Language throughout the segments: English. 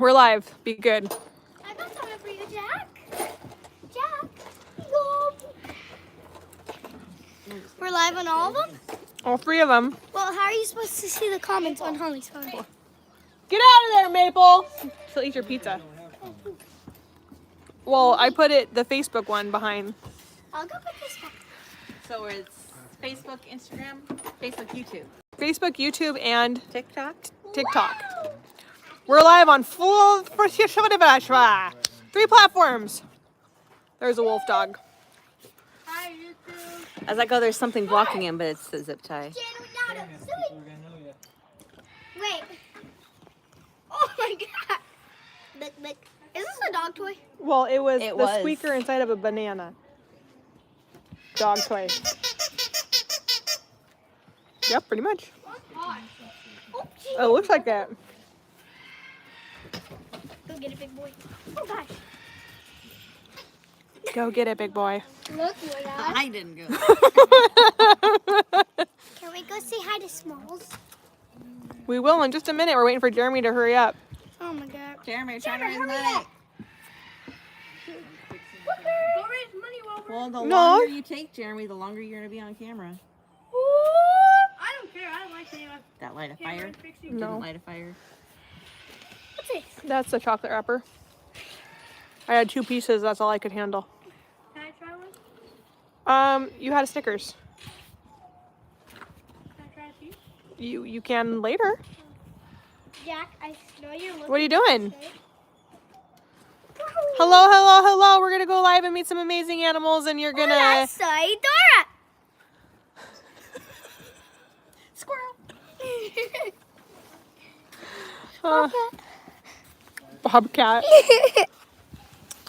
We're live. Be good. I got something for you, Jack. Jack. Go. We're live on all of them? All 3 of them. Well, how are you supposed to see the comments on Holly's phone? Get out of there, Maple. She'll eat your pizza. Well, I put the Facebook one behind. I'll go put this one. So it's Facebook, Instagram, Facebook, YouTube. Facebook, YouTube, and TikTok? TikTok. We're live on 3 platforms. There's a wolf dog. Hi, YouTube. As I go, there's something blocking him, but it's the zip tie. Wait. Oh my god. Look, look. Is this a dog toy? Well, it was It the was. squeaker inside of a banana. Dog toy. Yep, pretty much. Oh, gee. It looks like it. Go get it, big boy. Oh gosh. Go get it, big boy. Look, Lola. I didn't go. Can we go say hi to Smalls? We will in just a minute. We're waiting for Jeremy to hurry up. Oh my god. Jeremy, you're trying to raise Hurry money. up. Go raise money while we're... Well, the No. longer you take, Jeremy, the longer you're going to be on camera. I don't care. I like seeing us. That light a fire? No. Didn't light a fire. What's this? That's the chocolate wrapper. I had 2 pieces. That's all I could handle. Can I try one? You had a Snickers. Can I try a piece? You can later. Jack, I know you're looking. What are you doing? Hello, hello, hello. We're gonna go live and meet some amazing animals, and you're gonna. I saw Dora. Squirrel. Bobcat.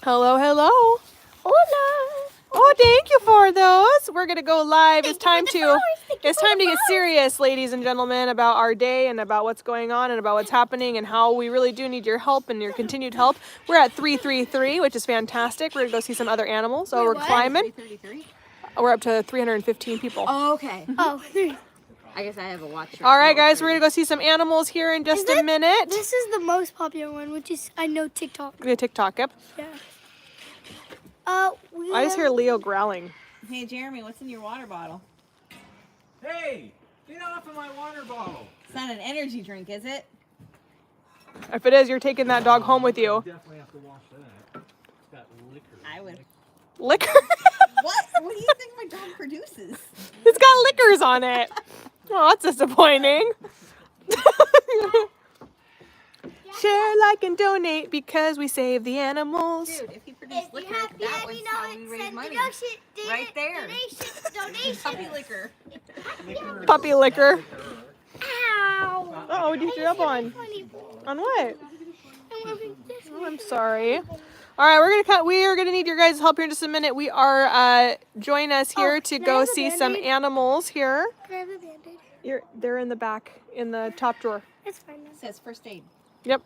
Hello, hello. Hola. Oh, thank you for those. We're gonna go live. It's time Thank you to. for the flowers. Thank you It's for time the to get flowers. serious, ladies and gentlemen, about our day and about what's going on and about what's happening and how we really do need your help and your continued help. We're at 333, which is fantastic. We're gonna go see some other animals. So we're what? climbing. 333? We're up to 315 people. Oh, okay. Oh, I guess I have a watch. All right, guys, we're gonna go see some animals here in just a minute. This is the most popular one, which is I know TikTok. The TikTok, yep. Yeah. I just hear Leo growling. Hey, Jeremy, what's in your water bottle? Hey, get off of my water bottle. It's not an energy drink, is it? If it is, you're taking that dog home with you. Definitely have to wash that. It's got liquor. I would. Liquor? What? What do you think my dog produces? It's got liquors on it. Oh, that's disappointing. Share, like, and donate because we save the animals. Dude, if he produced liquor, that was how we raise money. Right there. Donation. Puppy liquor. Puppy liquor. Ow. Oh, what did you throw up on? On what? Oh, I'm sorry. All right, we are gonna need your guys' help here in just a minute. We are join us here to can I go have a see some Band-Aid? animals here. Can I have a Band-Aid? They're in the back in the top drawer. It's fine. It says first aid. Yep.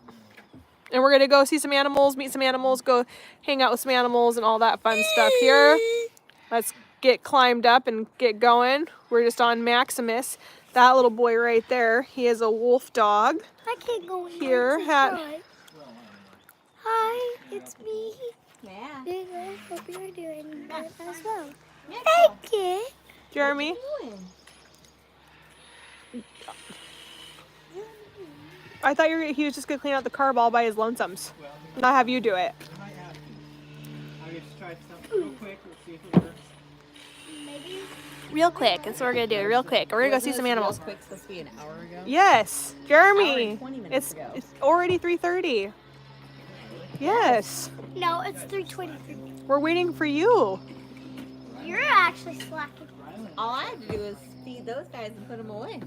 And we're gonna go see some animals, meet some animals, go hang out with some animals and all that fun stuff here. Let's get climbed up and get going. We're just on Maximus. That little boy right there, he is a wolf dog. I can't go in Here, there. hat. Hi, it's me. Yeah. I hope you're doing good as well. Yeah. Thank you. Jeremy, I thought he was just gonna clean out the car all by his lonesomes. Not have you do it. I might have to. I'll just try something real quick. We'll see if it works. Maybe. Real quick, that's what we're gonna do. Real quick, we're gonna go see some animals. Quick, supposed to be an hour ago. Yes, Hour Jeremy. and 20 minutes ago. It's already 3:30. Yes, No, it's 3:23. we're waiting for you. You're actually slacking. All I had to do was feed those guys and put them away.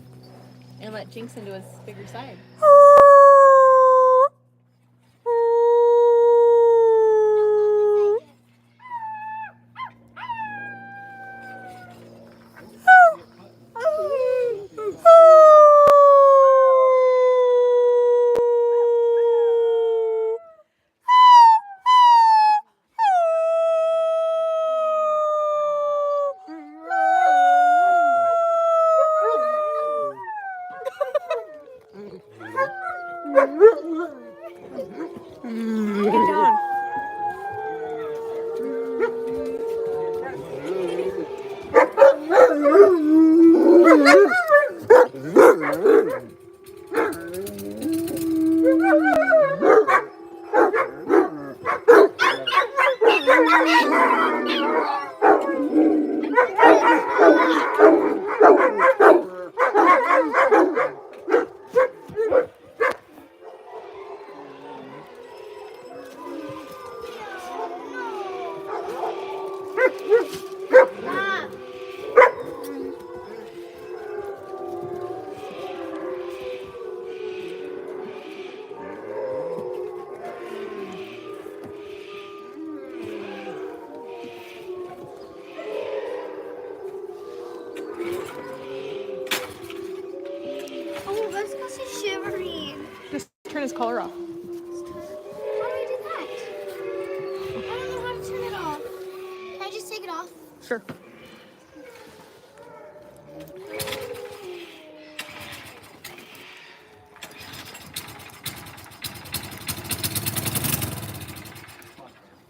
And let Jinx into his bigger side. Get down. Stop. Oh, let's go see Shivering. Just turn his collar off. How do I do that? I don't know how to turn it off. Can I just take it off? Sure.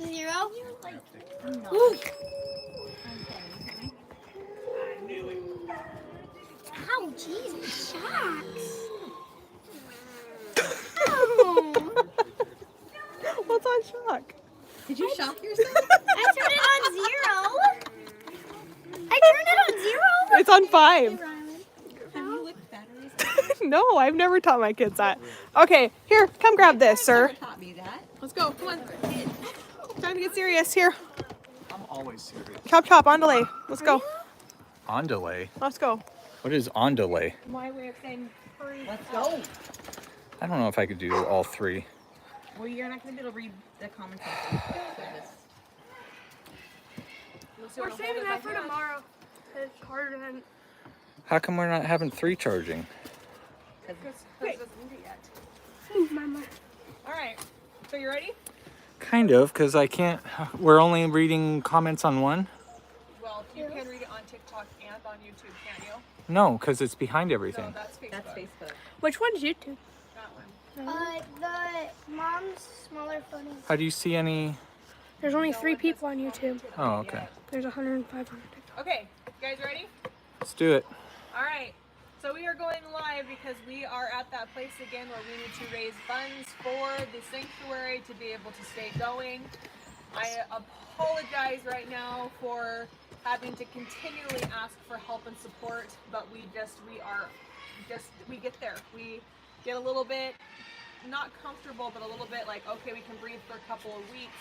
Zero? Ow, jeez, shocks. Ow. What's on shock? Did you shock yourself? I turned it on zero. I turned it on zero. It's on 5. Have you looked batteries? No, I've never taught my kids that. Okay, here, come grab this, sir. Never taught me that. Let's go. Come on. Time to get serious. Here. I'm always serious. Chop, chop, on delay. Let's go. On delay? Let's go. What is on delay? My way of saying hurry. Let's go. I don't know if I could do all 3. Well, you're not going to be able to read the commentaries. We're saving that for tomorrow. It's harder than. How come we're not having 3 charging? Mama. All right. So you ready? Kind of, because I can't. We're only reading comments on one? Well, you can read it on TikTok and on YouTube, can you? No, because it's behind No, everything. that's Facebook. That's Facebook. Which one's YouTube? That one. The mom's smaller phone. How do you see any? There's only 3 people on YouTube. Oh, okay. There's 105 on TikTok. Okay, you guys ready? Let's do it. All right. So we are going live because we are at that place again where we need to raise funds for the sanctuary to be able to stay going. I apologize right now for having to continually ask for help and support, but we get there. We get a little bit not comfortable, but a little bit like, okay, we can breathe for a couple of weeks,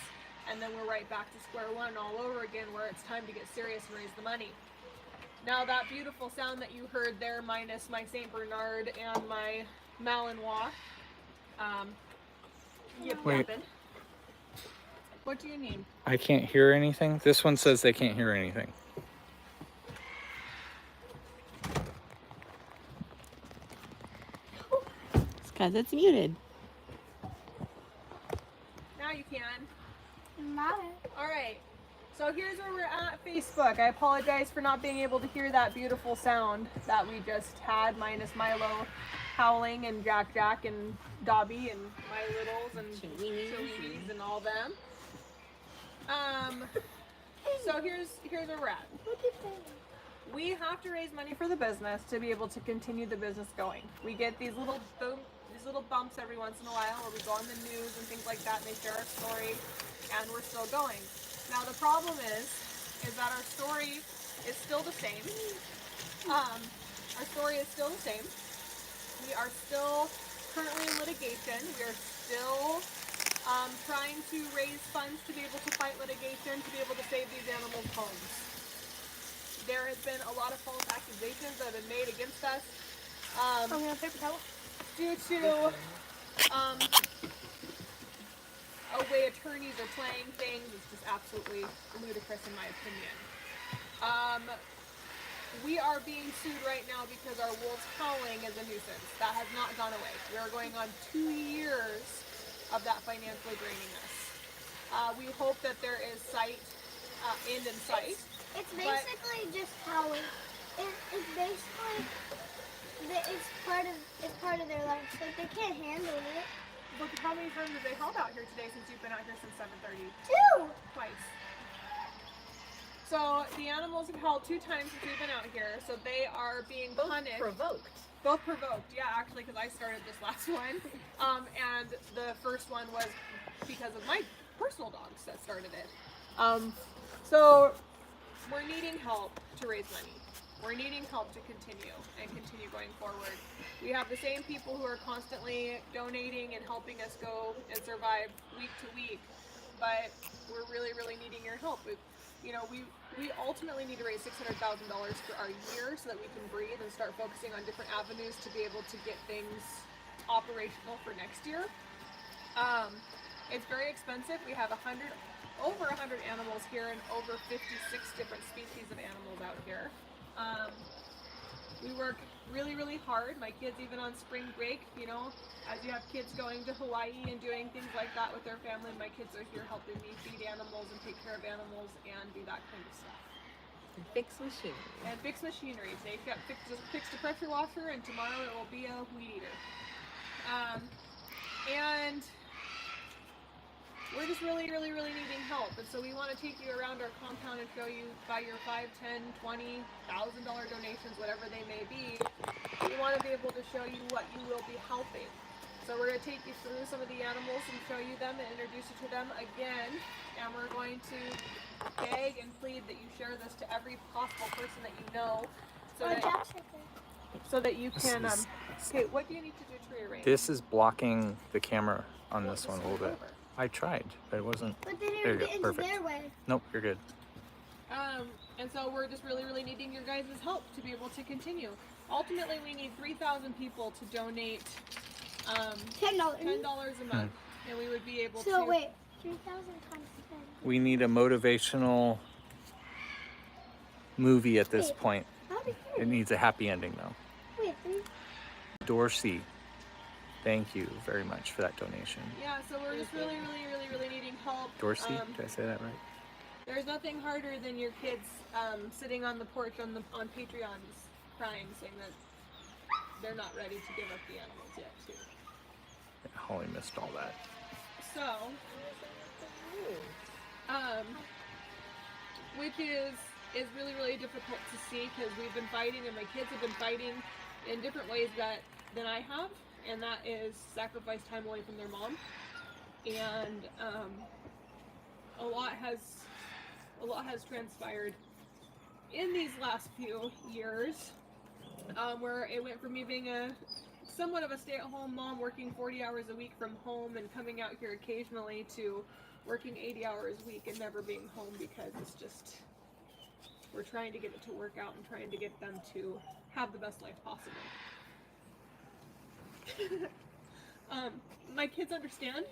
and then we're right back to square one all over again where it's time to get serious and raise the money. Now that beautiful sound that you heard there, minus my Saint Bernard and my Malinois, yip Wait. yapping. What do you need? I can't hear anything. This one says they can't hear anything. It's because it's muted. Now you can. Mama. All right. So here's where we're at Facebook. I apologize for not being able to hear that beautiful sound that we just had, minus Milo howling and Jack Jack and Dobby and my littles and Chili's and all them. So here's where we're at. We have to raise money for the business to be able to continue the business going. We get these little bumps every once in a while where we go on the news and things like that and they share our story and we're still going. Now the problem is that our story is still the same. Our story is still the same. We are still currently in litigation. We are still trying to raise funds to be able to fight litigation, to be able to save these animals' homes. There has been a lot of false accusations that have been made against us due to a way attorneys are playing things. It's just absolutely ludicrous in my opinion. We are being sued right now because our wolves howling is a nuisance. That has not gone away. We are going on 2 years of that financially draining us. We hope that there is end in sight. It's basically just howling. It's basically it's part of their life. Like they can't handle it. Look at how many times have they held out here today since you've been out here since 7:30? 2. Twice. So the animals have held 2 times since we've been out here, so they are being punished. Provoked. Both provoked, yeah, actually, because I started this last one. And the first one was because of my personal dogs that started it. So we're needing help to raise money. We're needing help to continue going forward. We have the same people who are constantly donating and helping us go and survive week to week, but we're really, really needing your help. We ultimately need to raise $600,000 for our year so that we can breathe and start focusing on different avenues to be able to get things operational for next year. It's very expensive. We have over 100 animals here and over 56 different species of animals out here. We work really, really hard. My kids, even on spring break, as you have kids going to Hawaii and doing things like that with their family, my kids are here helping me feed animals and take care of animals and do that kind of stuff. And fix machinery. And fix machinery. They've got fixed a pressure washer, and tomorrow it will be a weed eater. And we're just really, really, really needing help. And so we want to take you around our compound and show you by your $5, $10, $20,000 donations, whatever they may be. We want to be able to show you what you will be helping. So we're going to take you through some of the animals and show you them and introduce you to them again. And we're going to beg and plead that you share this to every possible person that you know, so that you can. Okay, what do you need to do to rearrange? This is blocking the camera on this one a little bit. I tried, but it wasn't. But they There didn't you get go. into Perfect. their way. Nope, you're good. And so we're just really, really needing your guys' help to be able to continue. Ultimately, we need 3,000 people to donate $10. $10 a month, and we would be able to. So wait, 3,000 times 10. We need a motivational movie at this Wait. point. How did It needs a happy ending, though. Wait, 3. Dorsey, thank you very much for that donation. Yeah, so we're just really, really, really, really needing help. Dorsey, did I say that right? There's nothing harder than your kids sitting on the porch on Patreons crying, saying that they're not ready to give up the animals yet, too. Yeah, Holly missed all that. So, which is really, really difficult to see because we've been fighting and my kids have been fighting in different ways than I have, and that is sacrifice time away from their mom. And a lot has transpired in these last few years, where it went from me being somewhat of a stay-at-home mom working 40 hours a week from home and coming out here occasionally to working 80 hours a week and never being home because it's just, we're trying to get it to work out and trying to get them to have the best life possible. My kids understand.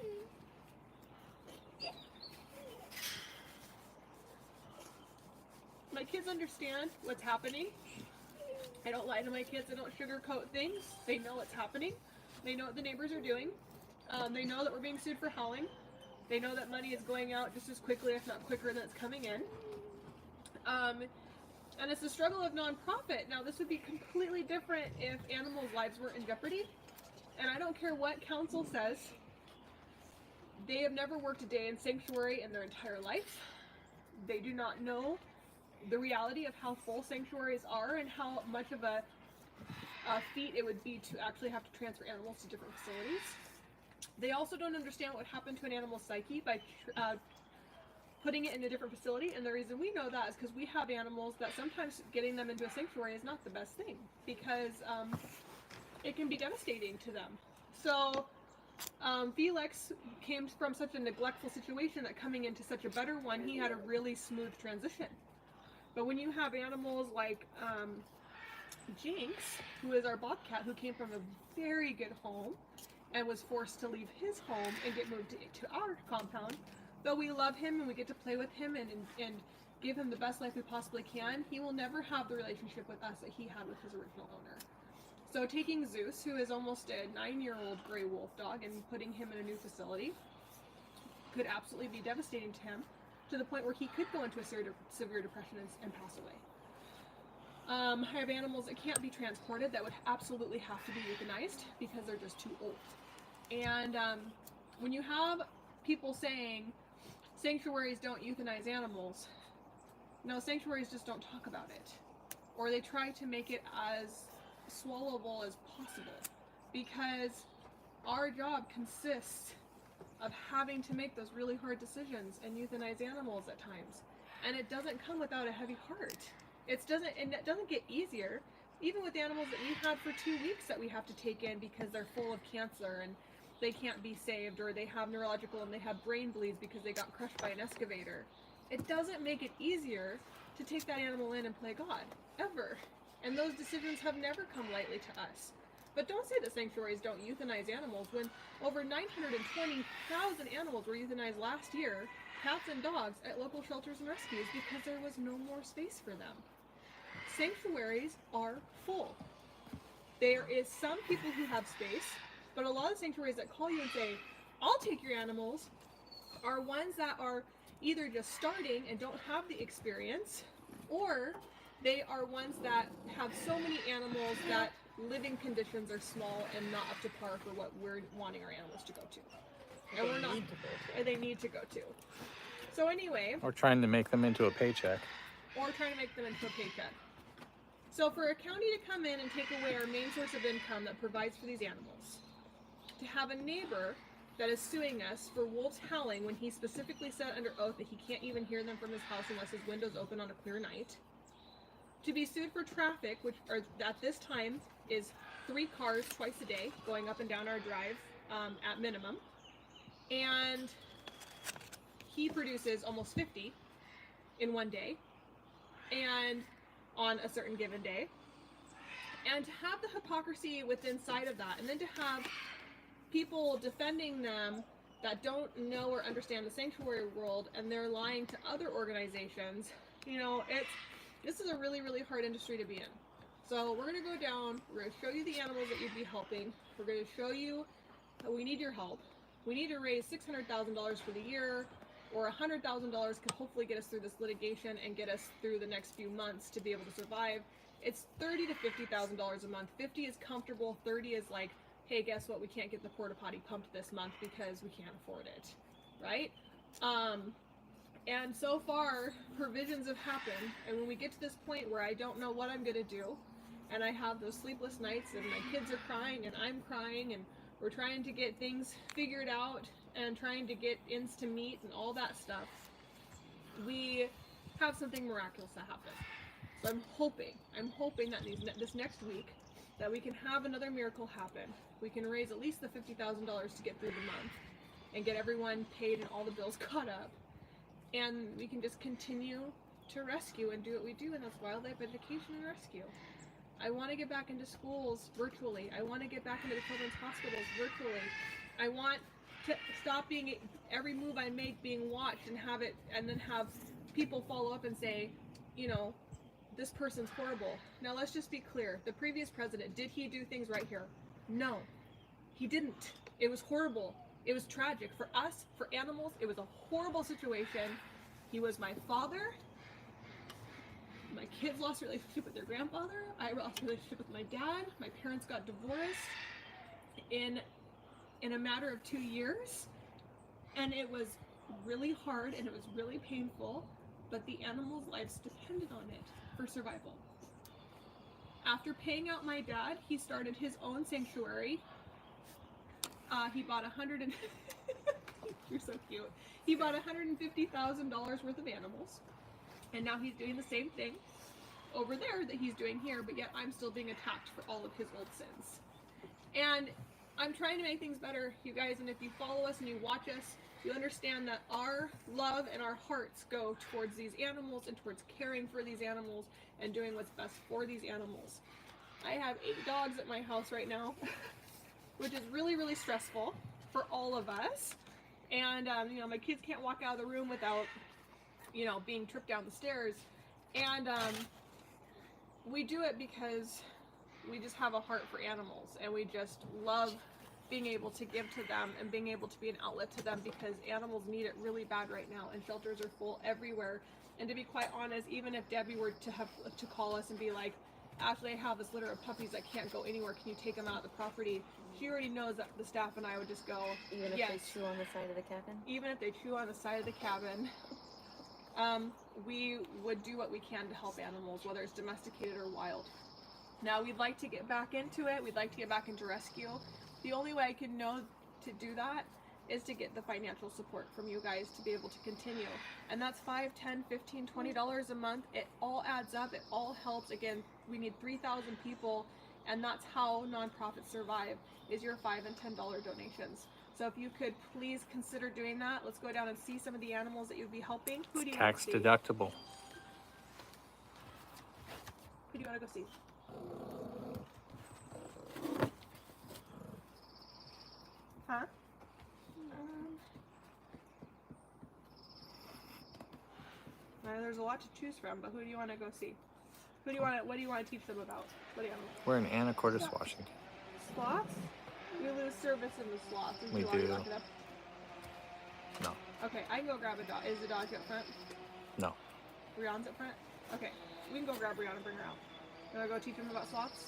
My kids understand what's happening. I don't lie to my kids. I don't sugarcoat things. They know what's happening. They know what the neighbors are doing. They know that we're being sued for howling. They know that money is going out just as quickly, if not quicker, than it's coming in. And it's the struggle of nonprofit. Now, this would be completely different if animals' lives were in jeopardy. And I don't care what council says. They have never worked a day in sanctuary in their entire life. They do not know the reality of how full sanctuaries are and how much of a feat it would be to actually have to transfer animals to different facilities. They also don't understand what would happen to an animal's psyche by putting it in a different facility. And the reason we know that is because we have animals that sometimes getting them into a sanctuary is not the best thing because it can be devastating to them. So Felix came from such a neglectful situation that coming into such a better one, he had a really smooth transition. But when you have animals like Jinx, who is our bobcat, who came from a very good home and was forced to leave his home and get moved to our compound, though we love him and we get to play with him and give him the best life we possibly can, he will never have the relationship with us that he had with his original owner. So taking Zeus, who is almost a 9-year-old gray wolf dog, and putting him in a new facility could absolutely be devastating to him, to the point where he could go into a severe depression and pass away. I have animals that can't be transported that would absolutely have to be euthanized because they're just too old. And when you have people saying sanctuaries don't euthanize animals, no, sanctuaries just don't talk about it. Or they try to make it as swallowable as possible. Because our job consists of having to make those really hard decisions and euthanize animals at times. And it doesn't come without a heavy heart. It doesn't get easier. Even with animals that we've had for 2 weeks that we have to take in because they're full of cancer and they can't be saved, or they have neurological and they have brain bleeds because they got crushed by an excavator. It doesn't make it easier to take that animal in and play God, ever. And those decisions have never come lightly to us. But don't say that sanctuaries don't euthanize animals when over 920,000 animals were euthanized last year, cats and dogs, at local shelters and rescues because there was no more space for them. Sanctuaries are full. There is some people who have space, but a lot of sanctuaries that call you and say, I'll take your animals, are ones that are either just starting and don't have the experience, or they are ones that have so many animals that living conditions are small and not up to par for what we're wanting our animals to go to. And we're not, and they need to go to. So anyway, Or trying to make them into a paycheck. or trying to make them into a paycheck. So for a county to come in and take away our main source of income that provides for these animals, to have a neighbor that is suing us for wolves howling when he specifically said under oath that he can't even hear them from his house unless his window's open on a clear night, to be sued for traffic, which at this time is 3 cars twice a day going up and down our drive at minimum, and he produces almost 50 in one day and on a certain given day, and to have the hypocrisy within sight of that, and then to have people defending them that don't know or understand the sanctuary world, and they're lying to other organizations. You know, this is a really, really hard industry to be in. So we're going to go down, we're going to show you the animals that you'd be helping, we're going to show you that we need your help. We need to raise $600,000 for the year, or $100,000 could hopefully get us through this litigation and get us through the next few months to be able to survive. It's $30,000 to $50,000 a month. 50 is comfortable, 30 is like, hey, guess what? We can't get the porta potty pumped this month because we can't afford it, right? And so far, provisions have happened. And when we get to this point where I don't know what I'm going to do, and I have those sleepless nights, and my kids are crying, and I'm crying, and we're trying to get things figured out, and trying to get ends to meet, and all that stuff, we have something miraculous to happen. So I'm hoping that this next week, that we can have another miracle happen. We can raise at least the $50,000 to get through the month and get everyone paid and all the bills caught up. And we can just continue to rescue and do what we do, and that's wildlife education and rescue. I want to get back into schools virtually. I want to get back into the children's hospitals virtually. I want to stop being every move I make being watched and then have people follow up and say, you know, this person's horrible. Now let's just be clear. The previous president, did he do things right here? No, he didn't. It was horrible. It was tragic. For us, for animals, it was a horrible situation. He was my father. My kids lost a relationship with their grandfather. I lost a relationship with my dad. My parents got divorced in a matter of 2 years. And it was really hard and it was really painful, but the animals' lives depended on it for survival. After paying out my dad, he started his own sanctuary. He bought you're so cute. He bought $150,000 worth of animals, and now he's doing the same thing over there that he's doing here, but yet I'm still being attacked for all of his old sins. And I'm trying to make things better, you guys, and if you follow us and you watch us, you understand that our love and our hearts go towards these animals and towards caring for these animals and doing what's best for these animals. I have 8 dogs at my house right now, which is really, really stressful for all of us. And, you know, my kids can't walk out of the room without, you know, being tripped down the stairs. And we do it because we just have a heart for animals, and we just love being able to give to them and being able to be an outlet to them, because animals need it really bad right now, and shelters are full everywhere. And to be quite honest, even if Debbie were to call us and be like, Ashley, I have this litter of puppies that can't go anywhere. Can you take them out of the property? She already knows that the staff and I would just go, Even if yes. they chew on the side of the cabin? Even if they chew on the side of the cabin, we would do what we can to help animals, whether it's domesticated or wild. Now, we'd like to get back into it. We'd like to get back into rescue. The only way I can know to do that is to get the financial support from you guys to be able to continue. And that's $5, $10, $15, $20 a month. It all adds up. It all helps. Again, we need 3,000 people, and that's how nonprofits survive, is your $5 and $10 donations. So if you could please consider doing that. Let's go down and see some of the animals that you'd be helping. Who do you want to Tax see? deductible. Who do you want to go see? Huh? There's a lot to choose from, but who do you want to go see? Who do you want to, what do you want to teach them about? What do you want? We're in Anacortes, Washington. Sloths? We lose service in the sloths. We you want to do. look it up? No. Okay, I can go grab a dog. Is the dog up front? No. Brianna's up front? Okay, we can go grab Brianna and bring her out. You want to go teach them about sloths?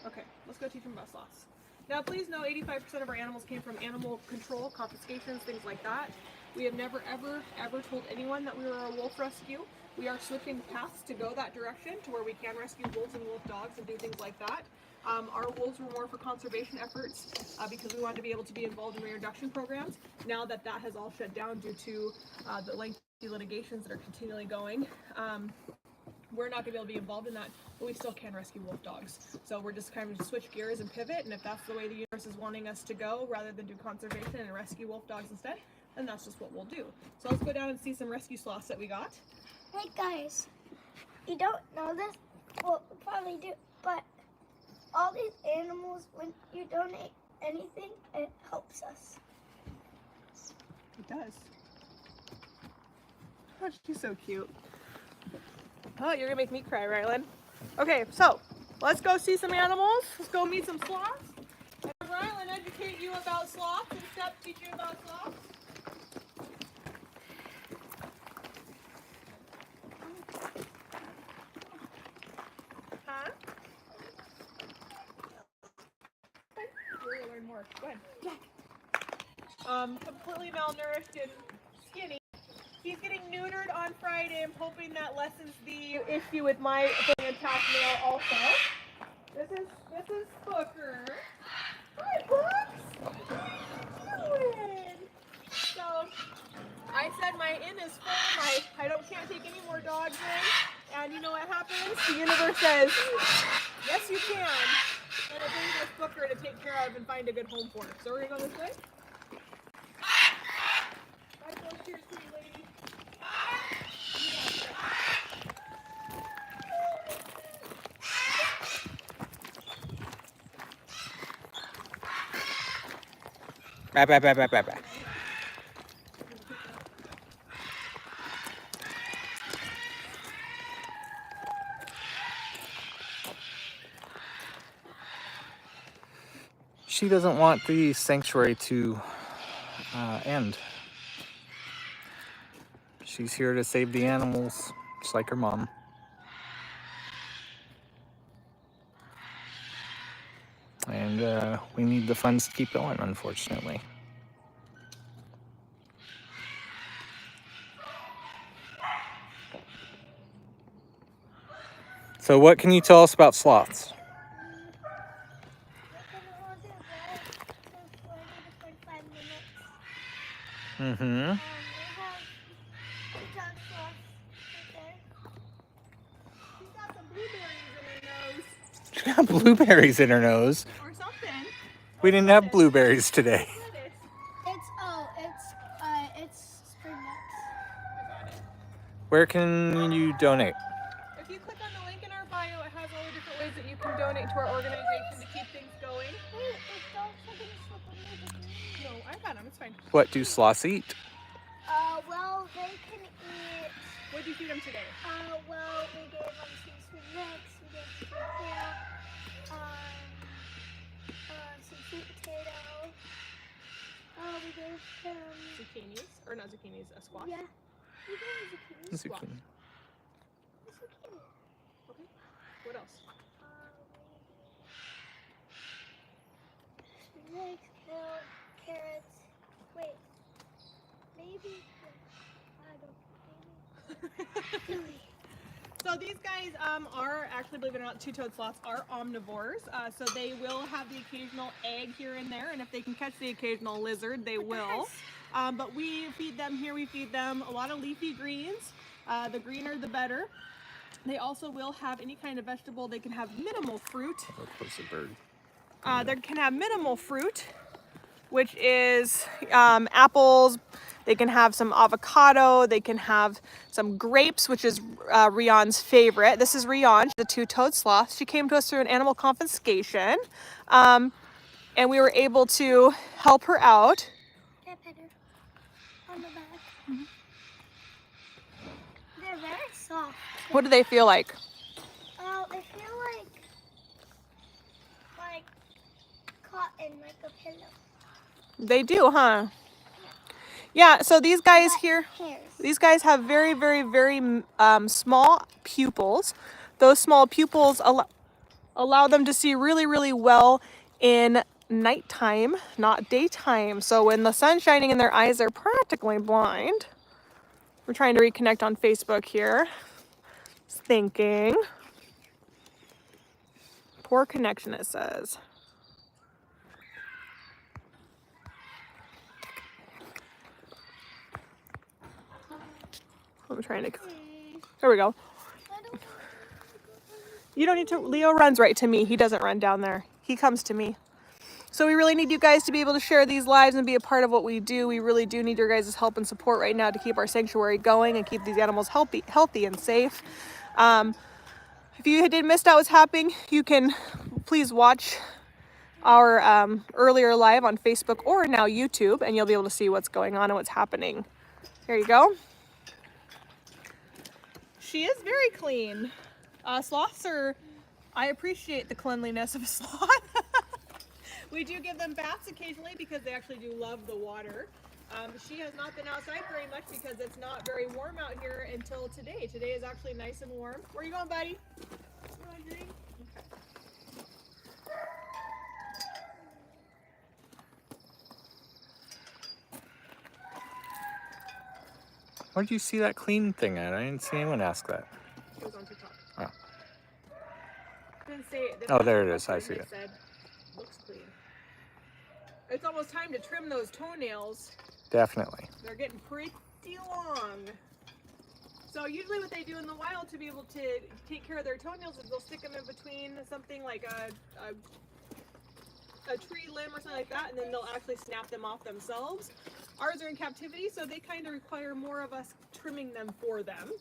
Okay, let's go teach them about sloths. Now, please know 85% of our animals came from animal control, confiscations, things like that. We have never, ever told anyone that we were a wolf rescue. We are switching paths to go that direction to where we can rescue wolves and wolf dogs and do things like that. Our wolves were more for conservation efforts because we wanted to be able to be involved in reintroduction programs. Now that that has all shut down due to the lengthy litigations that are continually going, we're not going to be able to be involved in that, but we still can rescue wolf dogs. So we're just kind of switch gears and pivot, and if that's the way the universe is wanting us to go, rather than do conservation and rescue wolf dogs instead, then that's just what we'll do. So let's go down and see some rescue sloths that we got. Hey guys, you don't know this? Well, you probably do, but all these animals, when you donate anything, it helps us. It does. Oh, she's so cute. Oh, you're gonna make me cry, Rylan. Okay, so let's go see some animals. Let's go meet some sloths. And Rylan educate you about sloths and Steph teach you about sloths. Huh? We'll learn more. Go ahead. Completely malnourished and skinny. He's getting neutered on Friday. I'm hoping that lessens the issue with my fantastic nail also. This is Booker. Hi, Books. How you doing? So I said my inn is full. Can't take any more dogs in. And you know what happens? The universe says, yes, you can. And it brings us Booker to take care of and find a good home for. So we're gonna go this way. Gotta go cheers to you, lady. Bah. She doesn't want the sanctuary to end. She's here to save the animals, just like her mom. And we need the funds to keep going, unfortunately. So what can you tell us about sloths? Mm-hmm. She's got some blueberries in her nose. She got blueberries in her nose. Or something. We didn't have blueberries today. It's spring nuts. I got it. Where can you donate? If you click on the link in our bio, it has all the different ways that you can donate to our organization to keep things going. Wait, the dogs are gonna slip on me. No, I got them. It's fine. What do sloths eat? Well, they can eat. What did you feed them today? Well, we gave them some spring nuts, we gave them some kale, some sweet potato. We gave them. Zucchinis. Or not zucchinis, a squash. Yeah. We gave them zucchini. Zucchini. Okay. What else? Eggs, milk, carrots. Wait. Maybe. I don't. Maybe. So these guys are actually, believe it or not, two-toed sloths are omnivores. So they will have the occasional egg here and there, and if they can catch the occasional lizard, they will. But we feed them here. We feed them a lot of leafy greens. The greener, the better. They also will have any kind of vegetable. They can have minimal fruit. How close the bird? They can have minimal fruit, which is apples. They can have some avocado. They can have some grapes, which is Rion's favorite. This is Rion, the two-toed sloth. She came to us through an animal confiscation, and we were able to help her out. Can I pet her on the back? They're very soft. What do they feel like? Oh, they feel like cotton, like a pillow. They do, huh? Yeah, so these guys here, Hairs. these guys have very, very, very small pupils. Those small pupils allow them to see really, really well in nighttime, not daytime. So when the sun's shining in their eyes, they're practically blind. We're trying to reconnect on Facebook here. Just thinking. Poor connection, it says. I'm trying to, there we go. You don't need to, Leo runs right to me. He doesn't run down there. He comes to me. So we really need you guys to be able to share these lives and be a part of what we do. We really do need your guys' help and support right now to keep our sanctuary going and keep these animals healthy and safe. If you did missed out what's happening, you can please watch our earlier live on Facebook or now YouTube, and you'll be able to see what's going on and what's happening. Here you go. She is very clean. Sloths are, I appreciate the cleanliness of a sloth. We do give them baths occasionally because they actually do love the water. She has not been outside very much because it's not very warm out here until today. Today is actually nice and warm. Where are you going, buddy? You want a drink? Where did you see that clean thing at? I didn't see anyone ask that. It was on TikTok. Oh. Didn't say it. Oh, there it is. I see It it. said, looks clean. It's almost time to trim those toenails. Definitely. They're getting pretty long. So usually what they do in the wild to be able to take care of their toenails is they'll stick them in between something like a tree limb or something like that, and then they'll actually snap them off themselves. Ours are in captivity, so they kind of require more of us trimming them for them.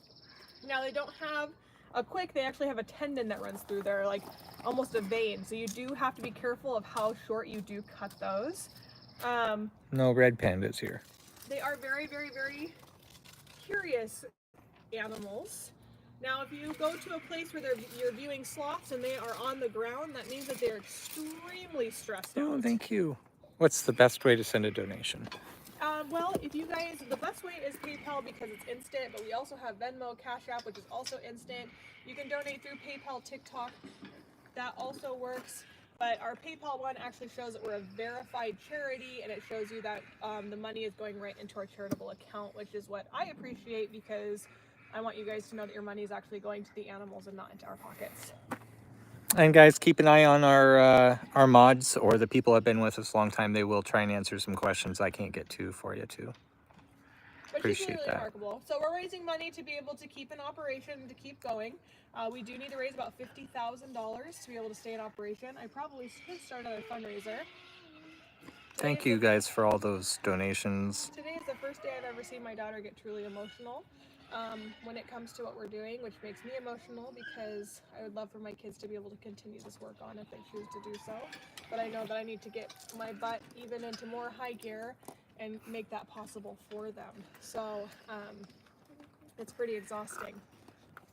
Now they don't have a quick, they actually have a tendon that runs through there, like almost a vein. So you do have to be careful of how short you do cut those. No red pandas here. They are very, very, very curious animals. Now, if you go to a place where you're viewing sloths and they are on the ground, that means that they're extremely stressed out. Oh, thank you. What's the best way to send a donation? Well, if you guys, the best way is PayPal because it's instant, but we also have Venmo, Cash App, which is also instant. You can donate through PayPal, TikTok. That also works. But our PayPal one actually shows that we're a verified charity, and it shows you that the money is going right into our charitable account, which is what I appreciate because I want you guys to know that your money is actually going to the animals and not into our pockets. And guys, keep an eye on our mods or the people that have been with us a long time. They will try and answer some questions I can't get to for you too. But Appreciate she's really that. remarkable. So we're raising money to be able to keep in operation, to keep going. We do need to raise about $50,000 to be able to stay in operation. I probably should start another fundraiser. Thank you guys for all those donations. Today is the first day I've ever seen my daughter get truly emotional when it comes to what we're doing, which makes me emotional because I would love for my kids to be able to continue this work on if they choose to do so. But I know that I need to get my butt even into more high gear and make that possible for them. So it's pretty exhausting.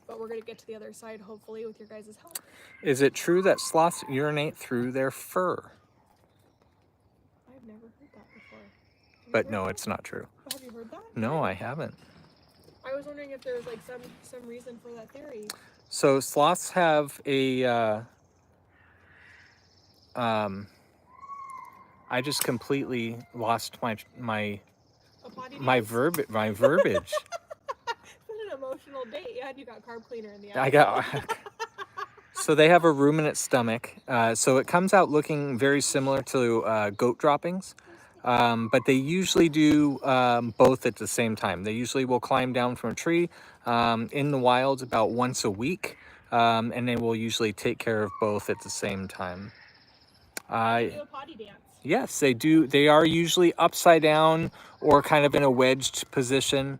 But we're going to get to the other side, hopefully, with your guys' help. Is it true that sloths urinate through their fur? I've never heard that before. But no, it's not true. Have you heard that? No, I haven't. I was wondering if there was like some reason for that theory. So sloths have a, I I just completely lost my A potty verbiage. It's been an emotional date. Yeah, and you got carb cleaner in the eye. I got. So they have a ruminant stomach. So it comes out looking very similar to goat droppings. But they usually do both at the same time. They usually will climb down from a tree in the wild about once a week. And they will usually take care of both at the same time. Do a potty dance. Yes, they do. They are usually upside down or kind of in a wedged position.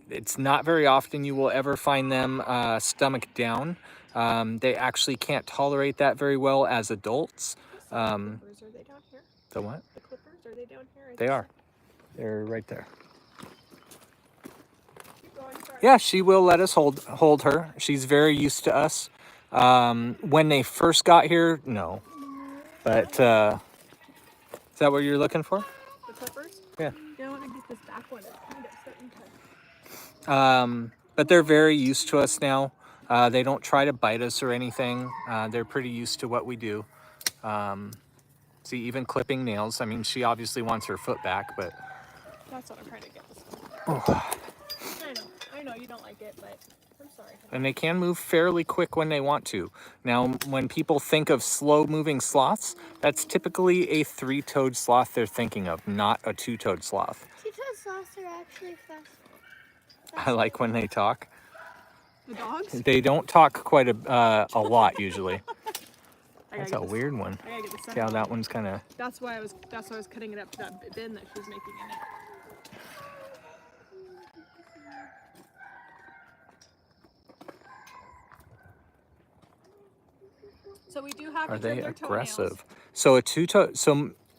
It's not very often you will ever find them stomach down. They actually can't tolerate that very well as adults. Clippers, are they down here? The what? The clippers, are they down here? They are. They're right there. Keep going, sorry. Yeah, she will let us hold her. She's very used to us. When they first got here, no. But is that what you're looking for? The clippers? Yeah. You know what? I get this back one. It's kind of starting to. But they're very used to us now. They don't try to bite us or anything. They're pretty used to what we do. See, even clipping nails. I mean, she obviously wants her foot back, but... That's what I'm trying to get this one. Oh. I know you don't like it, but I'm sorry. And they can move fairly quick when they want to. Now, when people think of slow-moving sloths, that's typically a three-toed sloth they're thinking of, not a two-toed sloth. Two-toed sloths are actually fast. I like when they talk. The dogs? They don't talk quite a lot usually. That's a weird one. I gotta get the See how that one's kind of... That's why I was cutting it up to that bin that she was making in it. So we do have Are to trim they their aggressive? So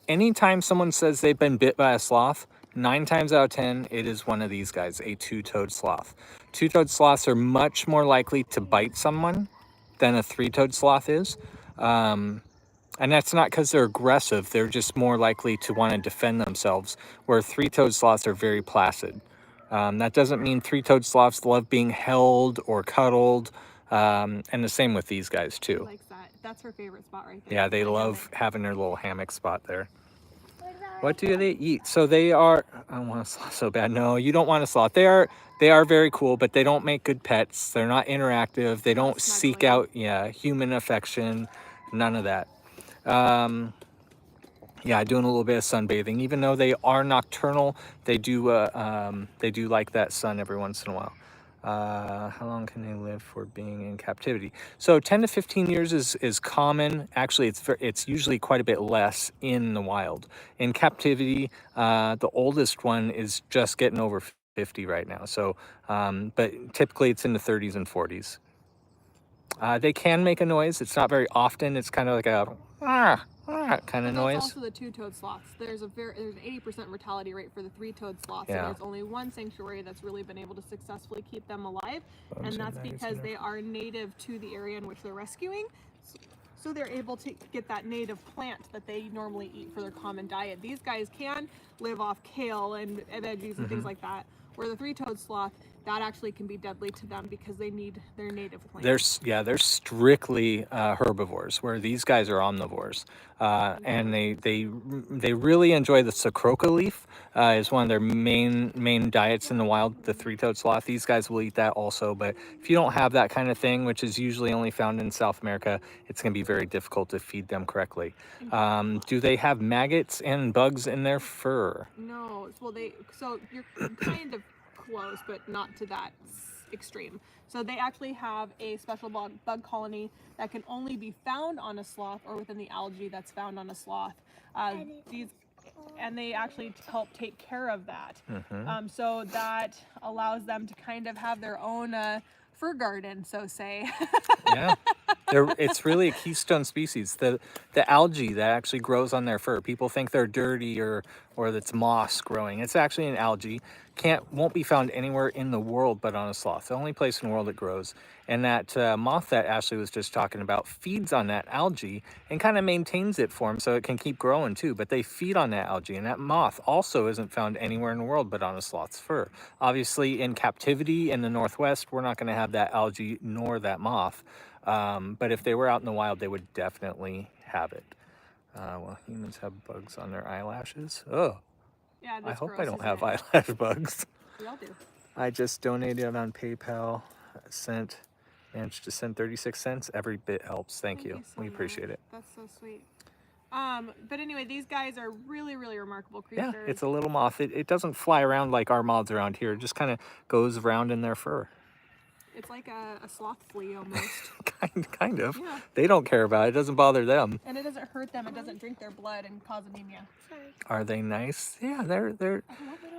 anytime someone says they've been bit by a sloth, 9 times out of 10, it is one of these guys, a two-toed sloth. Two-toed sloths are much more likely to bite someone than a three-toed sloth is. And that's not because they're aggressive. They're just more likely to want to defend themselves, where three-toed sloths are very placid. That doesn't mean three-toed sloths love being held or cuddled. And the same with these guys, too. Likes that. That's her favorite spot right there. Yeah, they love having their little hammock spot there. What What do they eat? So they are... I want a sloth so bad. No, you don't want a sloth. They are very cool, but they don't make good pets. They're not interactive. They don't seek out human affection. None of that. Yeah, doing a little bit of sunbathing. Even though they are nocturnal, they do like that sun every once in a while. How long can they live for being in captivity? So 10 to 15 years is common. Actually, it's usually quite a bit less in the wild. In captivity, the oldest one is just getting over 50 right now. So, but typically it's in the 30s and 40s. They can make a noise. It's not very often. It's kind of like a kind of noise. Also the two-toed sloths. There's an 80% mortality rate for the three-toed sloths. Yeah. And there's only one sanctuary that's really been able to successfully keep them alive, and that's because they are native to the area in which they're rescuing. So they're able to get that native plant that they normally eat for their common diet. These guys can live off kale and veggies and things like that. Where the three-toed sloth, that actually can be deadly to them because they need their native plants. They're strictly herbivores, where these guys are omnivores, and they really enjoy the sacroca leaf. Is one of their main diets in the wild. The three-toed sloth. These guys will eat that also, but if you don't have that kind of thing, which is usually only found in South America, it's going to be very difficult to feed them correctly. Do they have maggots and bugs in their fur? No, so you're kind of close, but not to that extreme. So they actually have a special bug colony that can only be found on a sloth or within the algae that's found on a sloth. And they actually help take care of that. So that allows them to kind of have their own fur garden, so say. Yeah. It's really a keystone species. The algae that actually grows on their fur. People think they're dirty or that's moss growing. It's actually an algae. Won't be found anywhere in the world but on a sloth. The only place in the world it grows. And that moth that Ashley was just talking about feeds on that algae and kind of maintains it for them so it can keep growing too. But they feed on that algae, and that moth also isn't found anywhere in the world but on a sloth's fur. Obviously, in captivity in the Northwest, we're not going to have that algae nor that moth. But if they were out in the wild, they would definitely have it. Well, humans have bugs on their eyelashes. Oh, Yeah, I that's hope gross, I don't isn't have it? eyelash bugs. We all do. I just donated on PayPal, managed to send 36 cents. Every bit helps. Thank you. so We appreciate much. it. That's so sweet. But anyway, these guys are really, really remarkable Yeah, creatures. it's a little moth. It doesn't fly around like our moths around here. It just kind of goes around in their fur. It's like a sloth flea almost. kind of. Yeah. They don't care about it. It doesn't bother them. And it doesn't hurt them. It doesn't drink their blood and cause anemia. Sorry. Are they nice? Yeah, they're What do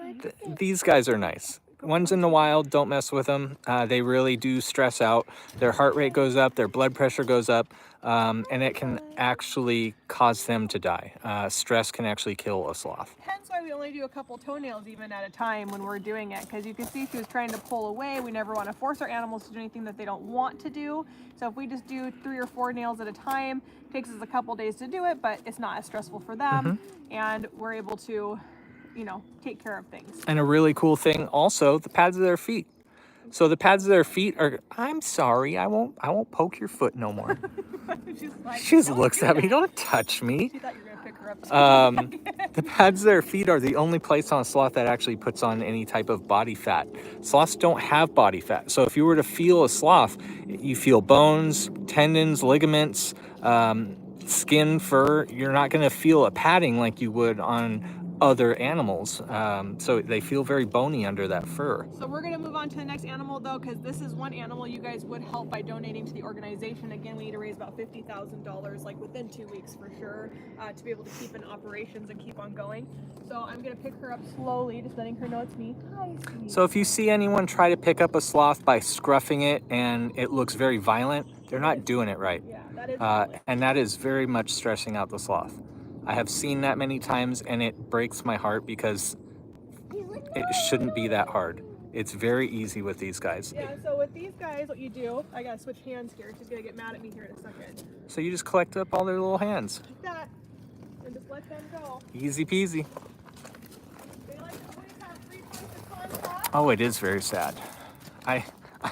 I do? these guys are nice. Ones in the wild, don't mess with them. They really do stress out. Their heart rate goes up, their blood pressure goes up, and it can actually cause them to die. Stress can actually kill a sloth. Hence why we only do a couple toenails even at a time when we're doing it, because you can see she was trying to pull away. We never want to force our animals to do anything that they don't want to do. So if we just do 3 or 4 nails at a time, it takes us a couple days to do it, but it's not as stressful for them, and we're able to, you know, take care of things. And a really cool thing also, the pads of their feet. So the pads of their feet are, I'm sorry, I won't poke your foot no more. She's like, She just "Don't looks do at me, that." don't touch me. She thought you were gonna pick her up. The pads of their feet are the only place on a sloth that actually puts on any type of body fat. Sloths don't have body fat. So if you were to feel a sloth, you feel bones, tendons, ligaments, skin, fur. You're not going to feel a padding like you would on other animals. So they feel very bony under that fur. So we're gonna move on to the next animal though, because this is one animal you guys would help by donating to the organization. Again, we need to raise about $50,000, like within 2 weeks for sure, to be able to keep in operations and keep on going. So I'm gonna pick her up slowly, just letting her know it's me. Hi, sweetie. So if you see anyone try to pick up a sloth by scruffing it and it looks very violent, they're not doing it right. Yeah, that is violent. And that is very much stressing out the sloth. I have seen that many times and it breaks my heart because it shouldn't be that hard. It's very easy with these guys. Yeah, so with these guys, what you do, I gotta switch hands here. She's gonna get mad at me here in a second. So you just collect up all their little hands. Like that, and just let them go. Easy peasy. They like to always have 3 points of contact. Oh, it is very sad.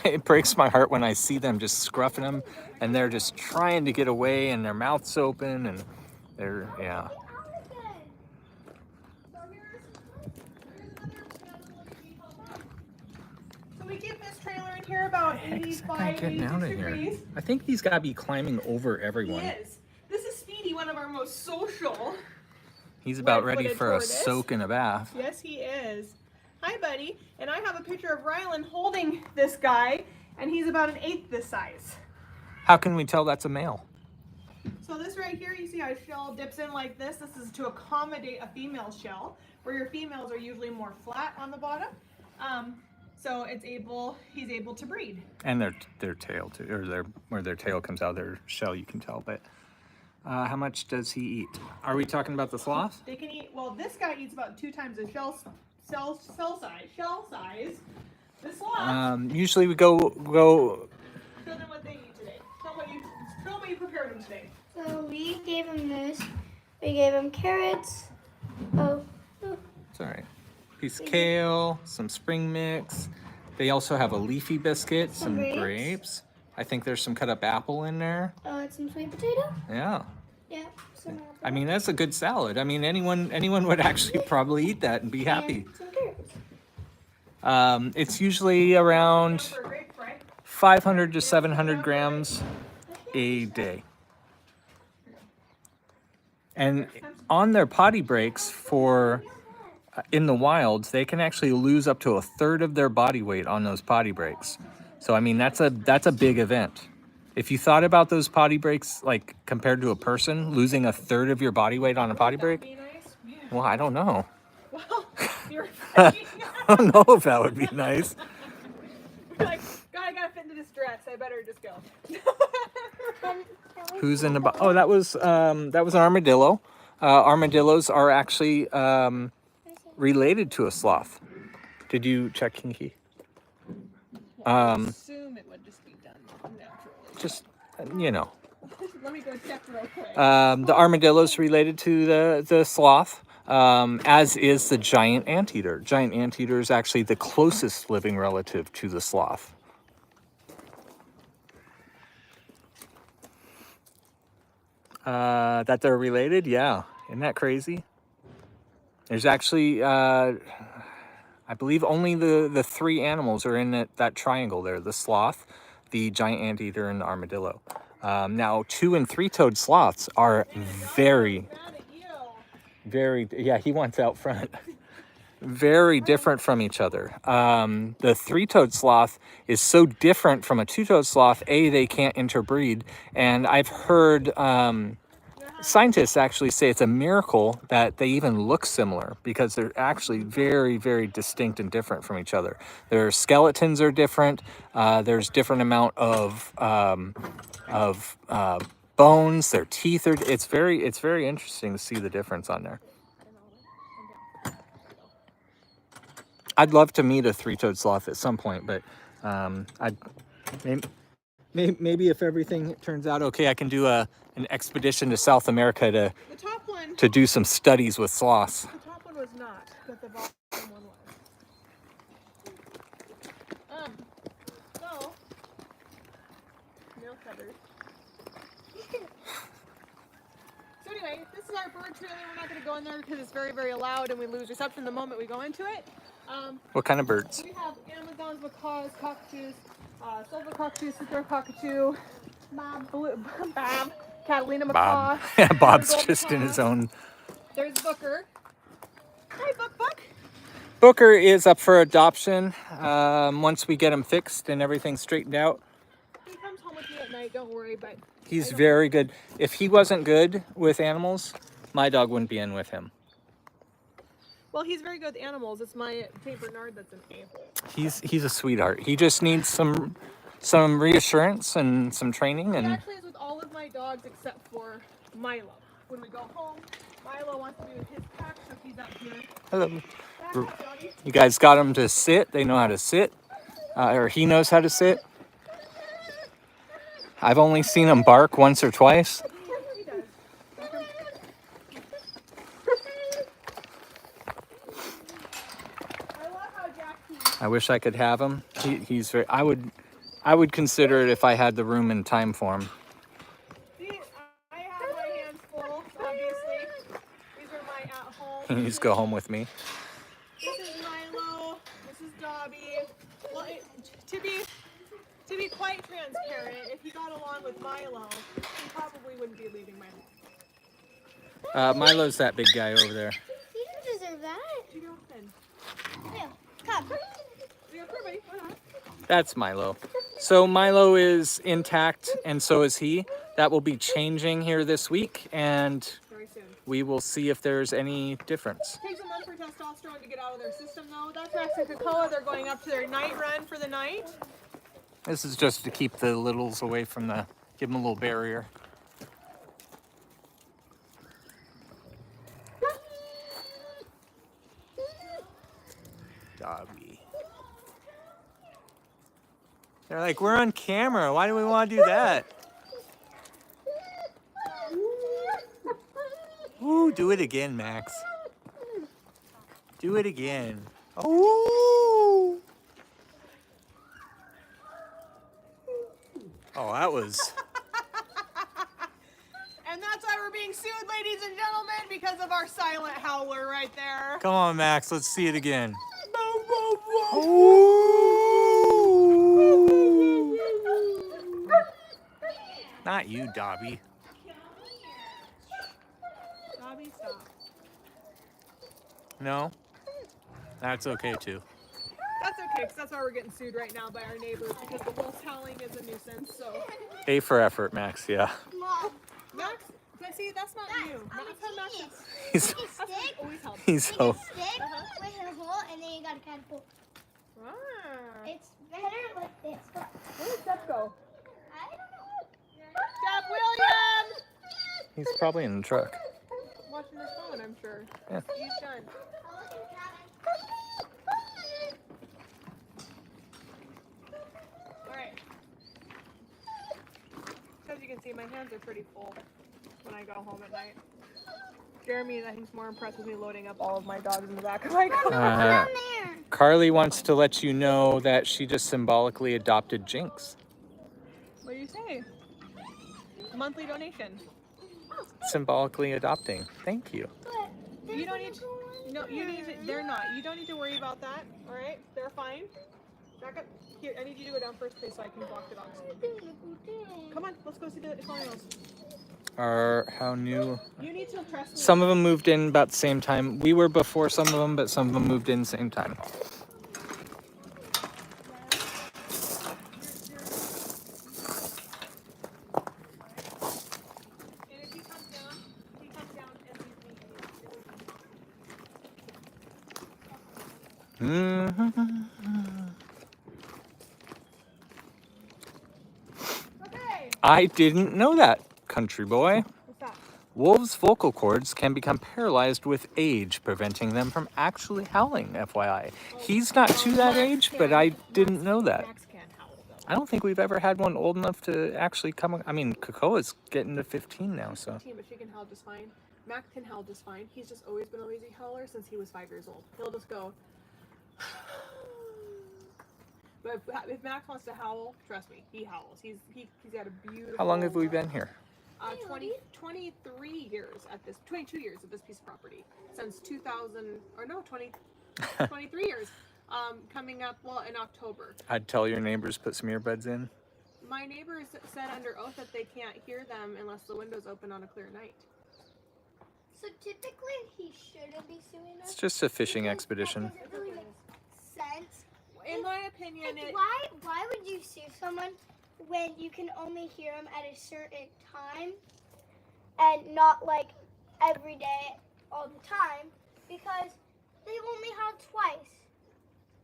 It breaks my heart when I see them just scruffing them and they're just trying to get away and their mouth's open and they're, yeah. So we keep this trailer in here about 85, 86 degrees. I think he's got to be climbing over He everyone. is. This is Speedy, one of our most social. He's about ready Red-footed for a tortoise. soak in a bath. Yes, he is. Hi, buddy. And I have a picture of Rylan holding this guy, and he's about 1/8 this size. How can we tell that's a male? So this right here, you see how a shell dips in like this? This is to accommodate a female shell, where your females are usually more flat on the bottom. So he's able to breed. And their tail too, or where their tail comes out, their shell you can tell. But how much does he eat? Are we talking about the sloth? They can eat, well, this guy eats about 2 times the shell size. The sloth, Usually we go. show them what they eat today. Show them what you prepared them today. So we gave him this. We gave him carrots. Oh, It's all right. Piece of kale, some spring mix. They also have a leafy biscuit, some grapes. grapes. I think there's some cut up apple in there. some sweet potato. Yeah. Yeah, some apple. I mean, that's a good salad. I mean, anyone would actually probably eat that and be happy. And some carrots. It's usually around For a grape fry. 500 to 700 grams a day. And on their potty breaks for in the wilds, they can actually lose up to 1/3 of their body weight on those potty breaks. So I mean, that's a big event. If you thought about those potty breaks, like compared to a person losing 1/3 of your body weight on a potty break, Be nice. Yeah. well, I don't know. Well, you're thinking. I don't know if that would be nice. Like, God, I gotta fit into this dress. I better just go. Who's in the? Oh, that was an armadillo. Armadillos are actually related to a sloth. Did you check Kinky? I assume it would just be done naturally. Just you know. Let me go check real quick. The armadillo's related to the sloth, as is the giant anteater. Giant anteater is actually the closest living relative to the sloth. That they're related? Yeah. Isn't that crazy? There's actually, I believe only the three animals are in that triangle there. The sloth, the giant anteater, and the armadillo. Now, 2- and 3-toed sloths are very, yeah, he wants out front. Very different from each other. The 3-toed sloth is so different from a 2-toed sloth. They can't interbreed. And I've heard scientists actually say it's a miracle that they even look similar, because they're actually very, very distinct and different from each other. Their skeletons are different. There's different amount of bones. Their teeth are. It's very interesting to see the difference on there. I'd love to meet a 3-toed sloth at some point, but maybe if everything turns out okay, I can do an expedition to South America The top one. to do some studies with sloths. The top one was not, but the bottom one was. So nail cutters. So anyway, this is our bird trailer. We're not going to go in there because it's very, very loud and we lose reception the moment we go into it. What kind of birds? We have Amazons, macaws, cockatoos, silver cockatoo, super cockatoo, Bob, Catalina macaw. Bob. Yeah, Bob's Marigold just in macaw. his own. There's Booker. Hi, Book. Booker is up for adoption once we get him fixed and everything straightened out. He comes home with me at night, don't worry, but He's very good. If he wasn't good with animals, my dog wouldn't be in with him. well, he's very good with animals. It's my St. Bernard that's an a-hole. He's a sweetheart. He just needs some reassurance and some training. He And actually is with all of my dogs except for Milo. When we go home, Milo wants to be with his pack, so he's up here. hello, Back up, doggy. you guys got him to sit. They know how to sit, or he knows how to sit. I've only seen him bark once or twice. He does. I love how Jack I wish I could have him. He's very. I would consider it if I had the room and time for him. See, I have my hands full, obviously. These are my at-home. He needs to go home with me. This is Milo. This is Dobby. Well, to be quite transparent, if he got along with Milo, he probably wouldn't be leaving my home. Milo's that big guy over there. You don't deserve that. You go ahead. Yeah, come. You go, buddy. Why not? That's Milo. So Milo is intact, and so is he. That will be changing here this week, and Very soon. we will see if there's any difference. Takes a month for testosterone to get out of their system, though. That's Max and Cocoa. They're going up to their night run for the night. This is just to keep the littles away from give them a little barrier. Dobby. They're like, we're on camera. Why do we want to do that? Ooh, do it again, Max. Do it again. Ooh. Oh, that was. And that's why we're being sued, ladies and gentlemen, because of our silent howler right there. Come on, Max. Let's see it again. Not you, Dobby. Dobby, stop. No? That's okay, too. That's okay, because that's why we're getting sued right now by our neighbors, because the wolf howling is a nuisance, so. A for effort, Max, yeah. Mom. Max, but see, that's not you. That's how Max is. He's, Take a stick. Always helps. he's so. Stick with a hole, and then you gotta catapult. Ah. It's better like this. But Where did Steph go? I don't know. Steph William! He's probably in the truck. Watching his phone, I'm sure. Yeah. He's done. Alright. As you can see, my hands are pretty full when I go home at night. Jeremy, I think, is more impressed with me loading up all of my dogs in the back of my car. Down there. Carly wants to let you know that she just symbolically adopted Jinx. What do you say? Monthly donation. symbolically adopting. Thank you. But You don't need to. No, you need to. They're not. You don't need to worry about that. All right, they're fine. Back up. Here, I need you to go down first, please, so I can walk the dogs. Come on, let's go see the animals. How new? You need to trust me. Some of them moved in about the same time. We were before some of them, but some of them moved in the same time. And if he comes down and leaves Okay. I didn't know that, country boy. What's that? Wolves' vocal cords can become paralyzed with age, preventing them from actually howling, FYI. He's not to that age, but I didn't know that. Max can't howl though. I don't think we've ever had one old enough to actually come. I mean, Cocoa's getting to 15 now, so. 15, but she can howl just fine. Max can howl just fine. He's just always been a lazy howler since he was 5 years old. He'll just go. But if Max wants to howl, trust me, he howls. He's got a beautiful. How long have we been here? 23 years at this, 22 years at this piece of property since 2000, or no, 23 years. Coming up, well, in October. I'd tell your neighbors put some earbuds in. My neighbors said under oath that they can't hear them unless the window's open on a clear night. So typically he shouldn't be suing us. It's just a fishing because expedition. That doesn't really make sense. In my opinion, Like, it. why would you sue someone when you can only hear them at a certain time and not like every day all the time? Because they've only howled twice.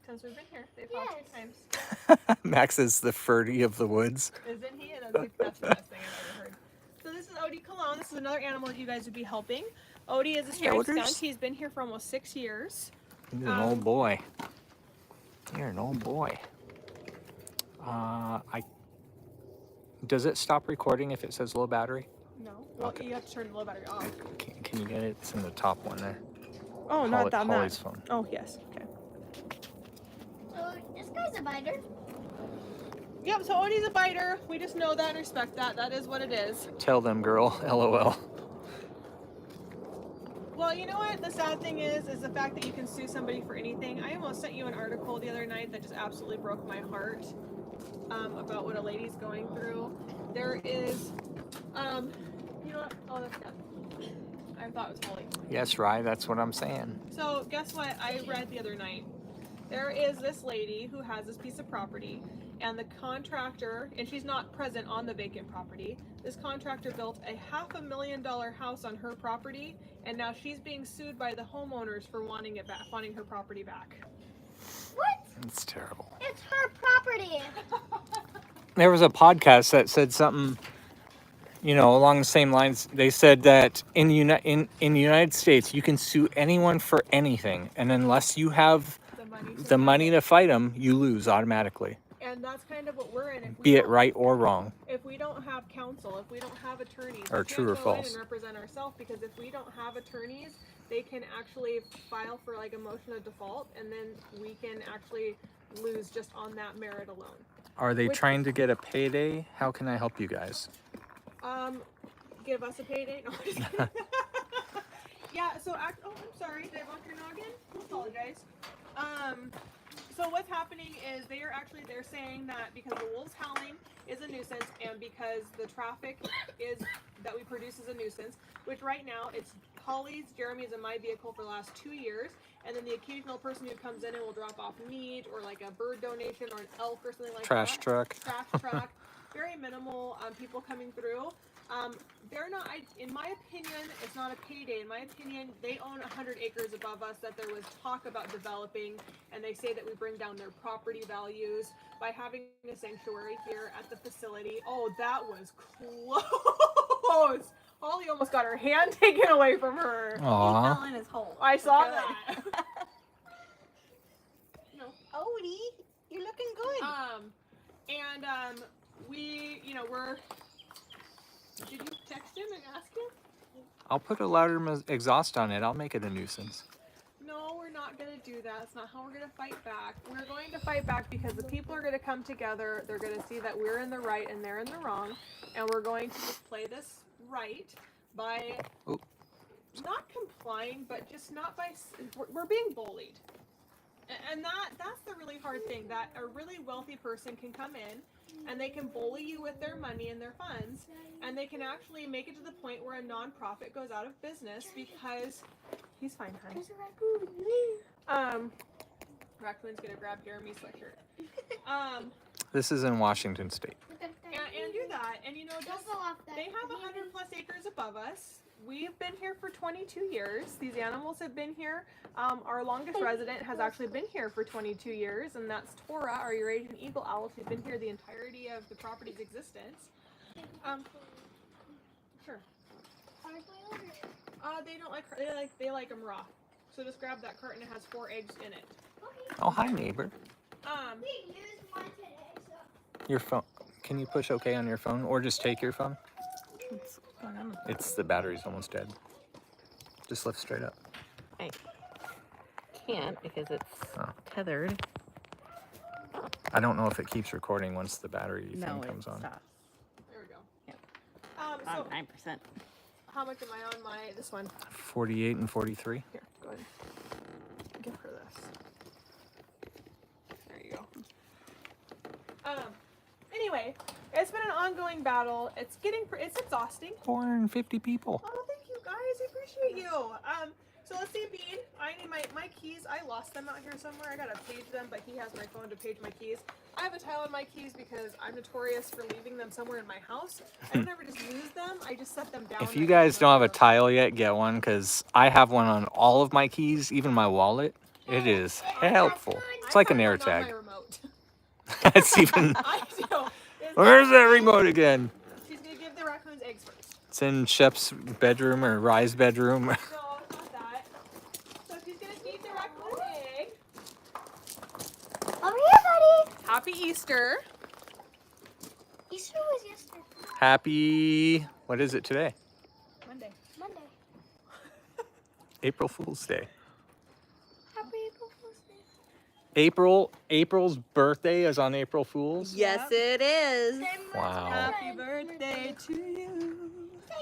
Since we've been here, they've howled 2 Yes. times. Max is the Ferdy of the woods. Isn't he? And that's the best thing I've ever heard. So this is Odie Cologne. This is another animal that you guys would be helping. Odie is a striped Oders? skunk. He's been here for almost 6 years. He's an old boy. You're an old boy. Does it stop recording if it says low battery? No. Well, Okay. you have to turn the low battery off. Can you get it? It's in the top one there. Oh, not that Holly's much. phone. Oh, yes. Okay. So this guy's a biter. Yep, so Odie's a biter. We just know that and respect that. That is what it is. Tell them, girl. LOL. Well, you know what? The sad thing is the fact that you can sue somebody for anything. I almost sent you an article the other night that just absolutely broke my heart about what a lady's going through. There is, you know what? Oh, that's good. I thought it was Holly. Yes, Rye, that's what I'm saying. So guess what I read the other night? There is this lady who has this piece of property, and the contractor, and she's not present on the vacant property, this contractor built a $500,000 house on her property, and now she's being sued by the homeowners for wanting it back, wanting her property back. What? It's terrible. It's her property. There was a podcast that said something, you know, along the same lines. They said that in the United States, you can sue anyone for anything, and unless you have the money to fight them, you lose automatically, And that's kind of what we're in. If we be it don't- right or wrong. If we don't have counsel, if we don't have attorneys, Or we true can't or go in false. and represent ourselves, because if we don't have attorneys, they can actually file for like a motion of default, and then we can actually lose just on that merit alone. Are they Which- trying to get a payday? How can I help you guys? Give us a payday. No, I'm just kidding. Yeah. So oh, I'm sorry. Did I bump your noggin? I apologize. So what's happening is they're saying that because the wolves howling is a nuisance, and because the traffic that we produce is a nuisance, which right now it's Holly's, Jeremy's, and my vehicle for the last 2 years, and then the occasional person who comes in and will drop off meat or like a bird donation or an elk or something like Trash that. truck. Trash truck. Very minimal people coming through. They're not, in my opinion, it's not a payday. In my opinion, they own 100 acres above us that there was talk about developing, and they say that we bring down their property values by having a sanctuary here at the facility. Oh, that was close. Holly almost got her hand taken away from her. He Aw. fell in his hole. I saw Good. that. No. Odie, you're looking good. We're. Did you text him and ask him? I'll put a louder exhaust on it. I'll make it a nuisance. No, we're not going to do that. That's not how we're going to fight back. We're going to fight back because the people are going to come together. They're going to see that we're in the right and they're in the wrong. And we're going to just play this right by Oop. not complying, but just not by, we're being bullied. And that's the really hard thing, that a really wealthy person can come in and they can bully you with their money and their funds, and they can actually make it to the point where a nonprofit goes out of business because he's fine, honey. Raccoon's gonna grab Jeremy's sweatshirt. This is in Washington State. And do that, and you know, just they have 100+ acres above us. We've been here for 22 years. These animals have been here. Our longest resident has actually been here for 22 years, and that's Tora, our Eurasian eagle owl. She's been here the entirety of the property's existence. Sure. They don't like her. They like them raw. So just grab that carton. It has 4 eggs in it. Oh, hi, neighbor. We used one today, so. Your phone. Can you push OK on your phone, or just take your phone? What's going on? It's the battery's almost dead. Just lift straight up. I can't because it's Oh. tethered. I don't know if it keeps recording once the battery No, thing it comes on. stops. There we go. Yep. So 9%. how much am I on this one? 48 and 43. Here, go ahead. Give her this. There you go. Anyway, it's been an ongoing battle. It's exhausting. 450 people. Oh, thank you guys. I appreciate you. So let's see, Bean. I need my keys. I lost them out here somewhere. I gotta page them, but he has my phone to page my keys. I have a tile on my keys because I'm notorious for leaving them somewhere in my house. I never just lose them. I just set them down. If you guys don't have a tile yet, get one, because I have one on all of my keys, even my wallet. It is helpful. It's like an air tag. My remote. It's even. I do. Where's that remote again? She's gonna give the raccoons eggs first. It's in Shep's bedroom or Rye's bedroom. No, it's not that. So she's gonna feed the raccoon an egg. Over here, buddy. Happy Easter. Easter was yesterday. Happy. What is it today? Monday. Monday. April Fool's Day. Happy April Fool's Day. April's birthday is on April Fool's. Yes, it is. Wow. Happy birthday to you.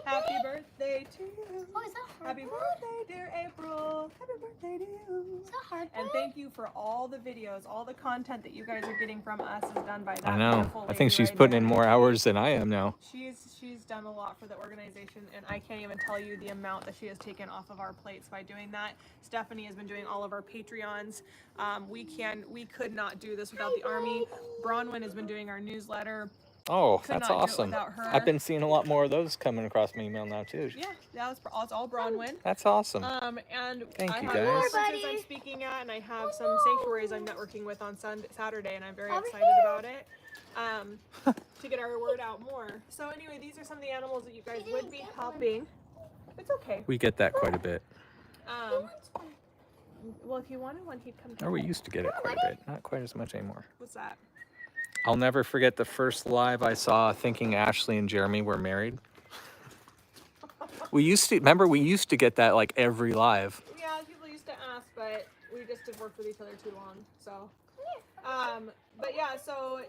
Happy birthday to you. Oh, is that hard? Happy birthday, dear April. Happy birthday to you. Is that hard? And thank you for all the videos, all the content that you guys are getting from us is done by that I know. beautiful I lady think she's right putting there. in more hours than I am now. She's done a lot for the organization, and I can't even tell you the amount that she has taken off of our plates by doing that. Stephanie has been doing all of our Patreons. We could not do this without the Army. Bronwyn has been doing our newsletter. Oh, Could that's not do it awesome. without her. I've been seeing a lot more of those coming across my email now too. Yeah, it's all Bronwyn. That's awesome. And Thank I you, have guys. conferences I'm speaking at, and I have some sanctuaries I'm networking with on Saturday, and I'm very Over excited here. about it. To get our word out more. So anyway, these are some of the animals that you guys would be helping. It's okay. We get that quite a bit. Well, if you wanted one, he'd come. Or we used to get it quite a bit. Not quite as much anymore. What's that? I'll never forget the first live I saw thinking Ashley and Jeremy were married. We used to get that like every live. Yeah, people used to ask, but we just didn't work with each other too long. So, but yeah, so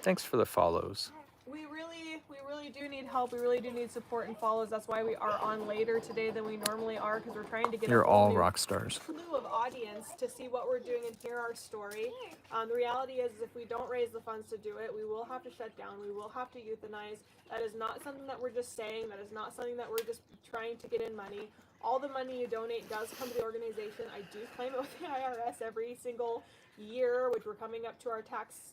Thanks for the follows. we really do need help. We really do need support and follows. That's why we are on later today than we normally are, because we're trying to get You're a whole all new rock stars. slew of audience to see what we're doing and hear our story. The reality is if we don't raise the funds to do it, we will have to shut down. We will have to euthanize. That is not something that we're just saying. That is not something that we're just trying to get in money. All the money you donate does come to the organization. I do claim it with the IRS every single year, which we're coming up to our tax.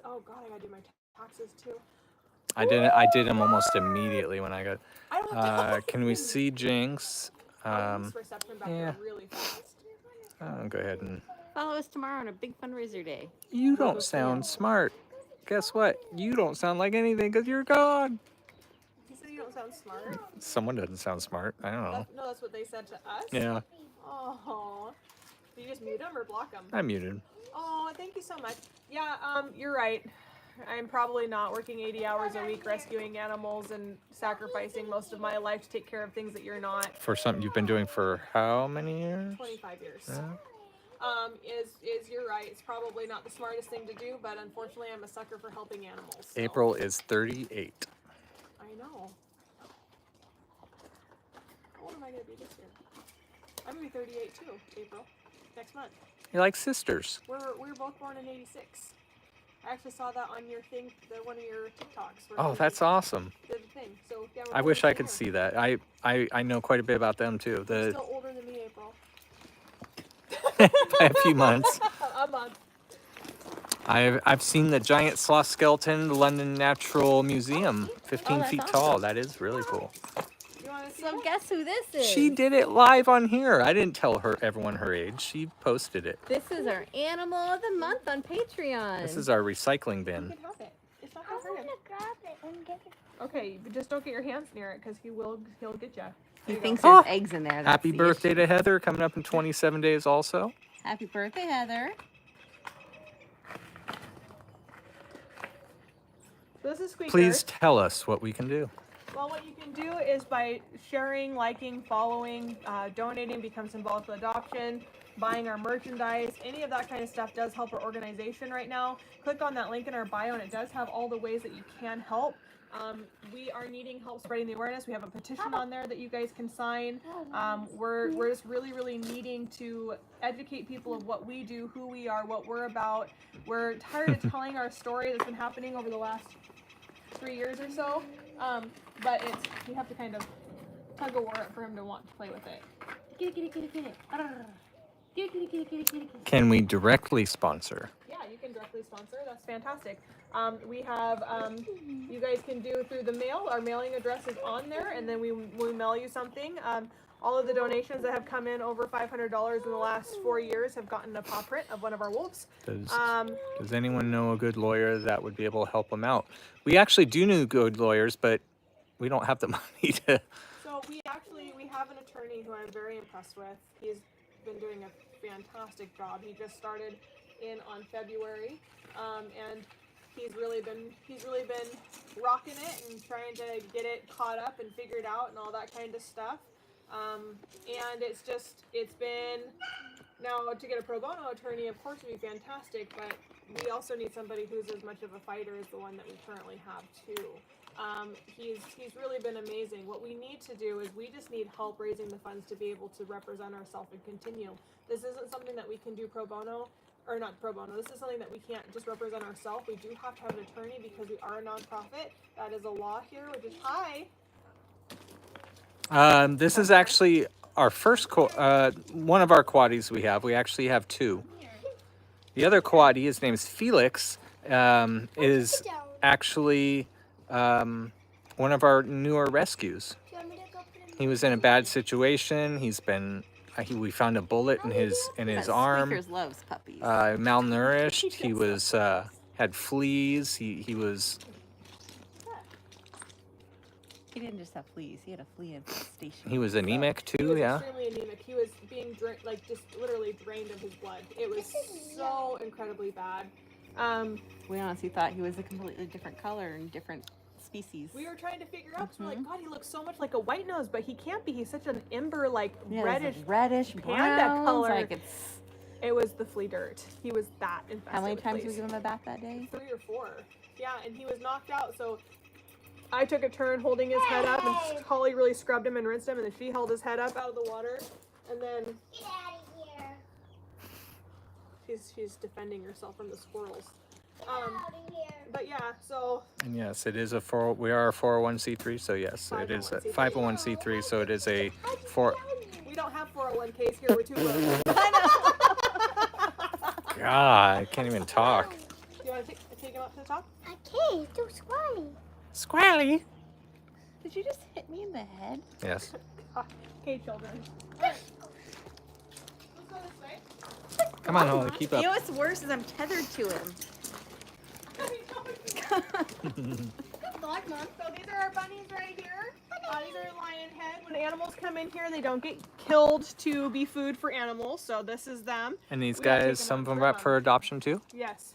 Oh God, I gotta do my taxes too. I did them almost immediately when I got. I don't have to Can we see Jinx? reception back yeah. there really fast. Go ahead and. Follow us tomorrow on a big fundraiser day. You don't sound smart. Guess what? You don't sound like anything because you're gone. You said you don't sound smart. Someone doesn't sound smart. I don't know. No, that's what they said to us. Yeah, Oh. Do you just mute them or block them? I muted. Oh, thank you so much. Yeah, you're right. I'm probably not working 80 hours a week rescuing animals and sacrificing most of my life to take care of things that you're not. For something you've been doing for how many years? 25 years. Yeah. You're right. It's probably not the smartest thing to do, but unfortunately I'm a sucker for helping animals. So. April is 38. I know. old am I gonna be this year? I'm gonna be 38 too, April. Next month. You're like sisters. We're both born in '86. I actually saw that on your thing, one of your TikToks. Where Oh, you that's awesome. did the thing. So yeah, we're I both wish the I same could year. see that. I know quite a bit about them too. You're The still older than me, April. by a few months. A month. I've seen the giant sloth skeleton, the London Natural Museum, 15 that's feet awesome. tall. That is really cool. You want to see So it? guess who this is? She did it live on here. I didn't tell everyone her age. She posted it. This is our animal of the month on Patreon. This is our recycling You bin. can have it. It's not I gonna hurt want him. to grab it and get it. Okay, but just don't get your hands near it because he'll get you. He thinks there's eggs in there. That's Happy the birthday issue. to Heather, coming up in 27 days also. Happy birthday, Heather. So this is Squeaker. Please tell us what we can do. Well, what you can do is by sharing, liking, following, donating, becomes involved with adoption, buying our merchandise, any of that kind of stuff does help our organization right now. Click on that link in our bio and it does have all the ways that you can help. We are needing help spreading the awareness. We have a petition on there that you guys can sign. We're just really needing to educate people of what we do, who we are, what we're about. We're tired of telling our story that's been happening over the last 3 years or so. But you have to kind of tug a war it for him to want to play with it. Get it. Get it. Can we directly sponsor? Yeah, you can directly sponsor. That's fantastic. We have, you guys can do through the mail. Our mailing address is on there, and then we mail you something. All of the donations that have come in over $500 in the last 4 years have gotten a paw print of one of our wolves. Does anyone know a good lawyer that would be able to help them out? We actually do know good lawyers, but we don't have the money to. So we have an attorney who I'm very impressed with. He's been doing a fantastic job. He just started on February, and he's really been rocking it and trying to get it caught up and figured out and all that kind of stuff. And it's been, now to get a pro bono attorney, of course, would be fantastic, but we also need somebody who's as much of a fighter as the one that we currently have too. He's really been amazing. What we need to do is we just need help raising the funds to be able to represent ourselves and continue. This isn't something that we can do pro bono, or not pro bono. This is something that we can't just represent ourselves. We do have to have an attorney because we are a nonprofit. That is a law here, which is hi. This is actually our first one of our quaddies we have. We actually have two. The other quaddie, his name's Felix, is actually one of our newer rescues. Do you want me to go put it in? He was in a bad situation. We found a bullet in his arm. Squeakers loves puppies. Malnourished. He was had fleas. He was. He didn't just have fleas. He had a flea infestation. He was anemic He too. was Yeah. extremely anemic. He was being just literally drained of his blood. It was so incredibly bad. We honestly thought he was a completely different color and different species. We were trying to figure out, 'cause we're like, God, he looks so much like a white nose, but he can't be. He's such an ember, Yeah, reddish. it's reddish, panda browns, color. Like it's. It was the flea dirt. He was that infested. How many with times did fleas. we give him a bath that day? 3 or 4. Yeah, and he was knocked out, so I took a turn holding his head up, and Holly really scrubbed him and rinsed him, and then she held his head up out of the water, and then Get out of here. she's defending herself from the squirrels. Get out of here. But yeah, so And yes, it is we are a 401c3. So yes, it is a 501c3. So it is a we don't have 401ks here. We're too broke. God, I can't even talk. Do you want to take him up to the top? I can't. It's too squirmy. Squally. Did you just hit me in the head? Yes. Okay, children. Alright. Let's go this way. Come on, Holly, keep You up. know what's worse is I'm tethered to him. Good God, Mom. So these are our bunnies right here. These are lion head. When animals come in here, they don't get killed to be food for animals. So this is them. And these We gotta take guys, them some out of them for are up them. for adoption too. Yes.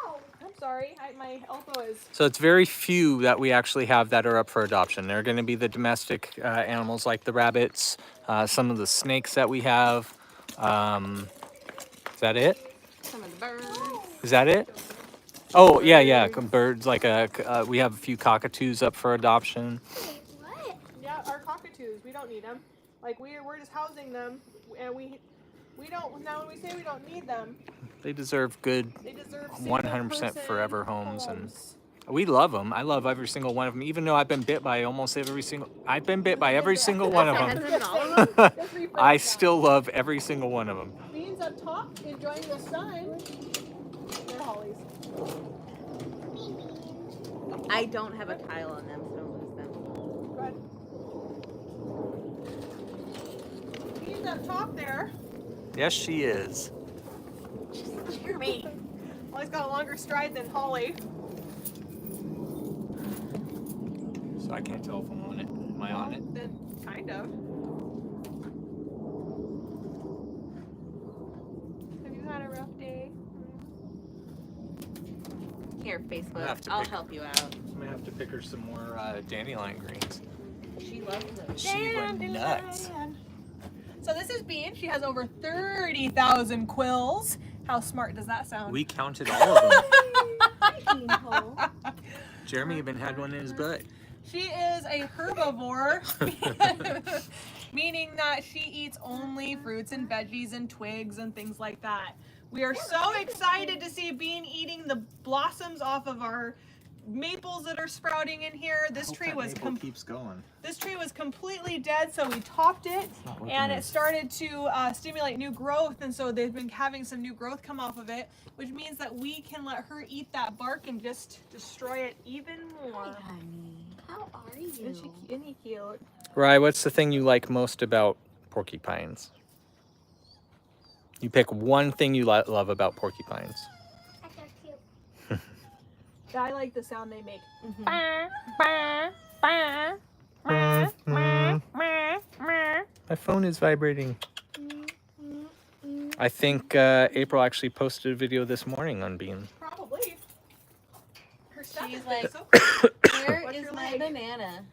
Ow. I'm sorry. My elbow is. So it's very few that we actually have that are up for adoption. They're going to be the domestic animals like the rabbits, some of the snakes that we have. Is that it? Some of the birds. Is that it? Oh yeah. Birds we have a few cockatoos up for adoption. Wait, what? Yeah, our cockatoos. We don't don't need them. Like we're just housing them, and we don't. Now when we say we don't need them, They deserve good they deserve 100% forever homes. and we love them. I love every single one of them, even though I've been bit by I've been bit by every single one of them. I still love every single one of them. Beans up top enjoying the sun. They're hollies. I don't have a tile on them, so don't lose them. Good. Beans up top there. Yes, she is. Me. Well, he's got a longer stride than Holly. So I can't tell if I'm on it. Am I on it? Then kind of. Have you had a rough day? Here, I'll Facebook. have to I'll pick- help you out. I'm gonna have to pick her some more dandelion greens. She loves those. She went nuts. So this is Bean. She has over 30,000 quills. How smart does that sound? We counted all of them. Jeremy even had one in his butt. She is a herbivore, meaning that she eats only fruits and veggies and twigs and things like that. We are so excited to see Bean eating the blossoms off of our maples that are sprouting in here. This tree was keeps going. this tree was completely dead, so we topped it, and it started to stimulate new growth, and so they've been having some new growth come off of it, which means that we can let her eat that bark and just destroy it even more. Honey, How are you? Isn't he cute? Rye, what's the thing you like most about porcupines? You pick one thing you love about porcupines. They're cute. I like the sound they make. My phone is vibrating. I think April actually posted a video this morning on Bean. Probably. Her stuff She's is like, so where What's is your my leg? banana?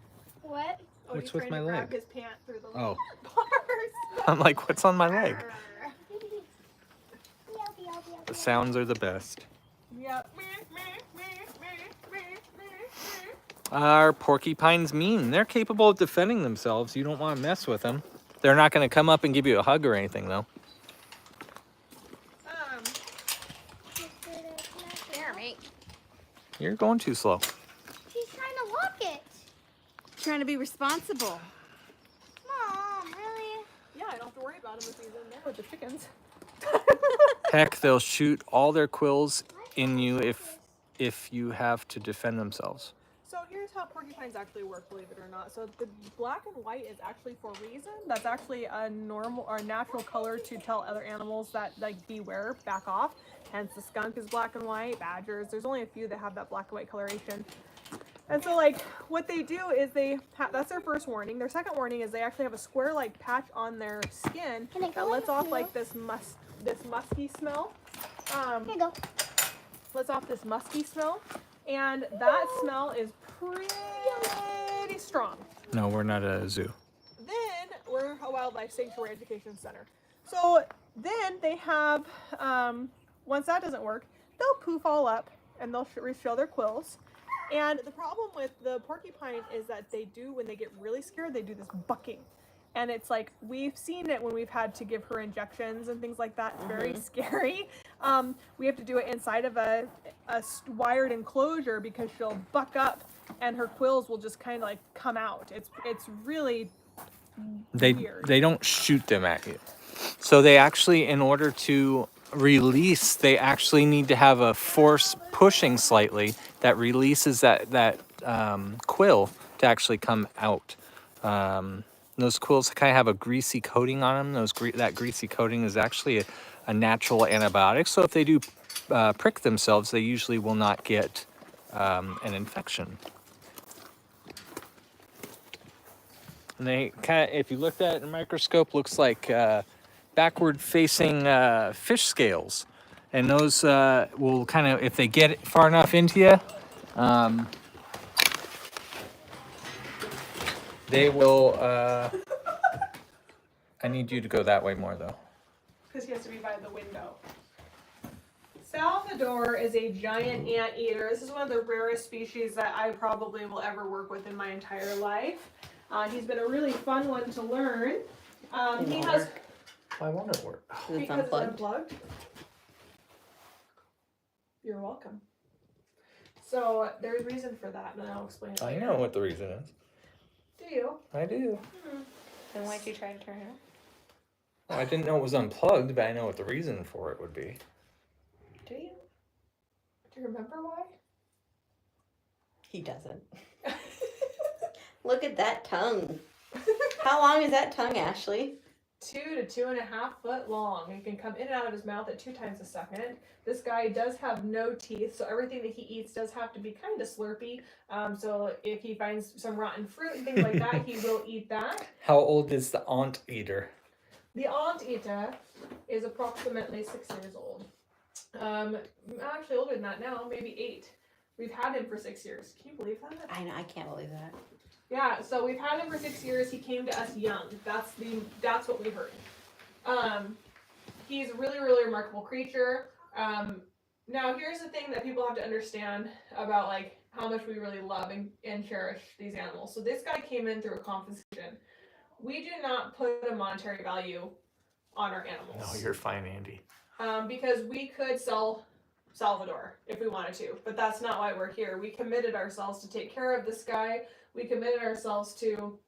What? Oh, What's he's with trying my to grab leg? his pant through the Oh. bars. I'm like, what's on my leg? Meow, meow, meow, The meow. sounds are the best. Yep. Our porcupines mean. They're capable of defending themselves. You don't want to mess with them. They're not going to come up and give you a hug or anything, though. Here, mate. You're going too slow. She's trying to lock it. Trying to be responsible. Mom, really? Yeah, I don't have to worry about him if he's in there with the chickens. Heck, they'll shoot all their quills in you if you have to defend themselves. So here's how porcupines actually work, believe it or not. So the black and white is actually for a reason. That's actually a normal or natural color to tell other animals that, like, beware, back off. Hence the skunk is black and white, badgers. There's only a few that have that black and white coloration. And so, like, what they do is that's their first warning. Their second warning is they actually have a square-like patch on their skin Can I go that in lets the off, field? like, this musky smell. Here you go. Lets off this musky smell, and that smell is pretty strong. No, we're not at a zoo. Then we're a wildlife sanctuary education center. So then they have, once that doesn't work, they'll poof all up and they'll show their quills. And the problem with the porcupine is that when they get really scared, they do this bucking. And it's like, we've seen it when we've had to give her injections and things like that. It's very scary. We have to do it inside of a wired enclosure because she'll buck up and her quills will just kind of like come out. It's really weird. They don't shoot them at you. So they actually, in order to release, they actually need to have a force pushing slightly that releases that quill to actually come out. Those quills kind of have a greasy coating on them. That greasy coating is actually a natural antibiotic. So if they do prick themselves, they usually will not get an infection. And they kind of, if you looked at it in a microscope, looks like backward-facing fish scales. And those will kind of, if they get far enough into you, they will, I need you to go that way more, though. Because he has to be by the window. Salvador is a giant anteater. This is one of the rarest species that I probably will ever work with in my entire life. He's been a really fun one to learn. He has Why won't it work? It's because it's unplugged. unplugged. You're welcome. So there's reason for that, and I'll explain it I later. know what the reason is. Do you? I do. Then why'd you try to turn it on? Well, I didn't know it was unplugged, but I know what the reason for it would be. Do you? Do you remember why? He doesn't. Look at that tongue. How long is that tongue, Ashley? 2 to 2.5 foot long. It can come in and out of his mouth at 2 times a second. This guy does have no teeth, so everything that he eats does have to be kind of slurpy. So if he finds some rotten fruit and things like that, he will eat that. How old is the anteater? The anteater is approximately 6 years old. Actually older than that now, maybe 8. We've had him for 6 years. Can you believe that? I know, I can't believe that. Yeah, so we've had him for 6 years. He came to us young. That's what we heard. He's a really, really remarkable creature. Now here's the thing that people have to understand about like how much we really love and cherish these animals. So this guy came in through a confiscation. We do not put a monetary value on our animals. No, you're fine, Andy. Because we could sell Salvador if we wanted to, but that's not why we're here. We committed ourselves to take care of this guy. We committed ourselves to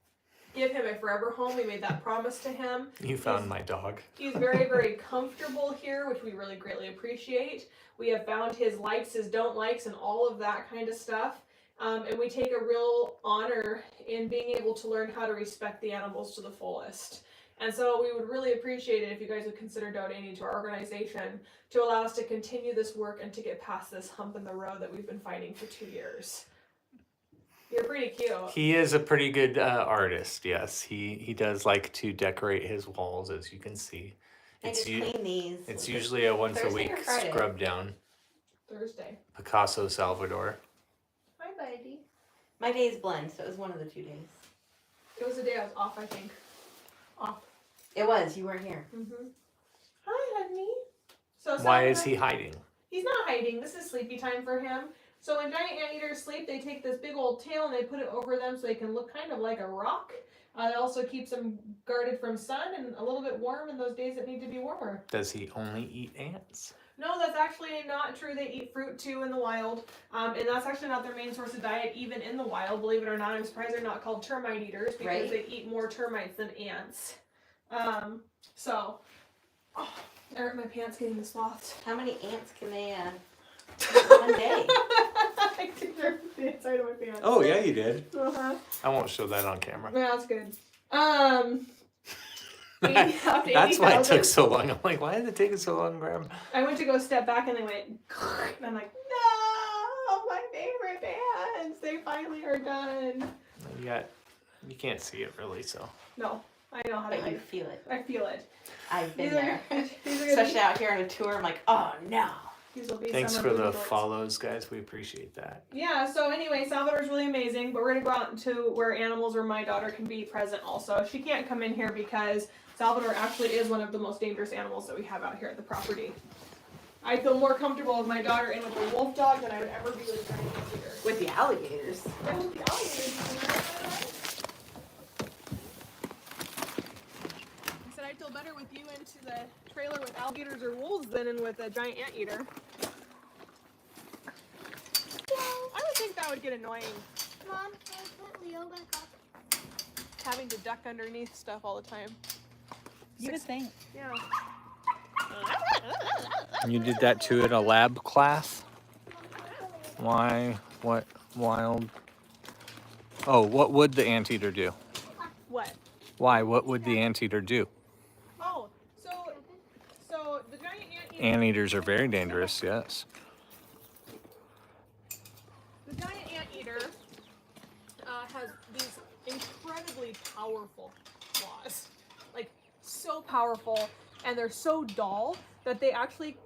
give him a forever home. We made that promise to him. You found my dog. He's very, very comfortable here, which we really greatly appreciate. We have found his likes, his don't likes, and all of that kind of stuff. And we take a real honor in being able to learn how to respect the animals to the fullest. And so we would really appreciate it if you guys would consider donating to our organization to allow us to continue this work and to get past this hump in the road that we've been fighting for 2 years. You're pretty cute. He is a pretty good artist, yes. He does like to decorate his walls, as you can see. I just clean these. It's usually a once a Thursday or week Friday? scrub down. Thursday. Picasso Salvador. Hi, buddy. My days blend, so it was one of the 2 days. It was the day I was off, I think. Off. It was, you weren't here. Mm-hmm. Hi, honey. So Why is Salvador- he hiding? He's not hiding. This is sleepy time for him. So when giant anteaters sleep, they take this big old tail and they put it over them so they can look kind of like a rock. It also keeps them guarded from sun and a little bit warm in those days that need to be warmer. Does he only eat ants? No, that's actually not true. They eat fruit too in the wild. And that's actually not their main source of diet even in the wild. Believe it or not, I'm surprised they're not called termite eaters because Right. they eat more termites than ants. I hurt my pants getting the sloths. How many ants can they one day? I did rip the inside of my pants. Oh, yeah, you did. Uh-huh. I won't show that on camera. Yeah, that's good. That's why it took so long. I'm like, why did it take so long to grab? I went to go step back and they went, and I'm like, no, my favorite pants. They finally are done. You can't see it really, so. No, I know how to But you hide. feel it. I feel it. I've been These are- there. these are gonna Especially be- out here on a tour, I'm like, oh no. These will be Thanks summer for the booty shorts. follows, guys. We appreciate that. Yeah, so anyway, Salvador's really amazing, but we're gonna go out to where animals or my daughter can be present also. She can't come in here because Salvador actually is one of the most dangerous animals that we have out here at the property. I feel more comfortable with my daughter and with a wolf dog than I would ever be with a giant anteater. With the alligators. Yeah, with the alligators. I said I'd feel better with you into the trailer with alligators or wolves than in with a giant anteater. I would think that would get annoying, Mom, can I put Leo back up? having to duck underneath stuff all the time. You would think. Yeah. You did that too in a lab class? Why? What? Wild? Oh, what would the anteater do? What? Why? What would the anteater do? Oh, so the giant anteater. Anteaters are very dangerous, yes. The giant anteater has these incredibly powerful claws, like so powerful, and they're so dull that they actually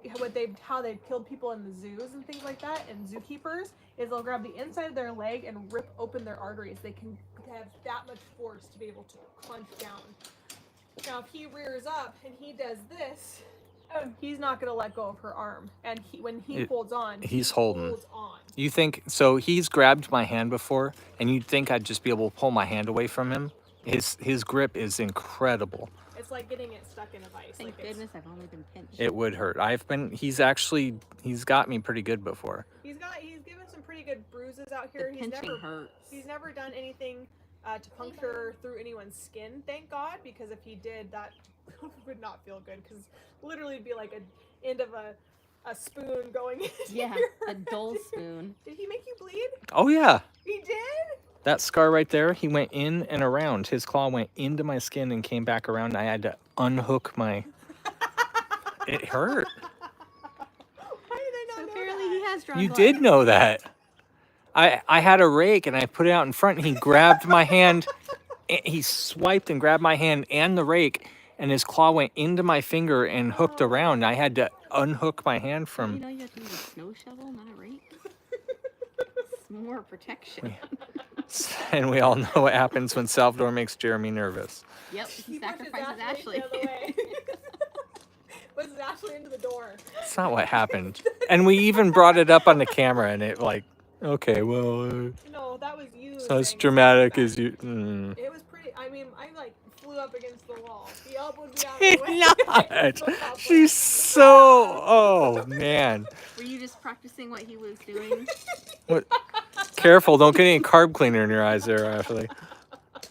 how they've killed people in the zoos and things like that, and zookeepers is they'll grab the inside of their leg and rip open their arteries. They can have that much force to be able to crunch down. Now, if he rears up and he does this, He's not gonna let go of her arm, and when he It- holds on, he's he holding. holds on. You think so? He's grabbed my hand before, and you'd think I'd just be able to pull my hand away from him. His grip is incredible. It's like getting it stuck in a vice. Thank like goodness I've only been pinched. It would hurt. He's got me pretty good before. He's given some pretty good bruises out here. The pinching hurts. He's never done anything to puncture through anyone's skin, thank God, because if he did, that would not feel good, because literally it'd be like a end of a spoon going into Yeah, your a dull spoon. Did he make you bleed? Oh yeah, He did? that scar right there. He went in and around. His claw went into my skin and came back around. I had to unhook my. It hurt. Why did I not So know apparently that? he has drawn You blood. did know that. I had a rake and I put it out in front and he grabbed my hand. He swiped and grabbed my hand and the rake, and his claw went into my finger and hooked around. I had to unhook my hand You from. know you have to use a snow shovel, not a rake. It's more protection. And we all know what happens when Salvador makes Jeremy nervous. Yep, he He pushes sacrifices Ashley. the other way. Pushes Ashley into the door. That's not what happened. And we even brought it up on the camera, and it like, okay, well, No, that was you. it's not as saying dramatic that. as you. It was pretty. I mean, I like flew up against the wall. He elbowed me out of Did the way. not. She's so. Oh man. Were you just practicing what he was doing? What? Careful! Don't get any carb cleaner in your eyes there, Ashley. That's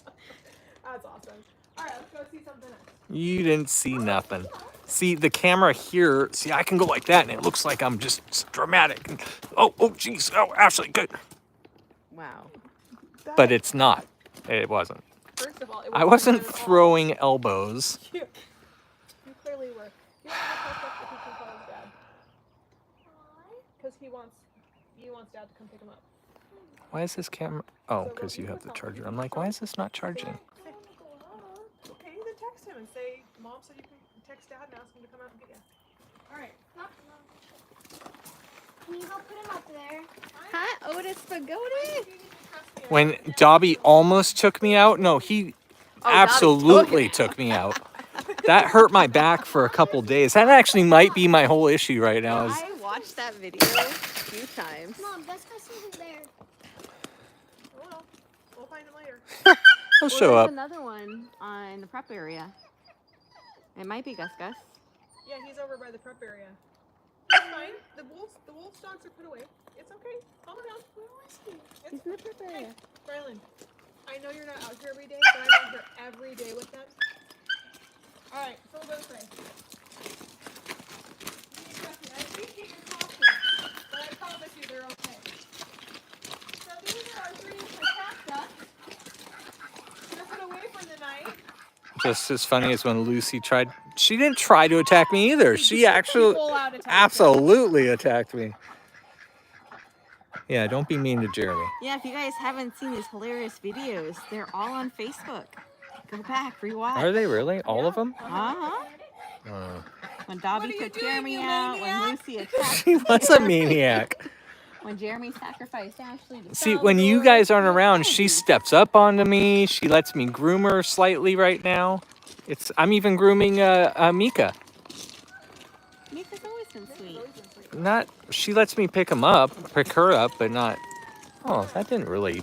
awesome. All right, let's go see something else. You didn't see nothing. See the camera here. See, I can go like that, and it looks like I'm just dramatic. And, oh, jeez. Oh, Ashley, good. Wow. But it's not. It wasn't. First of all, it I wasn't wasn't good at all. throwing elbows. You clearly were. You don't have to that he can call his dad. Because he wants dad to come pick him up. Why is this camera? Oh, because you have the charger. I'm like, why is this not charging? Okay, then text him and say, Mom said you can text Dad and ask him to come out and get you. All right. Can you go put him up there? Hi, Otis Spaghetti. When Dobby almost took me out, no, he absolutely took me out. That hurt my back for a couple days. That actually might be my whole issue right now. Is I watched that video a few times. Mom, that's because he's there. Well, we'll find him later. he'll show There's up. another one in the prep area. It might be Gus Gus. Yeah, he's over by the prep area. It's fine. The wolf dogs are put away. It's okay. Calm down. Where was he? He's in the prep area. Rylan, I know you're not out here every day, but I'm out here every day with them. All right, so we'll go this way. I appreciate your caution, but I promise you they're okay. So these are our 3 attack ducks. They're put away for the night. Just as funny as when Lucy tried. She didn't try to attack me either. She actually Full out attack. absolutely attacked me. Yeah, don't be mean to Jeremy. Yeah, if you guys haven't seen these hilarious videos, they're all on Facebook. Go back, rewatch. Are they really? All of them? Uh-huh. When Dobby What are you took doing, Jeremy you out, when maniac? Lucy attacked, She was a maniac. when Jeremy sacrificed Ashley. To See, when you guys aren't around, she steps up onto me. She lets me groom her slightly right now. I'm even grooming Mika. Mika's always been sweet. Not, she lets me pick her up, but not. Oh, that didn't really.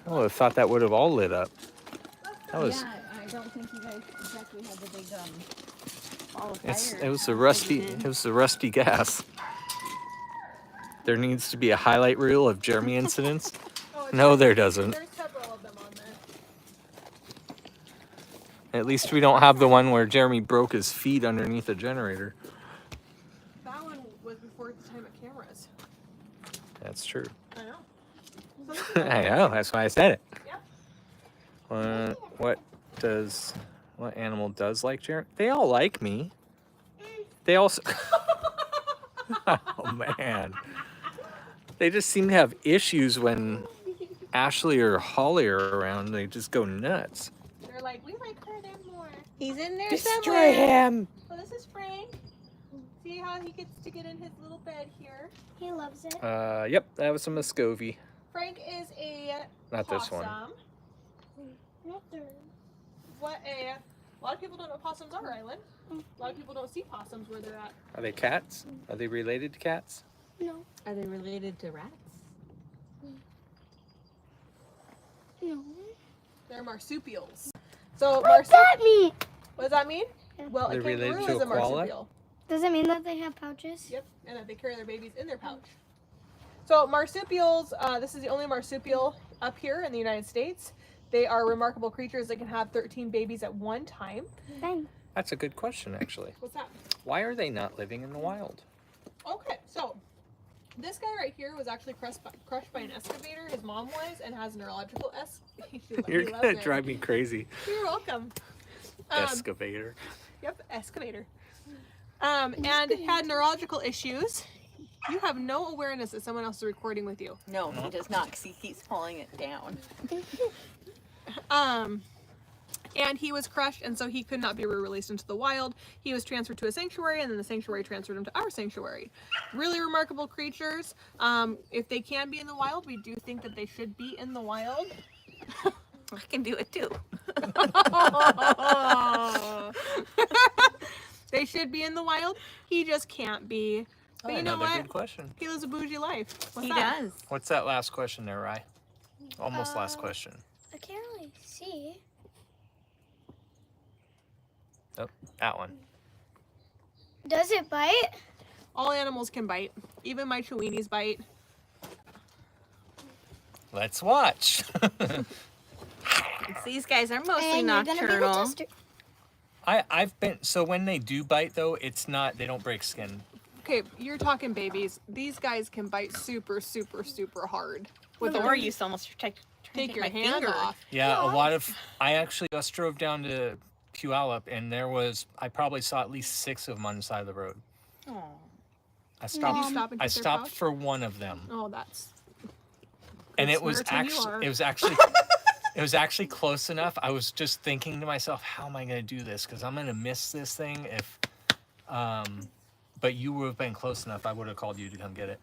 I would have thought that would have all lit up. That was. Yeah, I don't think you guys exactly had the big ball of fire. It was the rusty gas. There needs to be a highlight reel of Jeremy incidents. No, there doesn't. There's several of them on there. At least we don't have the one where Jeremy broke his feet underneath a generator. That one was before the time of cameras. That's true. I know. So this is I know. That's why I said it. Yeah. What animal does like Jeremy? They all like me. They also. Oh man. They just seem to have issues when Ashley or Holly are around. They just go nuts. They're like, we like her then more. He's in there Destroy somewhere. him. So this is Frank. See how he gets to get in his little bed here? He loves it. Yep, that was a Muscovy. Frank is a Not this one. possum. Not there. A lot of people don't know what possums are, Rylan. A lot of people don't see possums where they're at. Are they cats? Are they related to cats? No. Are they related to rats? No. They're marsupials. So What does that mean? what does that mean? Well, They're a kangaroo related to is a a koala? marsupial. Does it mean that they have pouches? Yep, and that they carry their babies in their pouch. So marsupials, this is the only marsupial up here in the United States. They are remarkable creatures that can have 13 babies at one time. Dang. That's a good question, actually. What's that? Why are they not living in the wild? Okay, so this guy right here was actually crushed by an excavator. His mom was, and has neurological You're gonna drive me crazy. You're welcome. Excavator. Yep, excavator. And had neurological issues. You have no awareness that someone else is recording with you. No, he does not, because he keeps pulling it down. And he was crushed, and so he could not be released into the wild. He was transferred to a sanctuary, and then the sanctuary transferred him to our sanctuary. Really remarkable creatures. If they can be in the wild, we do think that they should be in the wild. I can do it too. They should be in the wild. He just can't be. But you know Another what? good question. He lives a bougie life. What's He that? does. What's that last question there, Rye? Almost last question. I can't really see. Oh, that one. Does it bite? All animals can bite. Even my Chiweenies bite. Let's watch. These guys are mostly And you're gonna be the nocturnal. tester. I've been, so when they do bite though, it's not, they don't break skin. Okay, you're talking babies. These guys can bite super, super, super hard. With Or their you used to almost try to take your my hand finger off. Yeah, a lot of, I actually just drove down to Puyallup and there was, I probably saw at least 6 of them on the side of the road. Aw. I Did stopped, you stop and I take their stopped pouch? for one of them. Oh, that's. And Good it was Samaritan you actually, are. it was actually, it was actually close enough. I was just thinking to myself, how am I going to do this? Because I'm going to miss this thing if, but you would have been close enough. I would have called you to come get it.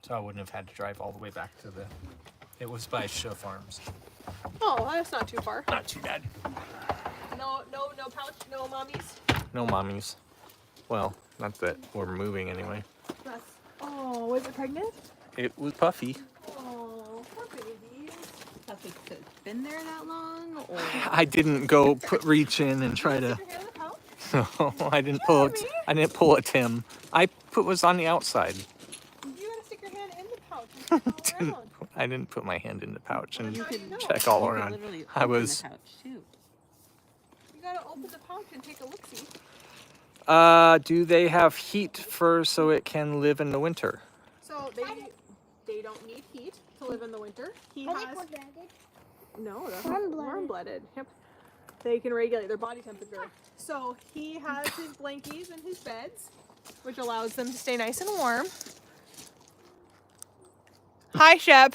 So I wouldn't have had to drive all the way back to the, it was by Show Farms. Oh, that's not too far. Not too bad. No pouch, no mommies. No mommies. Well, not that we're moving anyway. That's. Oh, was it pregnant? It was Puffy. Oh, poor babies. Have we been there that long? Or I didn't go reach in and try to. Stick your hand in the pouch. No, I didn't pull it. me? I didn't pull a Tim. I was on the outside. You gotta stick your hand in the pouch and check all around. I didn't put my hand in the pouch and You could know. check all you could around. literally I open was. the pouch too. You gotta open the pouch and take a look-see. Do they have heat so it can live in the winter? So they don't need heat to live in the winter. He Are they has blood-blooded? no, they're Warm-blooded. warm-blooded. Yep. They can regulate their body temperature. So he has his blankies and his beds, which allows them to stay nice and warm. Hi, Shep.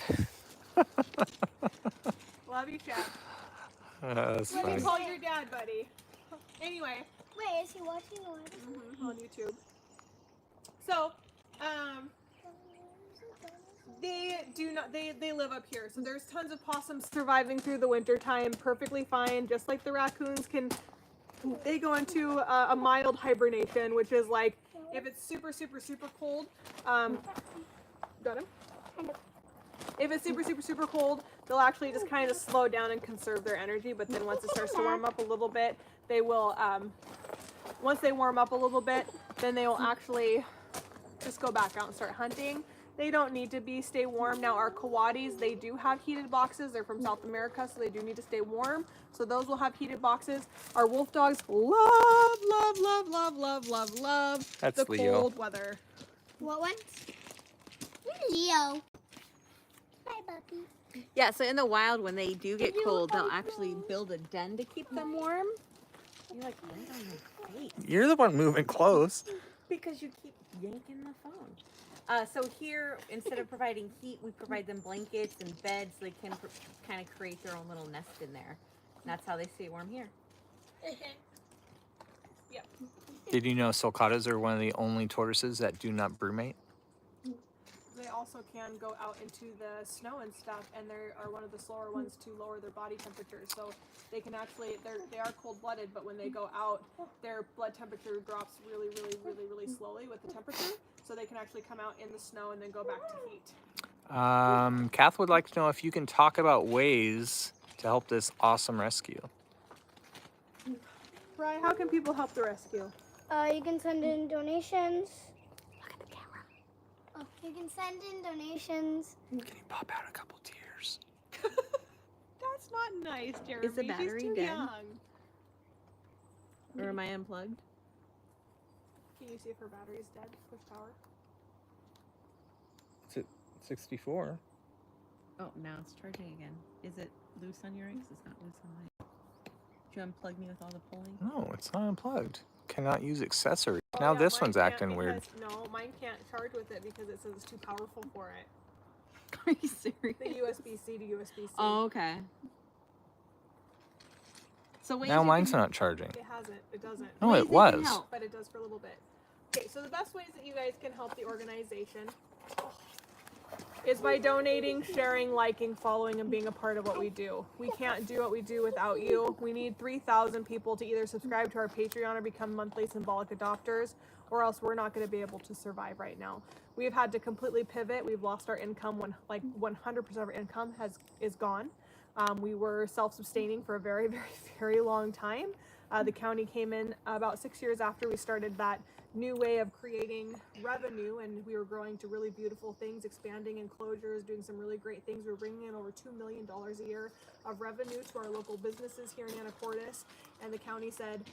Love you, Shep. That's Let me funny. call your dad, buddy. Anyway, Wait, is he watching the live? on YouTube. So, they live up here. So there's tons of possums surviving through the winter time perfectly fine, just like the raccoons can. They go into a mild hibernation, which is like if it's super, super, super cold. Got him? If it's super, super, super cold, they'll actually just kind of slow down and conserve their energy. But then once it starts to warm up a little bit, they will, once they warm up a little bit, then they will actually just go back out and start hunting. They don't need to stay warm. Now our coatis, they do have heated boxes. They're from South America, so they do need to stay warm. So those will have heated boxes. Our wolf dogs love That's the Leo. cold weather. What one? Leo. Bye, puppy. Yeah, so in the wild, when they do get you cold, look they'll like actually those? build a den to keep them warm. You're like, right on my face. You're the one moving close. Because you keep yanking the phone. So here, instead of providing heat, we provide them blankets and beds so they can kind of create their own little nest in there. And that's how they stay warm here. Did you know sulcatas are one of the only tortoises that do not brumate? they also can go out into the snow and stuff, and they are one of the slower ones to lower their body temperature. So they can actually, they are cold-blooded, but when they go out, their blood temperature drops really slowly with the temperature. So they can actually come out in the snow and then go back to heat. Kath would like to know if you can talk about ways to help this awesome rescue. Ryan, how can people help the rescue? You can send in donations. Look at the camera. Oh, you can send in donations. Can you pop out a couple tears? That's not nice, Jeremy. Is the battery She's too dead? young. Or am I unplugged? Can you see if her battery's dead? Push power. It's at 64. Oh, now it's charging again. Is it loose on your X? It's not loose on mine. Did you unplug me with all the pulling? No, it's not unplugged. Cannot use accessories. Oh, Now yeah, this mine one's can't acting weird. because- No, mine can't charge with it because it says it's too powerful for it. Are you serious? The USB-C to USB-C. Oh, okay. So ways Now you mine's can- not charging. It hasn't. It doesn't. No, ways it you can was. help. But it does for a little bit. Okay, so the best ways that you guys can help the organization is by donating, sharing, liking, following, and being a part of what we do. We can't do what we do without you. We need 3,000 people to either subscribe to our Patreon or become monthly symbolic adopters, or else we're not going to be able to survive right now. We've had to completely pivot. We've lost our income. 100% of our income is gone. We were self-sustaining for a very long time. The county came in about 6 years after we started that new way of creating revenue, and we were growing to really beautiful things, expanding enclosures, doing some really great things. We're bringing in over $2 million a year of revenue to our local businesses here in Anacortes, and the county said,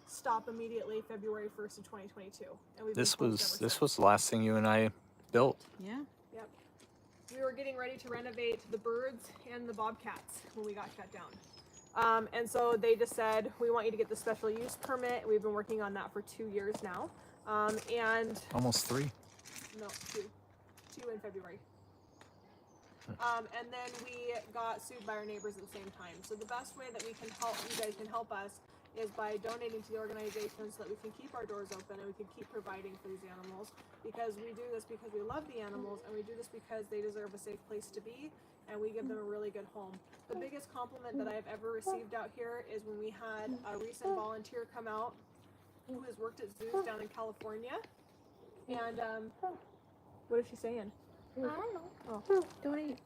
stop immediately February 1st of 2022. And we've been This closed was ever this since. was the last thing you and I built. Yeah. Yep. We were getting ready to renovate the birds and the bobcats when we got shut down. And so they just said, we want you to get the special use permit. We've been working on that for 2 years now. And Almost 3. no, two in February. And then we got sued by our neighbors at the same time. So the best way that we can help, you guys can help us, is by donating to the organization so that we can keep our doors open and we can keep providing for these animals, because we do this because we love the animals, and we do this because they deserve a safe place to be, and we give them a really good home. The biggest compliment that I've ever received out here is when we had a recent volunteer come out who has worked at zoos down in California, and what is she saying? I don't know. Oh, Donate.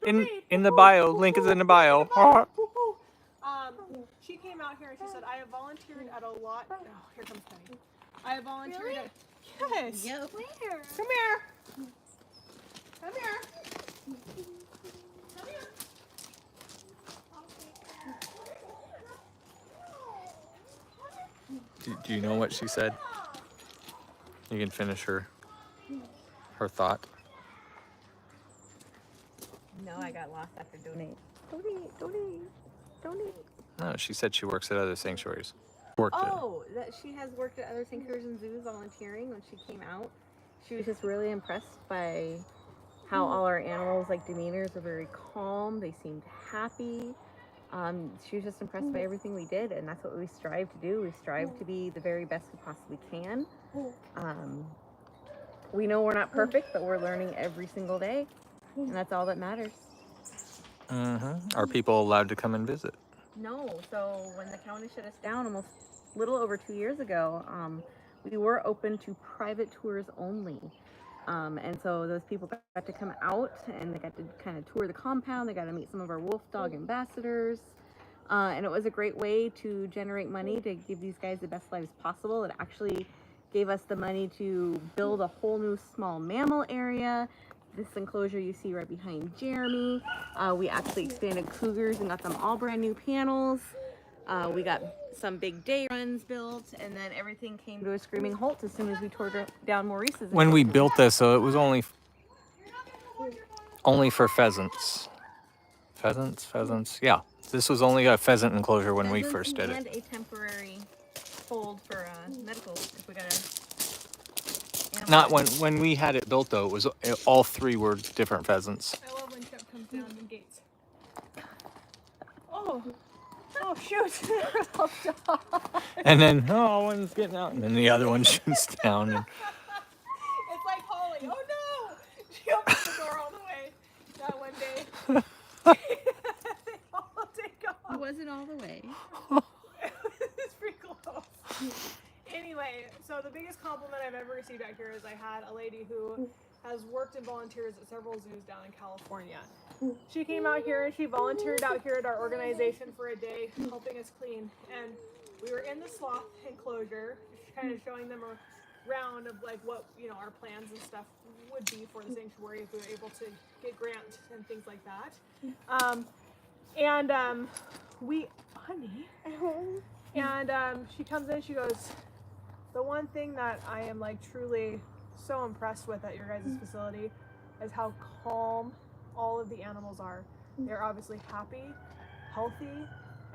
donate. In the bio, link is in the bio. She came out here and she said, I have volunteered at a lot. Oh, here comes Penny. I have volunteered Really? at. Yes. Yep. Where? Come here. Come here. Come here. Do you know what she said? You can finish her thought. No, I got lost after donate. Donate. No, she said she works at other sanctuaries. Worked at. Oh, that she has worked at other sanctuaries and zoos volunteering. When she came out, she was just really impressed by how all our animals' demeanors were very calm. They seemed happy. She was just impressed by everything we did, and that's what we strive to do. We strive to be the very best we possibly can. We know we're not perfect, but we're learning every single day, and that's all that matters. Are people allowed to come and visit? No, so when the county shut us down almost a little over 2 years ago, we were open to private tours only. And so those people got to come out and they got to kind of tour the compound. They got to meet some of our wolf dog ambassadors. And it was a great way to generate money to give these guys the best lives possible. It actually gave us the money to build a whole new small mammal area. This enclosure you see right behind Jeremy. We actually expanded cougars and got them all brand new panels. We got some big day runs built, and then everything came to a screaming halt as soon as we tore down Maurice's. When we built this, so it was only for pheasants. Pheasants. Yeah, this was only a pheasant enclosure when we first did it. And a temporary hold for medical if we got a. Not when we had it built though. It was all 3 were different pheasants. I love when Chip comes down the gates. Oh shoot! I'll die. And then one's getting out, and then the other one shoots down. And they all take off. It wasn't all the way. It's pretty close. Anyway, so the biggest compliment I've ever received out here is I had a lady who has worked and volunteers at several zoos down in California. She came out here and she volunteered out here at our organization for a day, helping us clean. And we were in the sloth enclosure, kind of showing them a round of like what, you know, our plans and stuff would be for the sanctuary if we were able to get grants and things like that. She comes in, she goes, the one thing that I am like truly so impressed with at your guys' facility is how calm all of the animals are. They're obviously happy, healthy,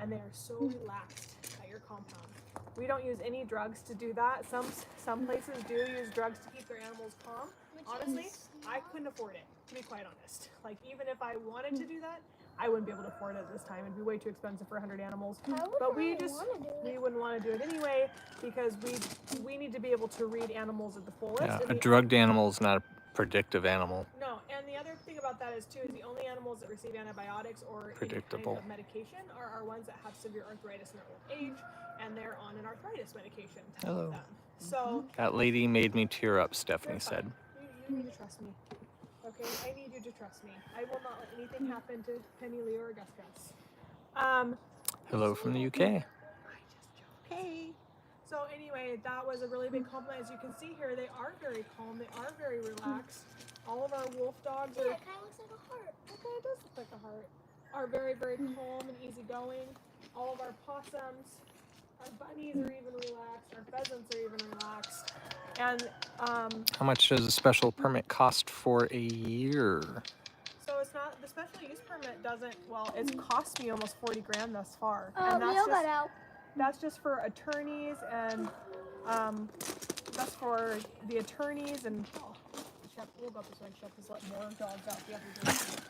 and they are so relaxed at your compound. We don't use any drugs to do that. Some places do use drugs to keep their animals calm. Honestly, I couldn't afford it, to be quite honest. Like, even if I wanted to do that, I wouldn't be able to afford it at this time. It'd be way too expensive for 100 animals. But we wouldn't want to do it anyway because we need to be able to read animals at the fullest. Yeah, a drugged animal is not a predictive animal. No, and the other thing about that is too, is the only animals that receive antibiotics or Predictable. any kind of medication are ones that have severe arthritis in their old age, and they're on an arthritis medication to help Hello. them. So That lady made me tear up, Stephanie said. you need to trust me. Okay, I need you to trust me. I will not let anything happen to Penny, Leo, or Gus Gus. Hello from the UK. Hey. So anyway, that was a really big compliment. As you can see here, they are very calm. They are very relaxed. All of our wolf dogs are. Yeah, it kind of looks like a heart. Okay, it does look like a heart. Are very, very calm and easygoing. All of our possums, our bunnies are even relaxed. Our pheasants are even relaxed. And How much does a special permit cost for a year? so it's not the special use permit doesn't. Well, it's cost me almost 40 grand thus far, Oh, and Leo got out. that's just for attorneys and that's for the attorneys and Shep, we'll go this way. Shep has let more dogs out the other direction.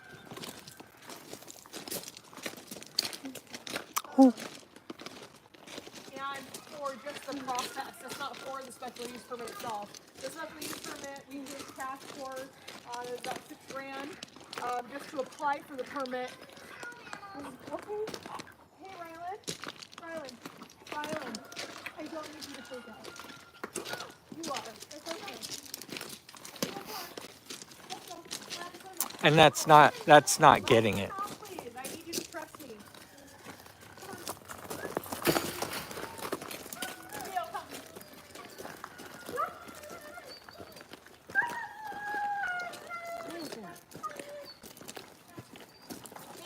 And for just the process, it's not for the special use permit itself. The special use permit we just tasked for is about 6 grand just to apply for the permit. Okay. Hey, Rylan, I don't need you to freak out. You are. It's okay. Let's go. And that's not getting it. Please, I need you to trust me. Leo, come.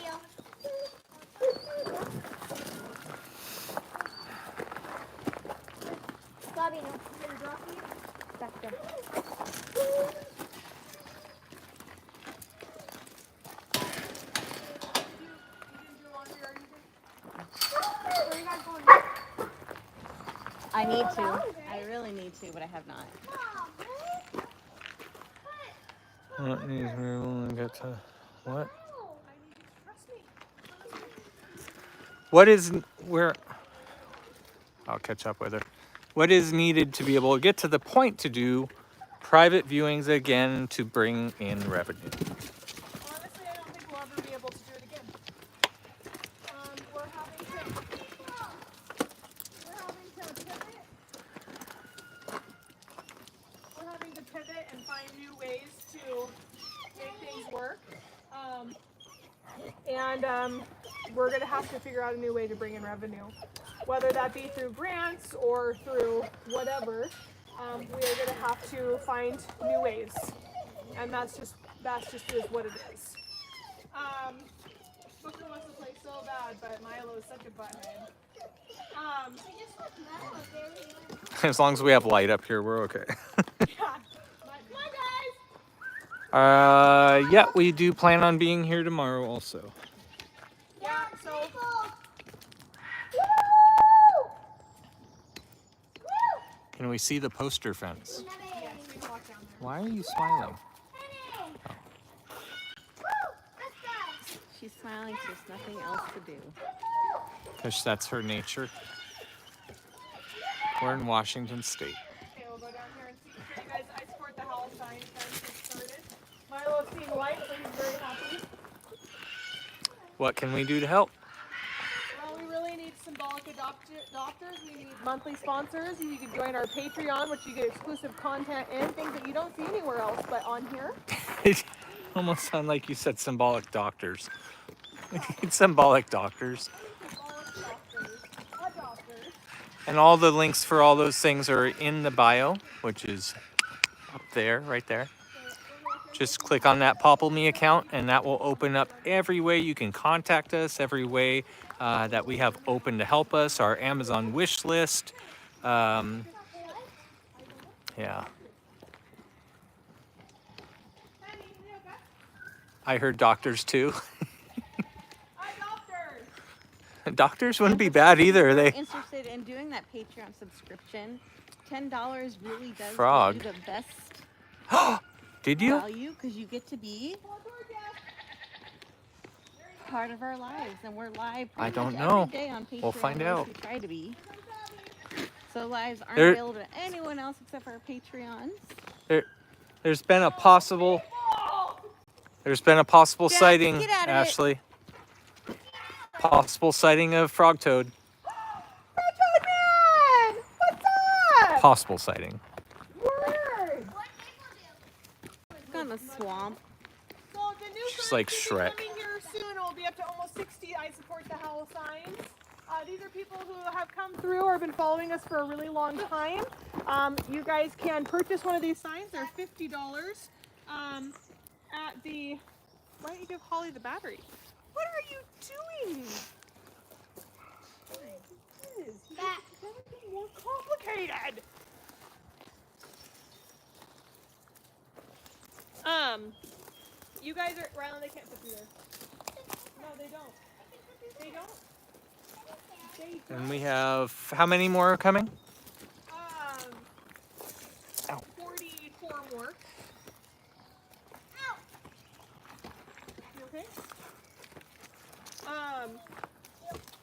Leo. Bobby, no. Back there. I need to. I really need to, but I have not. What needs we will get to what? What is where? I'll catch up with her. What is needed to be able to get to the point to do private viewings again to bring in revenue? Honestly, I don't think we'll ever be able to do it again. We're having to pivot and find new ways to make things work. We're going to have to figure out a new way to bring in revenue. Whether that be through grants or through whatever, we are going to have to find new ways. And that's just is what it is. Booker wants to play so bad, but Milo is such a butthead. As long as we have light up here, we're okay. Yeah. Come on, guys. Yeah, we do plan on being here tomorrow also. Yeah, so Can we see the poster fence? yes, we can walk down there. Why are you smiling? She's smiling. There's nothing else to do. Because that's her nature. We're in Washington State. Okay, we'll go down here and see. So you guys, I support the Palestine fence that started. Milo's seeing light, so he's very happy. What can we do to help? Well, we really need symbolic doctors. We need monthly sponsors. You can join our Patreon, which you get exclusive content and things that you don't see anywhere else but on here. It almost sounded like you said symbolic doctors. We need symbolic doctors. And all the links for all those things are in the bio, which is up there, right there. Just click on that Popple Me account and that will open up every way you can contact us, every way that we have open to help us, our Amazon wish list. Yeah. I heard doctors too. Doctors wouldn't be bad either. They interested in doing that Patreon subscription. $10 really does Frog. give you the best Did you? value because you get to be part of our lives, and we're live I pretty don't much know. every day on Patreon. We'll find at least out. We try to be. So lives aren't There- available to anyone else except for our Patreons. There's been a possible Jack, sighting, get out of it. Ashley. Possible sighting of frog toad. Man! What's up? Possible sighting. Word! It's got in a swamp. So the new She's signs like should be Shrek. coming here soon. It will be up to almost 60 I support the howl signs. These are people who have come through or have been following us for a really long time. You guys can purchase one of these signs. They're $50 at the... Why don't you give Holly the battery? What are you doing? That. Everything more complicated. You guys are around. They can't fit through there. No, they don't. They don't. They don't. And we have how many more are coming? 44 more. Ow. You okay?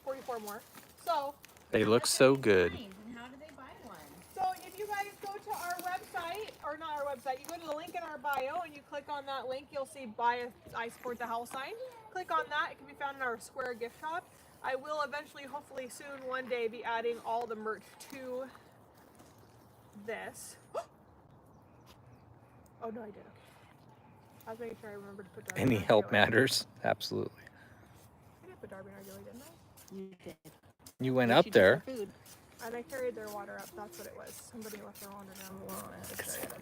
44 more. So, They look so good. And how do they buy one? so if you guys go to our website, or not our website, you go to the link in our bio and you click on that link, you'll see buy a I support the howl sign. Click on that. It can be found in our Square gift shop. I will eventually, hopefully soon, one day be adding all the merch to this. Oh no, I did. Okay. I was making sure I remembered to put Darby Any on help regular. matters? Absolutely. I did put Darby on regular, didn't I? You did. You went But up you did there. for food. And I carried their water up. That's what it was. Somebody left their water down below. And I had to carry it up.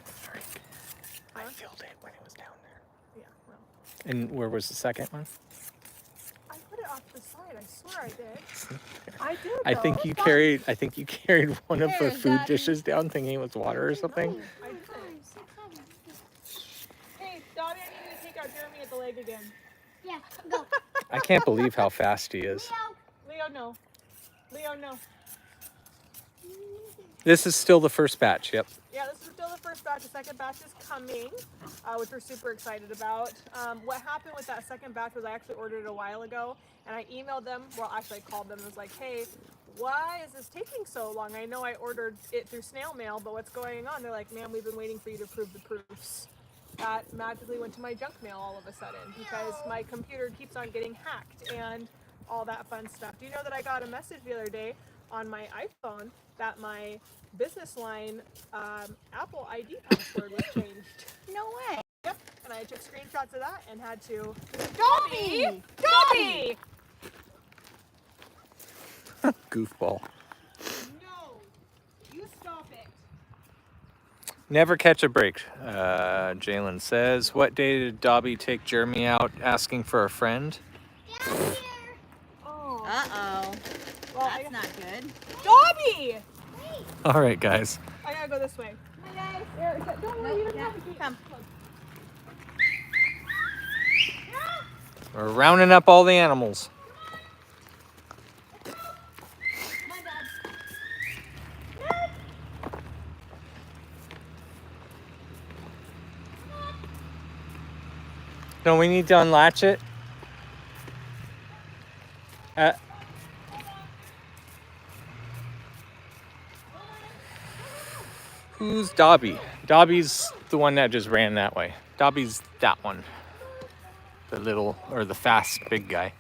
I filled it when it was down there. Yeah, well. And where was the second one? I put it off to the side. I swear I did. I did. I though. think you It's carried one of the There's food Daddy. dishes down thinking it was water or something. fine. I did. Hey, Dottie, I need you to take out Jeremy at the leg again. Yeah, go. I can't believe how fast he is. Leo, no. Leo, no. This is still the first batch, yep. Yeah, this is still the first batch. The second batch is coming, which we're super excited about. What happened with that second batch was I actually ordered it a while ago, and I emailed them. Well, actually, I called them and was like, hey, why is this taking so long? I know I ordered it through snail mail, but what's going on? They're like, ma'am, we've been waiting for you to prove the proofs. That magically went to my junk mail all of a sudden because my computer keeps on getting hacked and all that fun stuff. Do you know that I got a message the other day on my iPhone that my business line Apple ID password was changed? No way. Yep, and I took screenshots of that and had to... Dobby! Dobby! Goofball. No! You stop it. Never catch a break, Jalen says. What day did Dobby take Jeremy out asking for a friend? Down here. Oh. Uh-oh. Well, That's not good. Dobby! All right, guys. I gotta go this way. Hi, guys. Here, don't worry, you don't have to keep... Come. We're rounding up all the animals. My bad. No, we need to unlatch it. Who's Dobby? Dobby's the one that just ran that way. Dobby's that one. The little, or the fast big guy.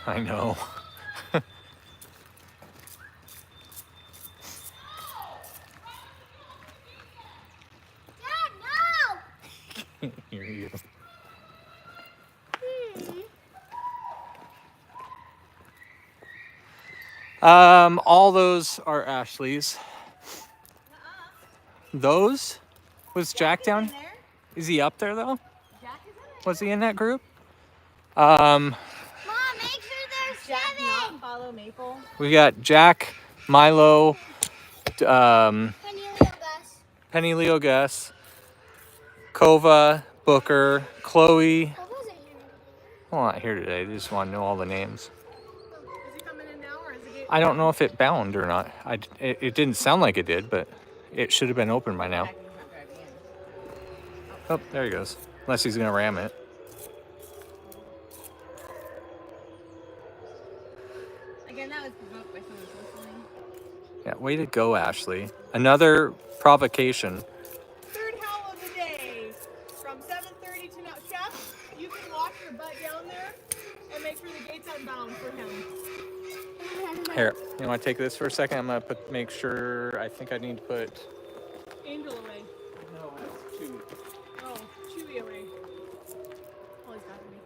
I know. Dad, no! Can't hear you. All those are Ashley's. Those? Was Jack down? Is he up there though? Jack is in it. Was he in that group? Mom, make sure there's Jack not 7. follow Maple. We got Jack, Milo, Penny Leo Gus. Penny Leo Gus, Kova, Booker, Chloe. What was it here? Well, not here today. They just want to know all the names. Is he coming in now or is it? I don't know if it bound or not. It didn't sound like it did, but it should have been open by now. Jack is not driving in. Oh, there he goes. Unless he's gonna ram it. Again, that was provoked by someone listening. Yeah, way to go, Ashley. Another provocation. Third howl of the day from 7:30 to now. Chef, you can walk your butt down there and make sure the gate's unbound for him. Here, you want to take this for a second? I'm gonna make sure. I think I need to put. Angel away. No, that's two. Oh, Chewy away. Oh, he's got me.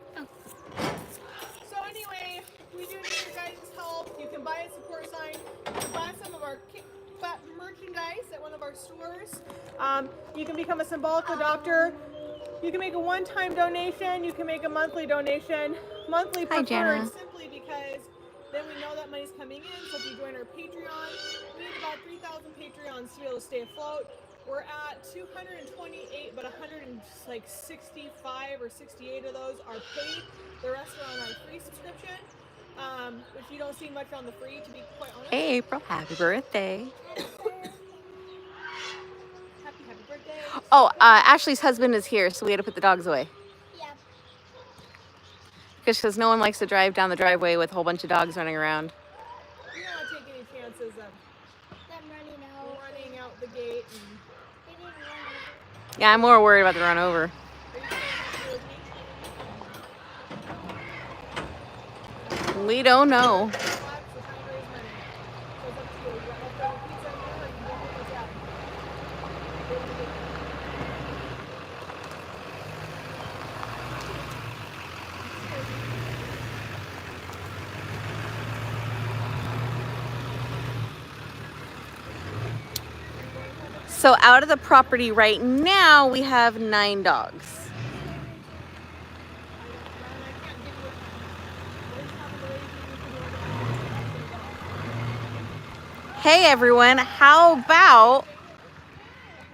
So anyway, we do need your guys' help. You can buy a support sign. You can buy some of our merchandise at one of our stores. You can become a symbolic adopter. You can make a one-time donation. You can make a monthly donation. Monthly Hi, preferred Jenna. simply because then we know that money's coming in. So if you join our Patreon, we need about 3,000 Patreons to be able to stay afloat. We're at 228, but 165 or 68 of those are paid. The rest are on our free subscription, which you don't see much on the free, to be quite honest. Hey, April, happy birthday. Happy birthday. Oh, Ashley's husband is here, so we had to put the dogs away. Yeah. Because no one likes to drive down the driveway with a whole bunch of dogs running around. We don't want to take any chances of Them running out. running out the gate. And They didn't run Yeah, I'm more worried about the run over. are you staying with me? We don't know. Lots of time to raise money. So it's up to you. You want leftover pizza in there, or you can go pick what's up. So out of the property right now, we have 9 dogs. Hey everyone, how about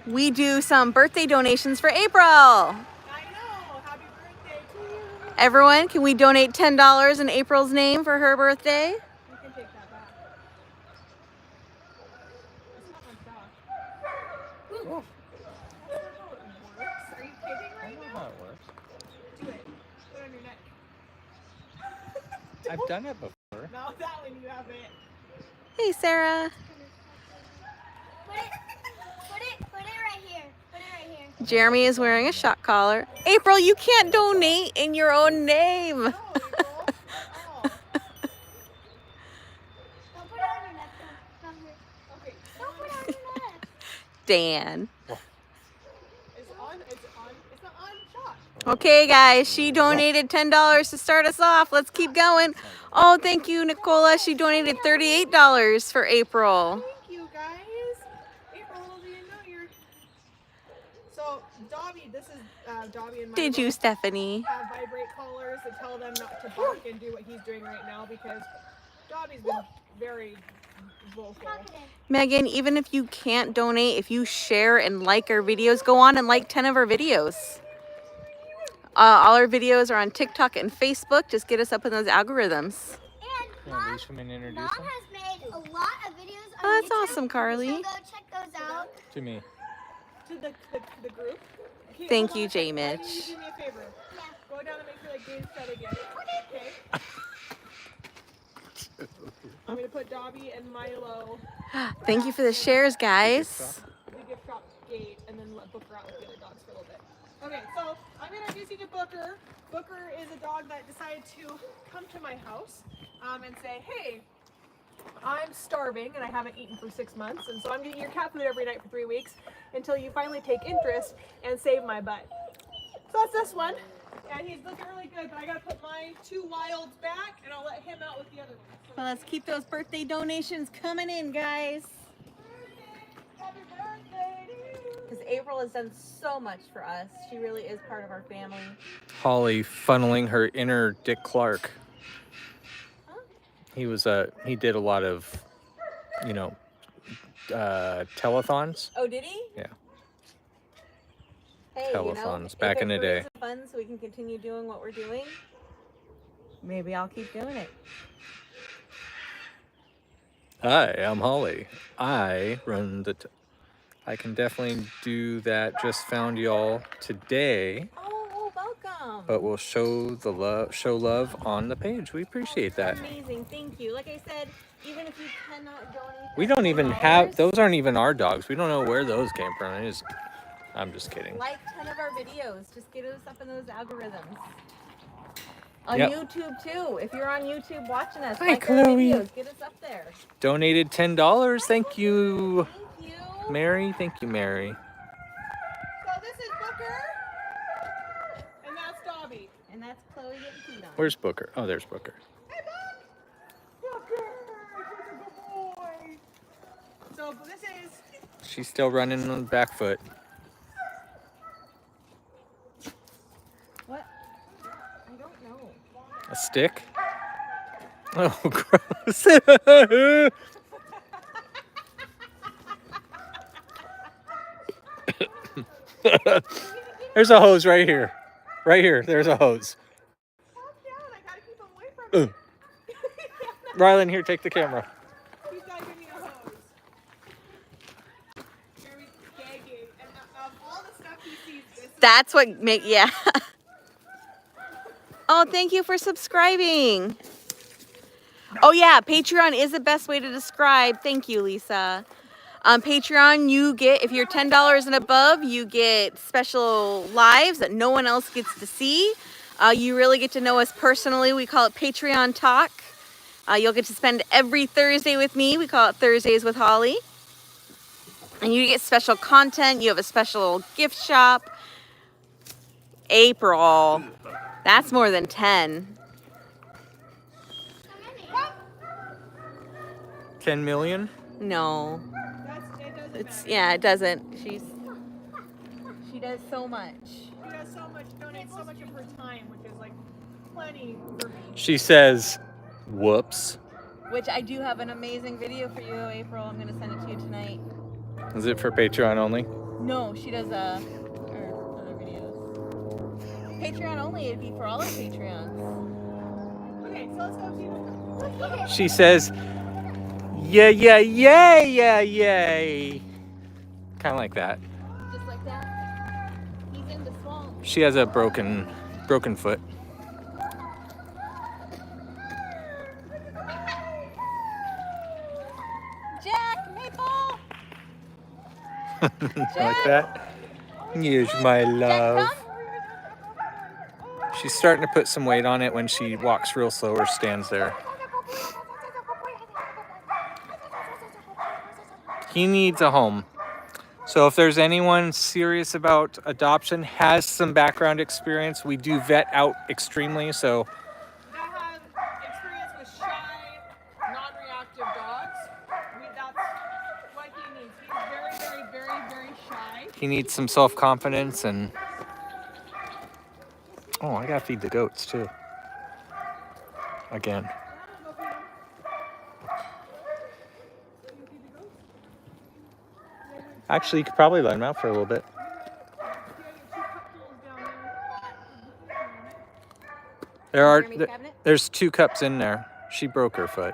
we do some birthday donations for April? I know. Happy birthday to you. Everyone, can we donate $10 in April's name for her birthday? You can take that back. It's not like that. Oh, That's not how it works. Are you kidding I right know now? how it works. Do it. Put it on your neck. I've done it before. No, that one you haven't. Hey Sarah. Put it right here. Put it right here. Jeremy is wearing a shock collar. April, you can't donate in your own name. No, April. Oh. Don't put it on your neck. Down here. Okay. Don't put it on your neck. Dan. It's on. It's not on shot. Okay guys, she donated $10 to start us off. Let's keep going. Oh, thank you, Nicola. She donated $38 for April. Thank you, guys. April, little do you know you're. So, Dobby, this is Dobby and my Did you, Stephanie? have vibrate collars that tell them not to bark and do what he's doing right now because Dobby's been very vocal. Megan, even if you can't donate, if you share and like our videos, go on and like 10 of our videos. All our videos are on TikTok and Facebook. Just get us up in those algorithms. And You Mom, want to leash him and introduce Mom him? has made a lot of videos on Oh, that's YouTube, awesome, Carly. So go check those out. To me. To the group. Okay, Thank hold you, on a J. second. Why don't Mitch. you do me a favor? Yeah. Go down and make sure that game's shut again. Okay. I'm gonna put Dobby and Milo Thank you for the shares, guys. the gift shop gate and then let Booker out with the other dogs for a little bit. Okay, so I'm gonna introduce you to Booker. Booker is a dog that decided to come to my house. and say, hey, I'm starving and I haven't eaten for 6 months, and so I'm getting your cat food every night for 3 weeks until you finally take interest and save my butt. So that's this one, and he's looking really good, but I gotta put my 2 wilds back and I'll let him out with the other ones. So Well, let's keep those birthday donations coming in, guys. happy birthday to you. Because April has done so much for us. She really is part of our family. Holly funneling her inner Dick Clark. He did a lot of, you know, telethons. Oh, did he? Yeah. Hey, Telethons back in the day. If it fun so we can continue doing what we're doing, maybe I'll keep doing it. Hi, I'm Holly. I run the. I can definitely do that. Just found y'all today, Oh, welcome. but we'll show love on the page. We appreciate that. Amazing, thank you. Like I said, even if you cannot donate, We don't even have those. Aren't even our dogs. We don't know where those came from. I'm just kidding. like 10 of our videos. Just get us up in those algorithms. On Yep. YouTube too. If you're on YouTube watching us, Hi, like our Chloe. videos, get us up there. Donated $10. Thank you, Thank you. Mary. Thank you, Mary. So this is Booker, and that's Dobby. And that's Chloe getting peed on. Where's Booker? Oh, there's Booker. Hey, Buck! Booker! You're a good boy! So this is... She's still running on the back foot. What? I don't know. A stick? Oh, gross. There's a hose right here. Right here. There's a hose. Calm down, I gotta keep him away from me. Rylan, here, take the camera. He's gotta give me a hose. Jeremy's gagging, and of all the stuff he sees, this is... That's what yeah. Oh, thank you for subscribing. Oh yeah, Patreon is the best way to subscribe. Thank you, Lisa. On Patreon, you get, if you're $10 and above, you get special lives that no one else gets to see. You really get to know us personally. We call it Patreon Talk. You'll get to spend every Thursday with me. We call it Thursdays with Holly. And you get special content. You have a special gift shop. April. That's more than 10. 10 million? No. It doesn't It's, matter. yeah, it doesn't. She does so much. She does so much, donates so much of her time, which is like plenty for me. She says, whoops. Which I do have an amazing video for you, April. I'm gonna send it to you tonight. Is it for Patreon only? No, she does other videos. Patreon only, it'd be for all our Patreons. Okay, so let's go see Booker. She says, yeah, yeah, yeah, yeah, yay. Kind of like that. Just like that. He's in the swamp. She has a broken foot. Jack, Maple! Like that. Here's my love. She's starting to put some weight on it when she walks real slow or stands there. He needs a home. So if there's anyone serious about adoption, has some background experience, we do vet out extremely. So That have experience with shy, non-reactive dogs. That's what he needs. He's very, very, very, very shy. he needs some self-confidence and... Oh, I gotta feed the goats too. Again. Actually, you could probably let him out for a little bit. There's 2 cups in there. She broke her foot.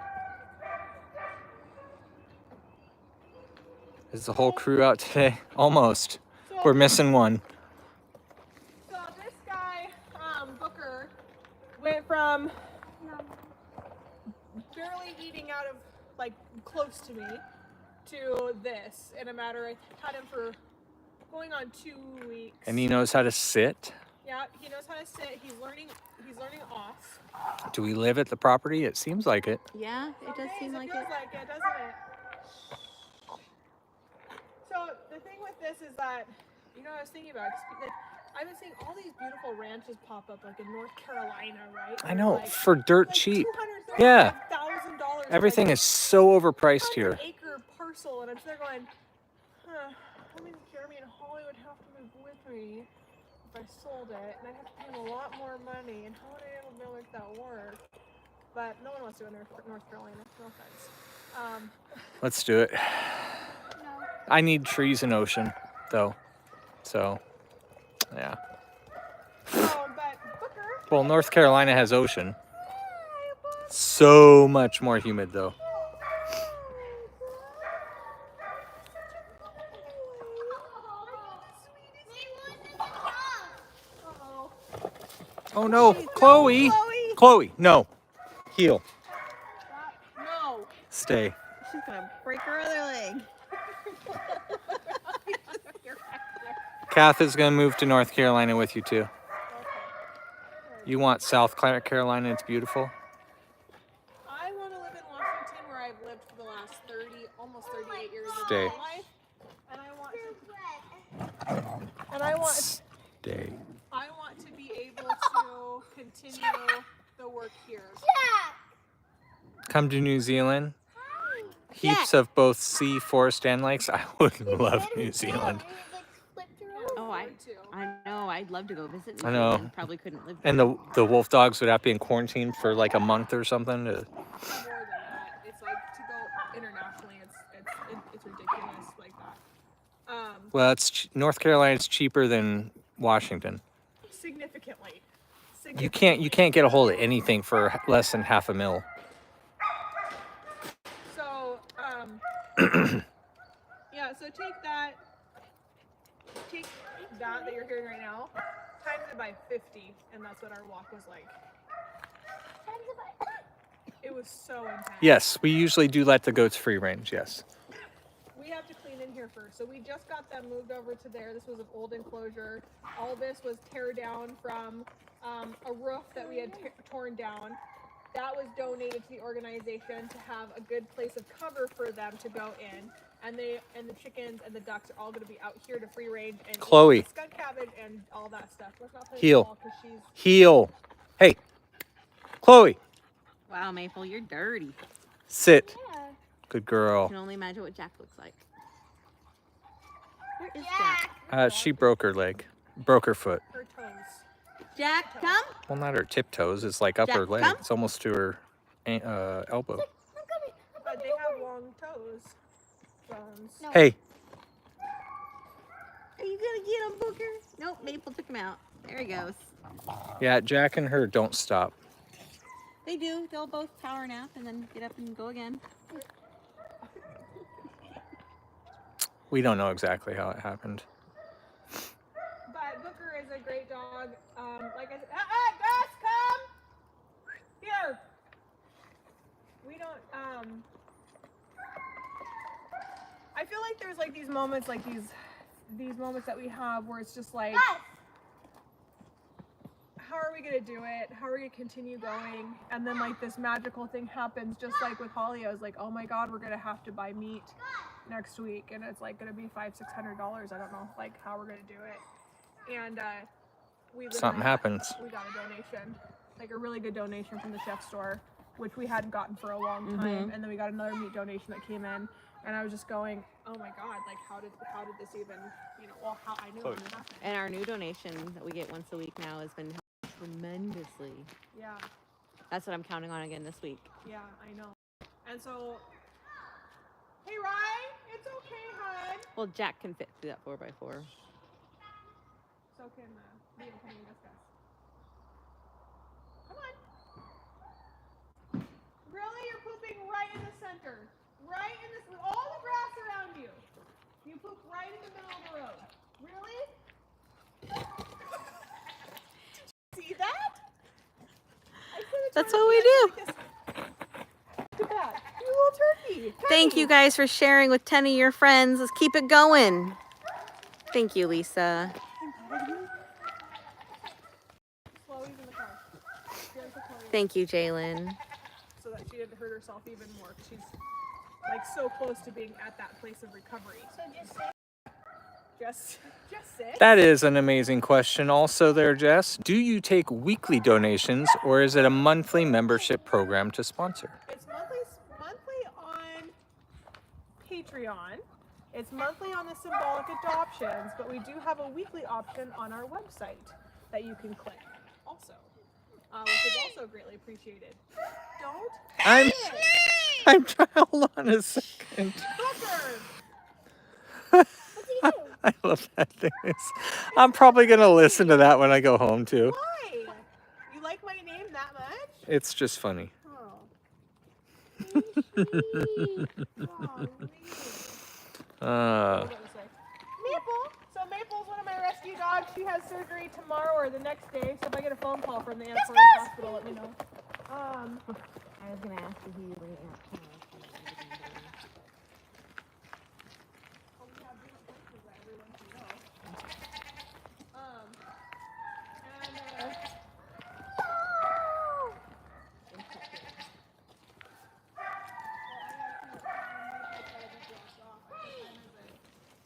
Is the whole crew out today? Almost. We're missing one. So this guy, Booker, went from barely eating out of, like, close to me to this in a matter, I had him for going on 2 weeks. And he knows how to sit. Yeah, he knows how to sit. He's learning off. Do we live at the property? It seems like it. Yeah, it does seem like feels it. like it, doesn't it? So the thing with this is that, you know, I was thinking about, like, I've been seeing all these beautiful ranches pop up, like in North Carolina, right? I know, Like, for dirt like cheap. $235,000 Yeah. for, Everything like, is so overpriced here. an acre parcel, and I'm sitting there going, huh, I mean, Jeremy and Holly would have to move with me if I sold it, and I'd have to pay them a lot more money, and how would I be able to make that work? But no one wants to go to North Carolina, no offense. Let's do it. No. I need trees and ocean, though. So, yeah. But Booker, Well, North Carolina has ocean. So much more humid, though. Oh no, Chloe! Chloe, no. Heel. no. Stay. She's gonna break her other leg. Kath is going to move to North Carolina with you, too. You want South Carolina? It's beautiful. I want to live in Washington, where I've lived for the last almost 38 years Stay. of my life, and I want Stay. to be able to continue the work here. Come to New Zealand. Heaps of both sea, forest, and lakes. I would love New Zealand. Oh, I know. I'd love to go visit. I know. Zealand. Probably couldn't live. And the wolf dogs would have to be in quarantine for like a month or something. More than that, it's like to go internationally. It's ridiculous like that. Well, North Carolina's cheaper than Washington. Significantly. You can't get a hold of anything for less than $500,000. So yeah. So take that you're hearing right now, times it by 50, and that's what our walk was like. It was so intense. Yes, we usually do let the goats free range. Yes. We have to clean in here first. So we just got them moved over to there. This was an old enclosure. All this was tear down from a roof that we had torn down. That was donated to the organization to have a good place of cover for them to go in. And the chickens and the ducks are all going to be out here to free range and Chloe. eat skunk cabbage and all that stuff. Let's not play Heel. ball 'cause she's Heel. Hey, Chloe, Wow, Maple, you're dirty. sit. Yeah. Good I girl. can only imagine what Jack looks like. Where is Jack. Jack? She broke her leg, broke her foot. her toes. Jack, come. Well, not her tiptoes. It's like up her Jack, leg. come. It's almost to her elbow. But they have long toes. Bones. No. Hey, Are you gonna get him, Booker? Nope, Maple took him out. There he goes. yeah, Jack and her don't stop. They do. They'll both power nap and then get up and go again. We don't know exactly how it happened. But Booker is a great dog. Like I said, Gus, come here. We don't. I feel like there's like these moments, like these moments that we have where it's just like, how are we gonna do it? How are we gonna continue going? And then like this magical thing happens, just like with Holly. I was like, oh my God, we're gonna have to buy meat next week, and it's like gonna be $500-600. I don't know like how we're gonna do it. And we literally Something happens. We got a donation, like a really good donation from the chef store, which we hadn't gotten for a long time. And then we got another meat donation that came in, and I was just going, oh my God, like how did this even, well, how I knew it was happening. And our new donation that we get once a week now has been helping tremendously. Yeah, That's what I'm counting on again this week. yeah, I know. And so, hey Ryan, it's okay, hon. Well, Jack can fit through that 4x4. So can Liam come and discuss. Come on. Really, you're pooping right in the center, right in this, with all the grass around you. You poop right in the middle of the road. Really? Did you see that? I said it That's to what her we again, do. like this. Look at that. You little turkey. Thank you guys for sharing with 10 of your friends. Let's keep it going. Thank you, Lisa. Thank you, Jalen. so that she didn't hurt herself even more. She's like so close to being at that place of recovery. So Just sit. That is an amazing question also there, Jess. Do you take weekly donations or is it a monthly membership program to sponsor? It's monthly on Patreon. It's monthly on the symbolic adoptions, but we do have a weekly option on our website that you can click also, which is also greatly appreciated. Don't I'm trying. Hold on a second. Booker! I love that thing. I'm probably gonna listen to that when I go home too. Why? You like my name that much? It's just funny. Oh. Maple. So Maple's one of my rescue dogs. She has surgery tomorrow or the next day. So if I get a phone call from the Antiquarian Hospital, let me know. I was gonna ask you who you were at.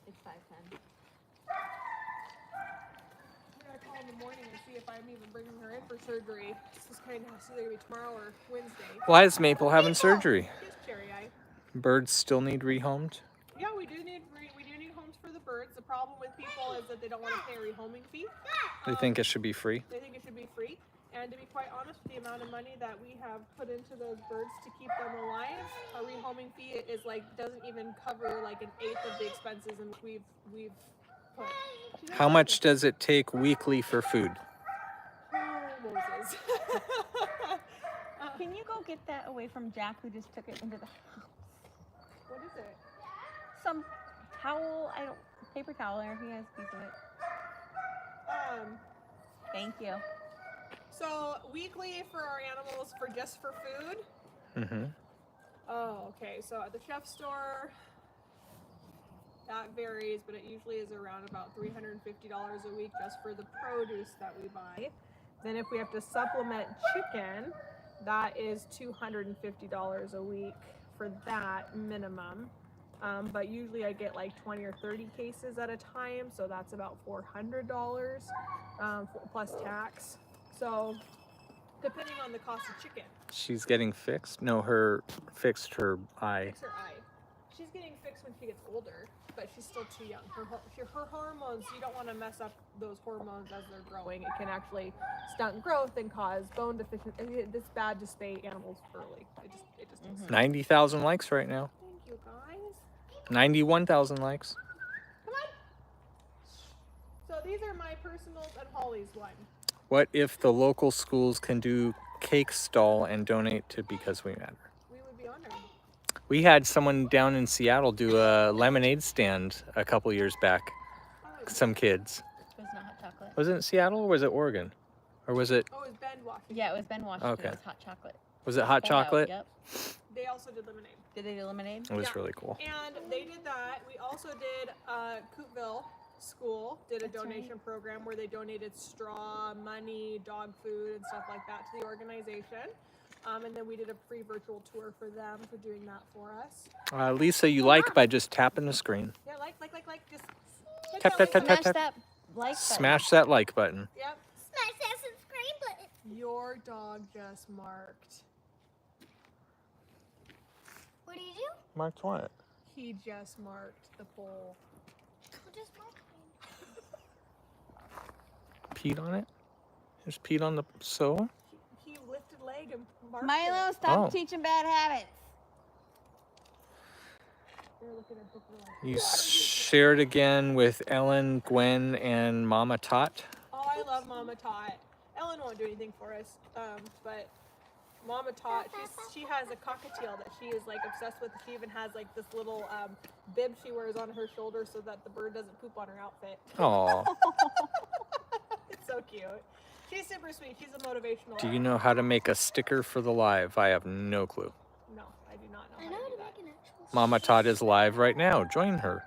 It's 5:10. I'm gonna call in the morning and see if I'm even bringing her in for surgery. This is kind of either gonna be tomorrow or Wednesday. Why is Maple having surgery? Just cherry eye. Birds still need rehomed? Yeah, we do need homes for the birds. The problem with people is that they don't want to pay a rehoming fee. They think it should be free? They think it should be free. And to be quite honest, with the amount of money that we have put into those birds to keep them alive, a rehoming fee is like doesn't even cover like an eighth of the expenses in which we've put. How much does it take weekly for food? Oh, Moses. Can you go get that away from Jack, who just took it into the house? What is it? Some towel, paper towel there. He has a piece of it. Thank you. So weekly for our animals for food. Mm-hmm. Oh, okay. So at the chef store, that varies, but it usually is around about $350 a week just for the produce that we buy. Then if we have to supplement chicken, that is $250 a week for that minimum. But usually I get like 20 or 30 cases at a time, so that's about $400 plus tax. So depending on the cost of chicken. She's getting fixed? No, fixed her eye. Fix her eye. She's getting fixed when she gets older, but she's still too young. Her hormones, you don't want to mess up those hormones as they're growing. It can actually stunt growth and cause bone deficiency. It's bad to spay animals early. It just is. 90,000 likes right now. Thank you, guys. 91,000 likes. Come on. So these are my personals and Holly's one. What if the local schools can do cake stall and donate to Because We Matter? We would be honored. We had someone down in Seattle do a lemonade stand a couple years back. Some kids. It was not hot chocolate. Was it in Seattle or was it Oregon? Or was it? Oh, it was Ben Washington. Yeah, it was Ben Washington. Okay. It was hot chocolate. Was it hot Pulled out, chocolate? Yep. They also did lemonade. Did they do lemonade? It was Yeah. really cool. And they did that. We also did Coopville School did a donation program where they donated straw, money, dog food, and stuff like that to the organization. And then we did a free virtual tour for them for doing that for us. Lisa, you like by just tapping the screen. Yeah, like. Just hit Tap, that tap, like tap, Smash tap. that like button. Smash that like button. Yep. Smash that subscribe button. Your dog just marked. What do you do? Marked what? He just marked the pole. Who just marked me? Peed on it? Just peed on the sole? He lifted leg and marked Milo, it. stop Oh. teaching bad habits. They're looking at Booker like, You shared again with Ellen, Gwen, and Mama Tot. oh, I love Mama Tot. Ellen won't do anything for us, but Mama Tot, she has a cockatiel that she is like obsessed with. She even has like this little bib she wears on her shoulder so that the bird doesn't poop on her outfit. Aw. It's so cute. She's super sweet. She's a motivational. Do you know how to make a sticker for the live? I have no clue. No, I do not know I how know to how do to that. make an actual. Mama Tot is live right now. Join her.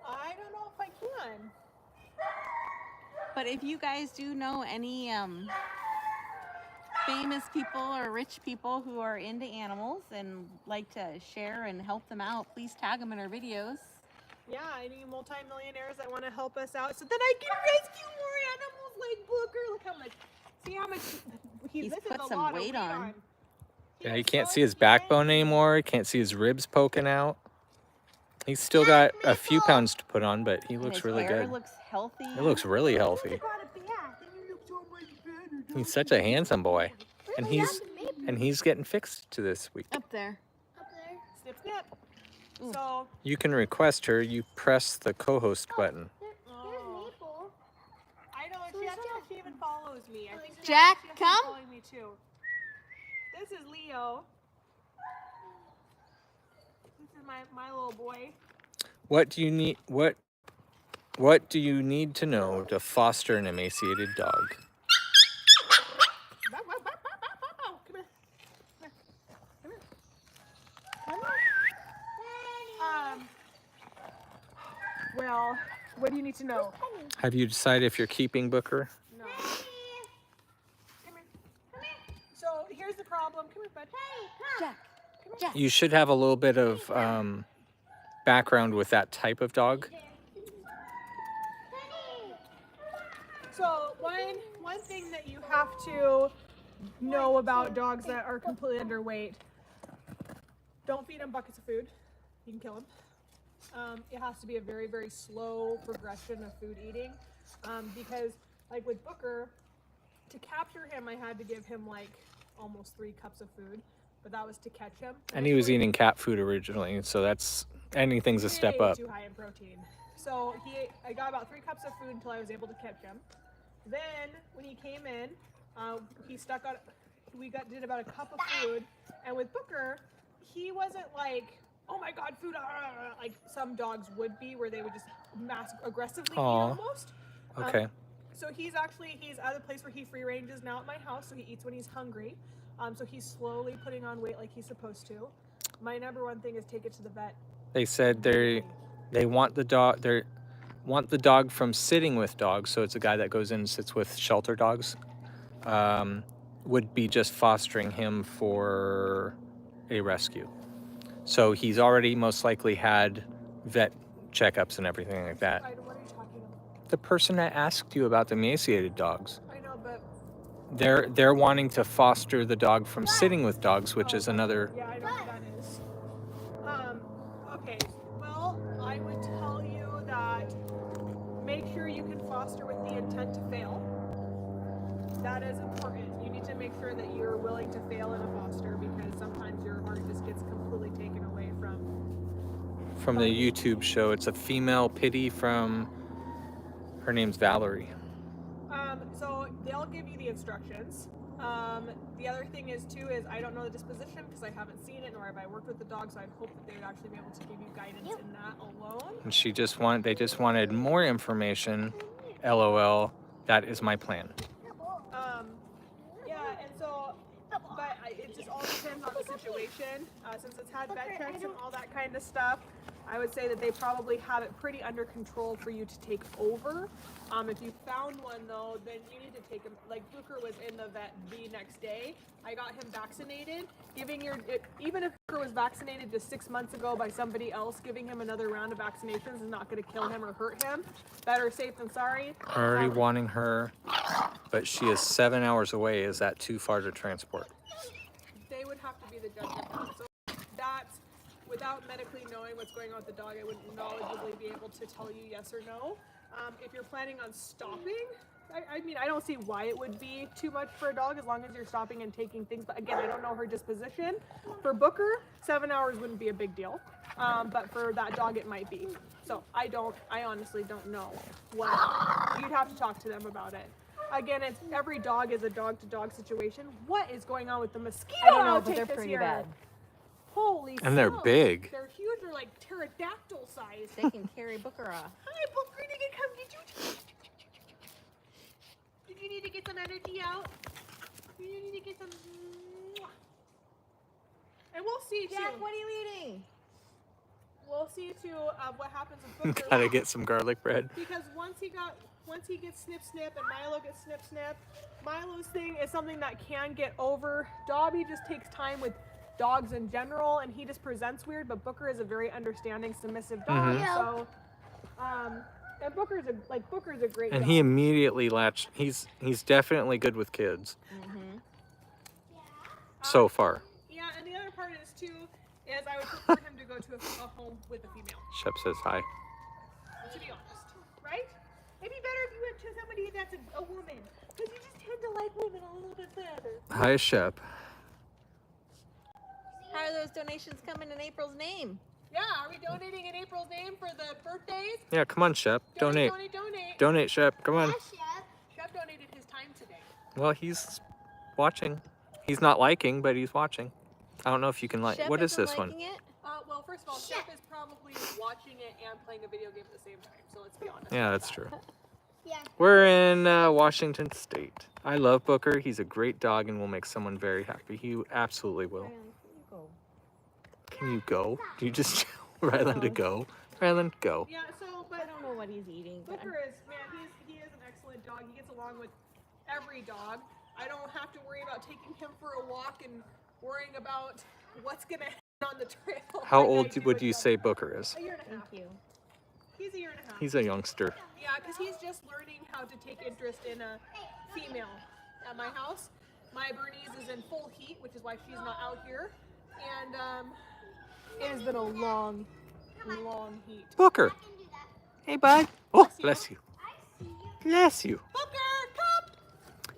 I don't know if I can. But if you guys do know any famous people or rich people who are into animals and like to share and help them out, please tag them in our videos. Yeah, any multi-millionaires that want to help us out so that I can rescue more animals like Booker. Look how much, see how much, He's this put is a some lot weight of weight on. Yeah, He you is can't so see his skinny. backbone anymore. You can't see his ribs poking out. He's still got a few pounds to put on, but he And looks his really hair good. looks healthy. He looks really healthy. You got a bath and you look so much better. He's such a handsome boy. And Where's he's getting fixed to this week. Up there. up there? Snip, snip. Ooh. So, You can request her. You press the co-host button. There's Maple. I know, So she is actually Jack. she even follows me. I think she Jack, actually come. following me too. This is Leo. This is my little boy. What do you need? What do you need to know to foster an emaciated dog? Bow, bow, bow, bow, bow, bow, bow. Come here. Come here. Come here. Well, what do you need to know? Have you decided if you're keeping Booker? No. Come here. Come here. So here's the problem. Come here, bud. Jack. You should have a little bit of background with that type of dog. So one thing that you have to know about dogs that are completely underweight, don't feed them buckets of food. You can kill them. It has to be a very, very slow progression of food eating because like with Booker, to capture him, I had to give him like almost 3 cups of food, but that was to catch him. And he was eating cat food originally, so anything's a step way up. too high in protein. So I got about 3 cups of food until I was able to catch him. Then when he came in, he did about a cup of food, and with Booker, he wasn't like, oh my god, food, like some dogs would be, where they would just aggressively eat almost. Okay. So he's at a place where he free ranges now at my house, so he eats when he's hungry. So he's slowly putting on weight like he's supposed to. My number one thing is take it to the vet. They said they want the dog from sitting with dogs, so it's a guy that goes in and sits with shelter dogs. Would be just fostering him for a rescue. So he's already most likely had vet checkups and everything like that. What are you talking about? The person that asked you about the emaciated dogs, I know, but they're wanting to foster the dog from sitting with dogs, which is another. yeah, I know what that is. Okay, well, I would tell you that make sure you can foster with the intent to fail. That is important. You need to make sure that you're willing to fail in a foster, because sometimes your heart just gets completely taken away From the YouTube show, it's a female pity from, her name's Valerie. So they'll give you the instructions. The other thing is I don't know the disposition because I haven't seen it, nor have I worked with the dog, so I hope that they would actually be able to give you guidance in that alone. And they just wanted more information. LOL. That is my plan. Yeah, and so, but it just all depends on the situation. Since it's had vet checks and all that kind of stuff, I would say that they probably have it pretty under control for you to take over. If you found one though, then you need to take him. Like Booker was in the vet the next day. I got him vaccinated. Even if Booker was vaccinated just 6 months ago by somebody else, giving him another round of vaccinations is not going to kill him or hurt him. Better safe than sorry. Already wanting her, but she is 7 hours away. Is that too far to transport? They would have to be the judge of that. So that's, without medically knowing what's going on with the dog, I wouldn't knowledgeably be able to tell you yes or no. If you're planning on stopping, I mean, I don't see why it would be too much for a dog as long as you're stopping and taking things. But again, I don't know her disposition. For Booker, 7 hours wouldn't be a big deal. But for that dog, it might be. So I honestly don't know what, you'd have to talk to them about it. Again, every dog is a dog-to-dog situation. What is going on with the mosquito? I don't know, but outtake they're this pretty year? bad. Holy And they're smokes. big. They're huge. They're like pterodactyl size. They can carry Booker off. Hi, Booker. Did you come? Did you need to get some energy out? Did you need to get some? And we'll see too. Jack, what are you eating? We'll see too what happens with Booker. Gotta get some garlic bread. Because once he got once he gets snip snip and Milo gets snip snip, Milo's thing is something that can get over. Dobby just takes time with dogs in general, and he just presents weird. But Booker is a very understanding, submissive dog. So, and Booker's a great. And dog. he immediately latched. He's definitely good with kids. So far. Yeah, and the other part is too is I would prefer him to go to a home with a female. Shep says hi. To be honest, right? It'd be better if you went to somebody that's a woman, because you just tend to like women a little bit better. Hi, Shep. How are those donations coming in April's name? Yeah, are we donating in April's name for the birthdays? Yeah, come on, Shep. Donate. Donate. Donate, Shep. Come on. Shep donated his time today. Well, he's watching. He's not liking, but he's watching. I don't know if you can like. Shep What is isn't this one? liking it? Well, first of all, Shep is probably watching it and playing a video game at the same time, so let's be honest. Yeah, that's true. Yeah. We're in Washington State. I love Booker. He's a great dog and will make someone very happy. He absolutely will. Can you go? Do you just tell Rylan to go? Rylan, go. Yeah, so, but I don't know what he's eating. But Booker is, man, he is an excellent dog. He gets along with every dog. I don't have to worry about taking him for a walk and worrying about what's going to happen on the trail. How like I old do would with you dogs. say Booker is? A year and a half. Thank you. He's a year and a half. He's a youngster. Yeah, because he's just learning how to take interest in a female at my house. My Bernese is in full heat, which is why she's not out here. And it has been a long heat. Booker. Hey, bud. Oh, bless you. Bless you. Booker, come!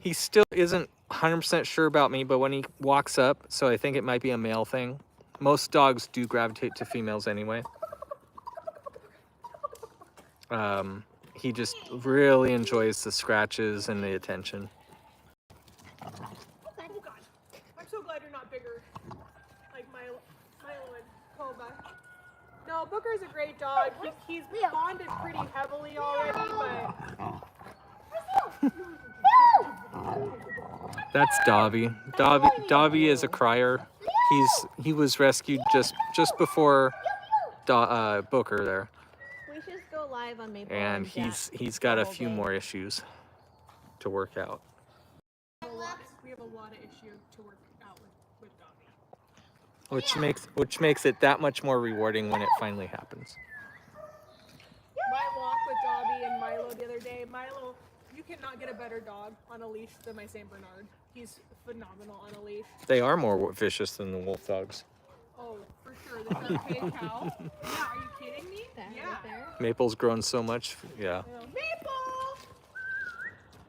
He still isn't 100% sure about me, but when he walks up, so I think it might be a male thing. Most dogs do gravitate to females anyway. He just really enjoys the scratches and the attention. Oh God, I'm so glad you're not bigger, like Milo and Koba. No, Booker's a great dog. He's bonded pretty heavily already, but That's Dobby. Dobby is a crier. He was rescued just before Booker there, We should just go live on Maple. and Jack he's got a all few day. more issues to work out. we have a lot of issues to work out with Dobby. Which makes it that much more rewarding when it finally happens. My walk with Dobby and Milo the other day. Milo, you cannot get a better dog on a leash than my Saint Bernard. He's phenomenal on a leash. They are more vicious than the wolf dogs. Oh, for sure. The Sharpei cow. Yeah, are you kidding me? That Yeah. right there. Maple's grown so much. Yeah. Maple!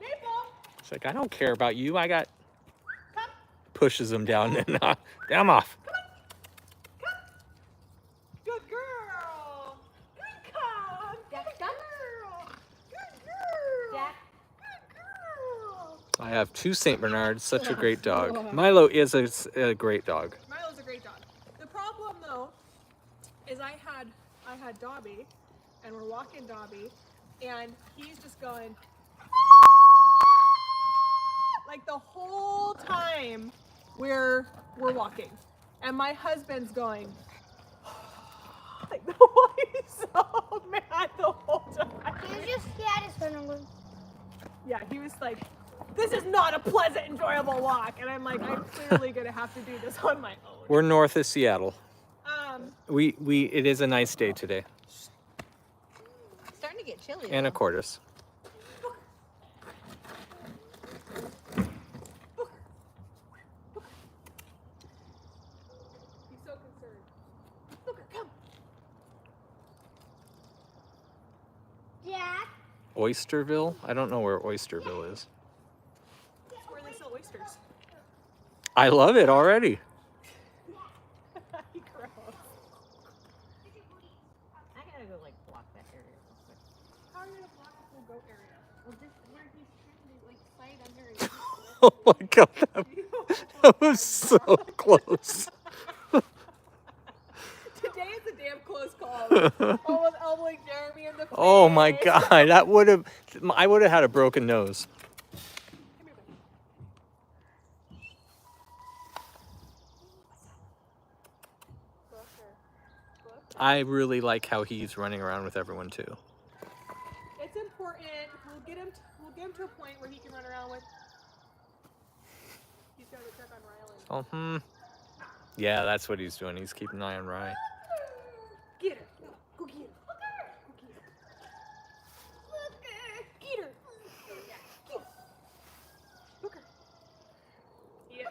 Maple! It's like, I don't care about you. I got. Come! Pushes him down and I'm off. Good girl! Good cow! Good girl! Good girl! Jack. Good girl! I have two Saint Bernards. Such a great dog. Milo is a great dog. Milo's a great dog. The problem though is I had Dobby and we're walking Dobby and he's just going like the whole time we're walking. And my husband's going like he's so mad the whole time. He had his phone on. Yeah, he was like, this is not a pleasant, enjoyable walk. And I'm like, I'm clearly gonna have to do this on my own. We're north of Seattle. Um, It is a nice day today. It's starting to get chilly. And a tortoise. he's so concerned. Booker, come. Jack. Oysterville? I don't know where Oysterville is. That's where they sell oysters. I love it already. Gross. I gotta go like block that area real quick. How are you gonna block the whole goat area? Well, just where he's trying to like slide under. Oh my god, that was so close. Today is a damn close call. Almost elbowing Jeremy in the face. Oh my god, I would have had a broken nose. Come here, buddy. I I really like how he's running around with everyone too. It's important. We'll get We'll get him to a point where he can run around with. He's got to check on Rylan. Oh, yeah, that's what he's doing. He's keeping an eye on Rye. Get her. Go get her. Get her. Booker. Yeah.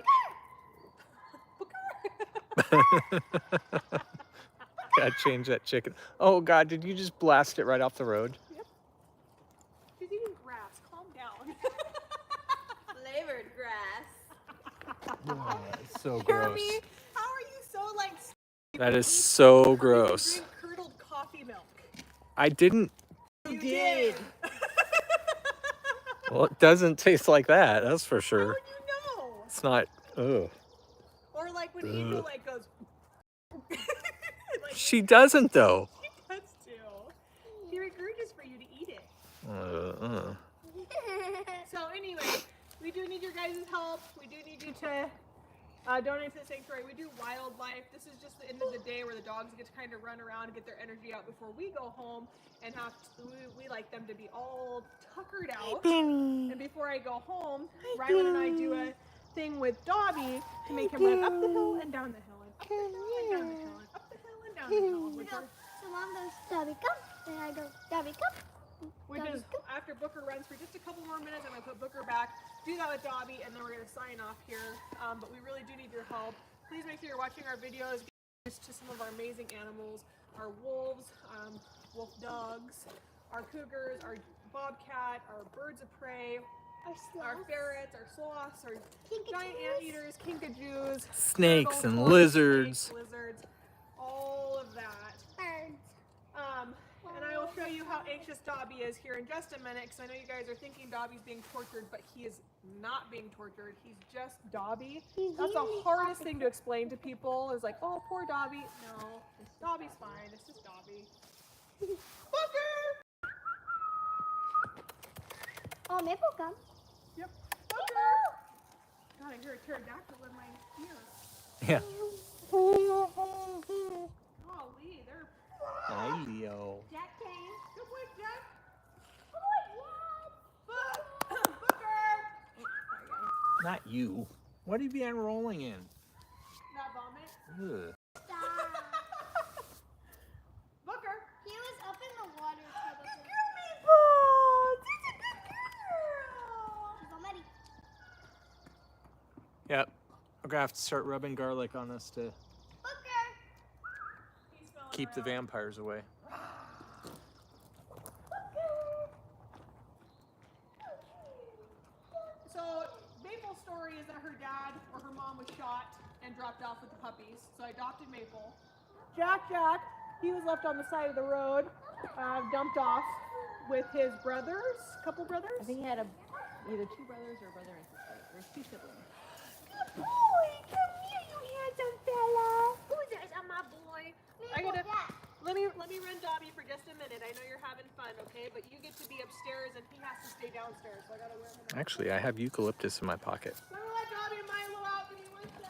Gotta change that chicken. Oh God, did you just blast it right off the road? Yep. She's eating grass. Calm down. Flavored grass. Oh, it's so Jeremy, gross. how are you so like? That is so gross. Drink curdled coffee milk. I didn't. You did. Well, it doesn't taste like that. That's for How sure. would you know? It's not. Ugh. Or like when Angel like goes. Like, She doesn't though. she does too. She regurgitates for you to eat it. So anyway, we do need your guys' help. We do need you to donate to the sanctuary. We do wildlife. This is just the end of the day where the dogs get to kind of run around and get their energy out before we go home and have to, we like them to be all tuckered out. And before I go home, Rylan and I do a thing with Dobby to make him run up the hill and down the hill and up the hill and down the hill and up the hill and down the hill. So Mom goes, Dobby, come. And I go, Dobby, come. Which is after Booker runs for just a couple more minutes, I'm gonna put Booker back, do that with Dobby, and then we're gonna sign off here. But we really do need your help. Please make sure you're watching our videos, get introduced to some of our amazing animals, our wolves, wolf dogs, our cougars, our bobcat, our birds of prey, our ferrets, our sloths, our giant anteaters, kinkajous, Snakes turtles, and horses, lizards. snakes, lizards, all of that. Birds. And I will show you how anxious Dobby is here in just a minute, because I know you guys are thinking Dobby's being tortured, but he is not being tortured. He's just Dobby. That's the hardest thing to explain to people is like, oh, poor Dobby. No, Dobby's fine. It's just Dobby. Booker! Oh, Maple, come. Yep. Booker! God, I hear a pterodactyl in my ear. Yeah. Golly, they're... Hi, Leo. Jack came. Good boy, Jack. Good Booker! Not you. What have you been rolling in? Not vomit. Ugh. Stop. Booker! He was up in the water. She's all muddy. Yep. I'm gonna have to start rubbing garlic on us to Booker. He's smelling keep the around. vampires away. So, Maple's story is that her dad or her mom was shot and dropped off with the puppies. So I adopted Maple. Jack, he was left on the side of the road, dumped off with his brothers, couple brothers. I think he had either two brothers or a brother and sister. There's two siblings. Good boy. Come here, you handsome fella. Who's that? My boy. I gotta let me run Dobby for just a minute. I know you're having fun, okay? But you get to be upstairs and he has to stay downstairs. So I gotta wear him. Actually, I have eucalyptus in my pocket. So I'm gonna let Dobby and Milo out, but he wants to.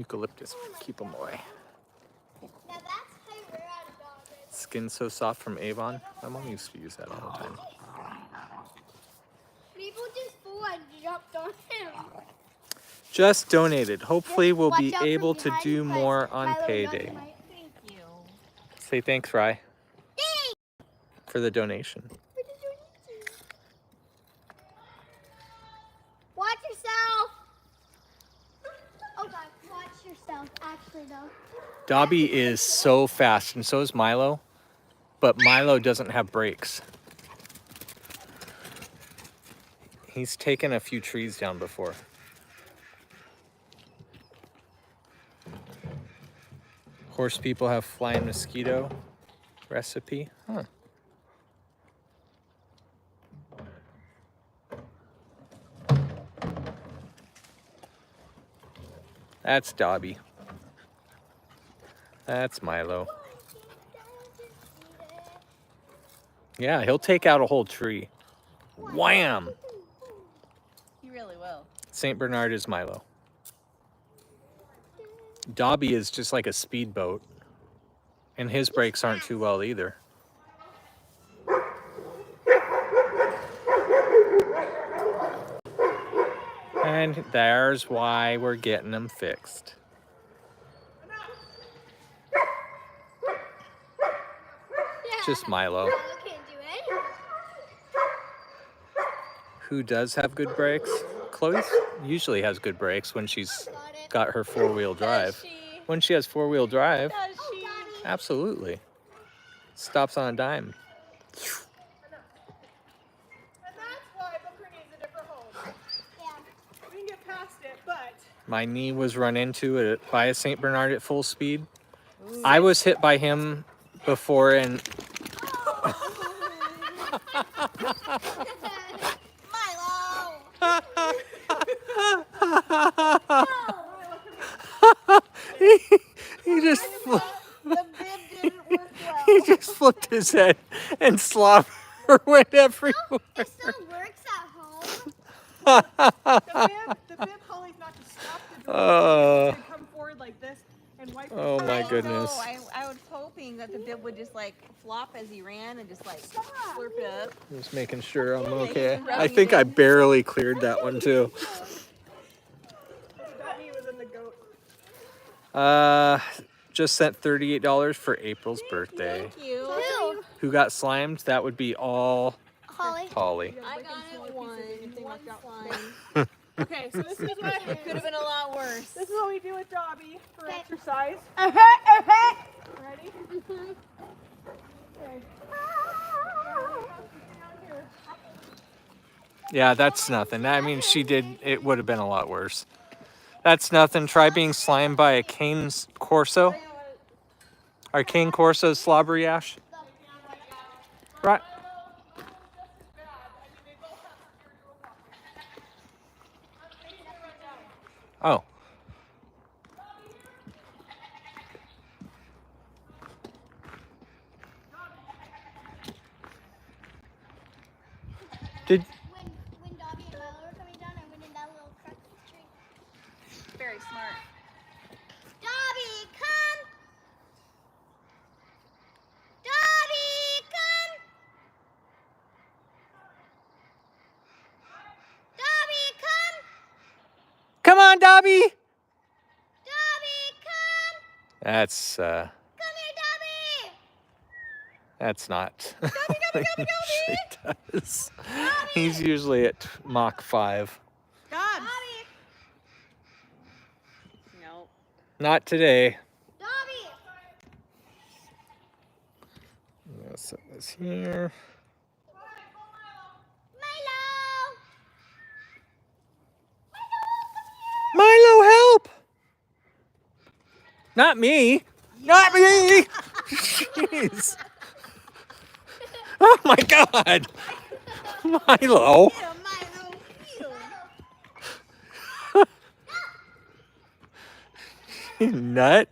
Eucalyptus, keep them away. Now that's how you wear out a dog. Skin So Soft from Avon. My mom used to use that all the time. People just flew and jumped on him. Just donated. Hopefully, we'll be Watch out from able to behind do because more on Milo payday. knocked my- Thank you. Say thanks, Rye, Thanks. for the donation. What did you need? Watch yourself. Oh God, watch yourself. Actually, though. Dobby is so fast, and so is Milo. But Milo doesn't have brakes. He's taken a few trees down before. Horse people have flying mosquito recipe. Huh. That's Dobby. That's Milo. Yeah, he'll take out a whole tree. Wham! He really will. St. Bernard is Milo. Dobby is just like a speedboat. And his brakes aren't too well either. And there's why we're getting them fixed. Just Milo, Milo can't do it. who does have good brakes. Chloe usually has good brakes when she's got her four-wheel drive. When she has four-wheel drive, absolutely. Stops on a dime. And that's why Booker needs a different home. Yeah. We can get past it, but My knee was run into by a St. Bernard at full speed. I was hit by him before, and Milo. he just The bib didn't work well. he just flipped his head and slobber went everywhere. It still works at home. the bib Holly's not to stop the door. To come forward like this and wipe his Oh my face. goodness. So I was hoping that the bib would just like flop as he ran and just like slurp it up. Just making sure I'm okay. I think I barely cleared that one too. That knee was in the goat. Just sent $38 for April's birthday. Thank you. Who? Who got slimed? That would be all Holly. Holly. I got it one slime. Okay, so this is what It could have been a lot worse. this is what we do with Dobby for exercise. Ready? Yeah, that's nothing. I mean, it would have been a lot worse. That's nothing. Try being slimed by a cane Corso. Our cane Corso slobbery ash. Right. Oh. Did When Dobby and Milo were coming down, I went in that little crack of the tree. Very smart. Dobby, come! Dobby, come! Dobby, come! Come on, Dobby. Dobby, come! That's Come here, Dobby! That's not. He usually does. He's usually at Mach 5. God. Dobby! No. Not today. Dobby! I'm gonna set this here. Milo! Milo, help! Not me. Not me. Jeez. Oh my God. Milo. You nut.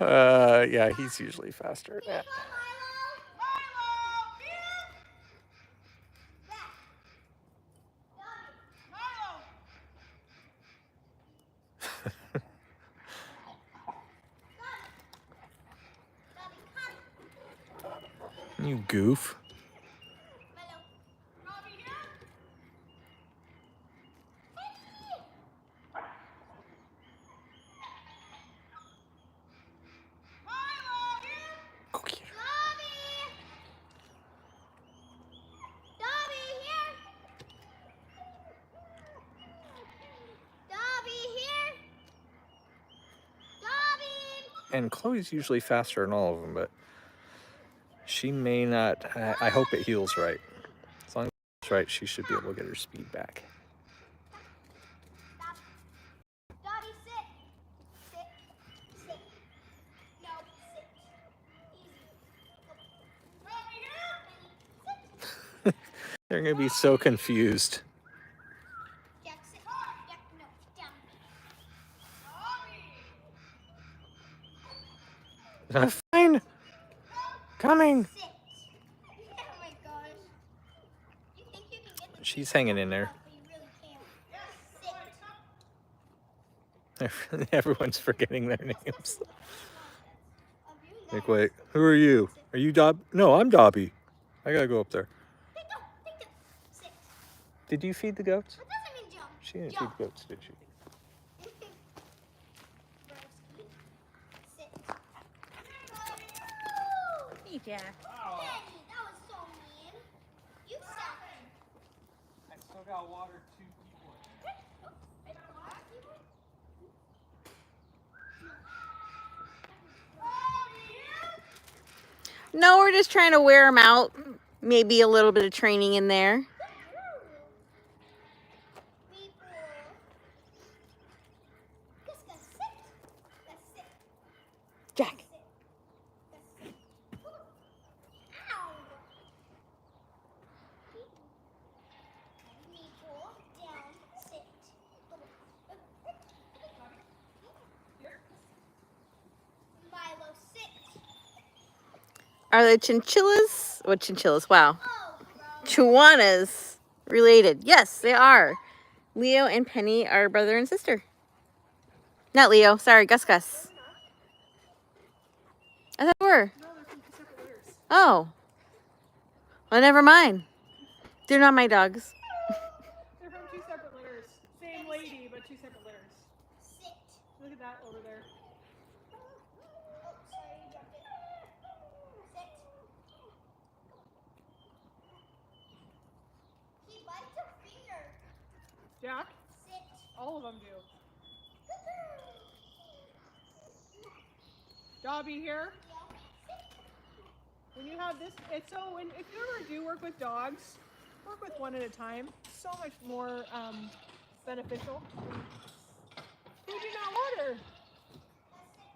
Yeah, he's usually faster. Yeah. You goof. Go get her. And Chloe's usually faster in all of them, but she may not. I hope it heals right. As long as it's right, she should be able to get her speed back. Dobby, sit. Sit. Sit. No, sit. Easy. They're gonna be so confused. Jack, sit. Jack, no, down. Fine. Coming. Sit. Oh my gosh. You think you can get the She's hanging in there. but you really can't. Sit. Everyone's forgetting their names. Oh, really? Make way. Who are you? Are you Dob? No, I'm Dobby. I gotta go up there. Sit. Did you feed the goats? What does it mean jump? She didn't feed Jump. the goats, did she? Sit. Hey, Jack. Penny, that was so mean. You sat. I still got water 2 people. No, we're just trying to wear them out. Maybe a little bit of training in there. Jack. Milo, sit. Are the chinchillas? What chinchillas? Wow. Chihuahuas related. Yes, they are. Leo and Penny are brother and sister. Not Leo. Sorry, Gus. I thought they were. No, they're from 2 separate litters. Oh. Well, never mind. They're not my dogs. They're from 2 separate litters. Same lady, but 2 separate litters. Sit. Look at that over there. Oh, sorry, you dropped it. Sit. He bites your finger. Jack, Sit. all of them do. Dobby here. When you have this, it's so when if you ever do work with dogs, work with one at a time. So much more beneficial. Who did not water?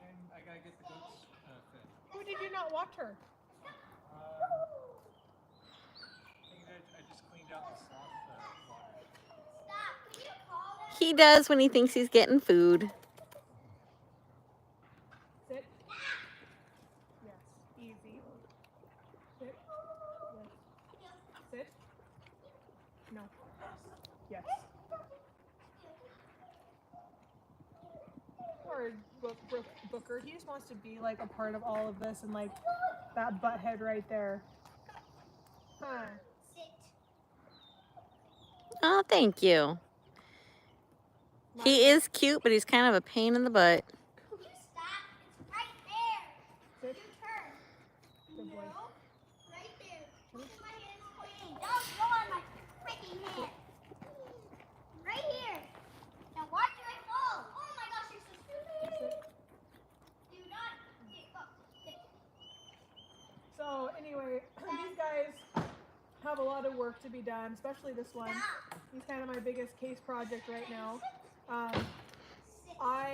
And I gotta get the goats fed. Who did you not water? I just cleaned out the sloth water. Stop. Can you call them? He does when he thinks he's getting food. Sit. Yes. Easy. Sit. Yes. Sit. No. Yes. Or Booker. He just wants to be like a part of all of this and like that butt head right there. Huh. Sit. Oh, thank you. He is cute, but he's kind of a pain in the butt. You stop. It's right there. Sit. You turn. Good boy. No. Right there. Look at my hands clean. Don't go on my freaking hand. Right here. Now watch your fall. Oh my gosh, you're so stupid. Do not get up. Sit. So anyway, these guys have a lot of work to be done, especially this one. He's kind of my biggest case project right now.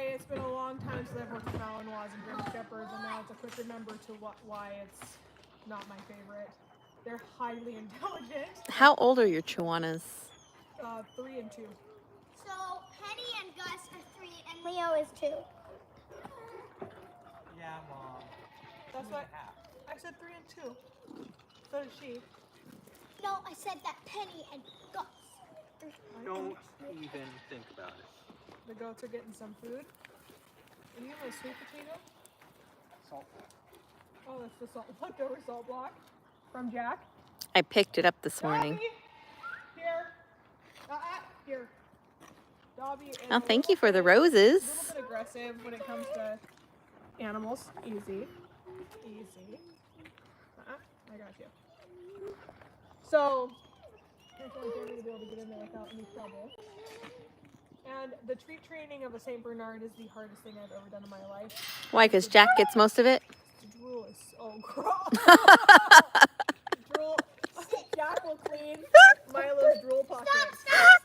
It's been a long time since I've worked with Malinois and German Shepherds, and now it's a quick remember to why it's not my favorite. They're highly intelligent. How old are your Chihuahuas? 3 and 2. So Penny and Gus are 3 and Leo is 2. Yeah, Mom. That's what I said. 3 and 2. So did she. No, I said that Penny and Gus. Don't even think about it. The goats are getting some food. Are you have a sweet potato? Salt. Oh, that's the leftover salt block from Jack. I picked it up this morning. Dobby, here. Here. Dobby is Oh, thank you for the a little roses. bit aggressive when it comes to animals. Easy. I got you. So, I feel like they're going to be able to get in there without any trouble. And the treat training of a St. Bernard is the hardest thing I've ever done in my life. Why? Because Jack gets most of it? The drool is so gross. Drool. Jack will clean Milo's drool pockets. Stop!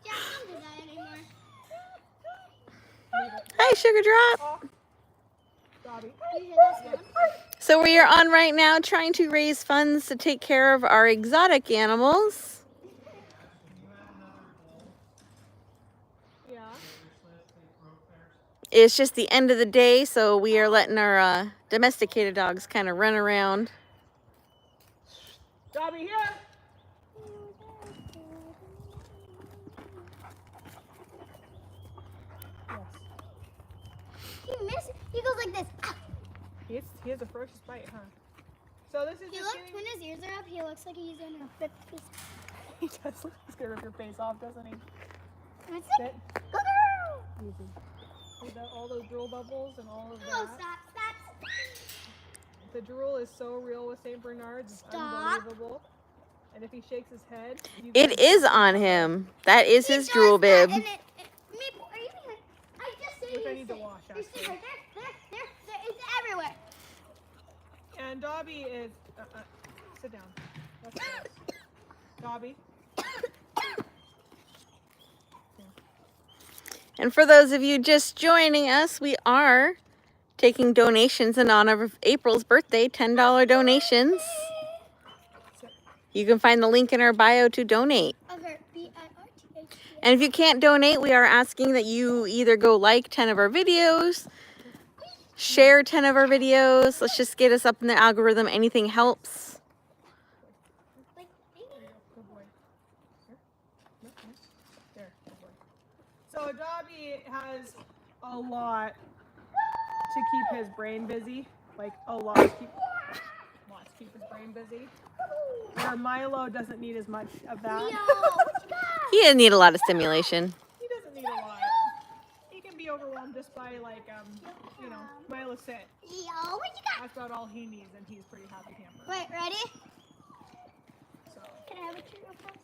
Jack, don't do that anymore. Leave it. Hi, Sugar Drop. Oh. Dobby. You hear this one? So we are on right now trying to raise funds to take care of our exotic animals. Yeah. It's just the end of the day, so we are letting our domesticated dogs kind of run around. Dobby, here. He goes like this. Ah. He has a ferocious bite, huh? So this is He just looks, when his ears are up, he looks like he's in a rip piece. He does look, he's gonna rip your face off, doesn't he? It's Sit. like, Easy. See that, all those drool bubbles and all of oh, that. stop. The drool is so real with St. Bernards. It's Stop. unbelievable. And if he shakes his head, you It guys is have to on cover him. That is He his does drool that, bib. and Maple, are you being I just say Which I you need to sit. wash, You sit actually. right there. It's everywhere. And Dobby is. Sit down. That's nice. Dobby. And for those of you just joining us, we are taking donations in honor of April's birthday, $10 donations. You can find the link in our bio to donate. Okay, BIRTH. And if you can't donate, we are asking that you either go like 10 of our videos, share 10 of our videos. Let's just get us up in the algorithm. Anything helps. Like, Good boy. Here. No, here. There. Good boy. So Dobby has a lot to keep his brain busy. Like a lot to keep his brain busy. Where Milo doesn't need as much of that. Leo, what you got? He doesn't need a lot of stimulation. He doesn't need a lot. He can be overwhelmed just by like Milo sit. Leo, what you got? That's about all he needs, and he's pretty happy camper. Wait, ready? So Can I have a treat real fast?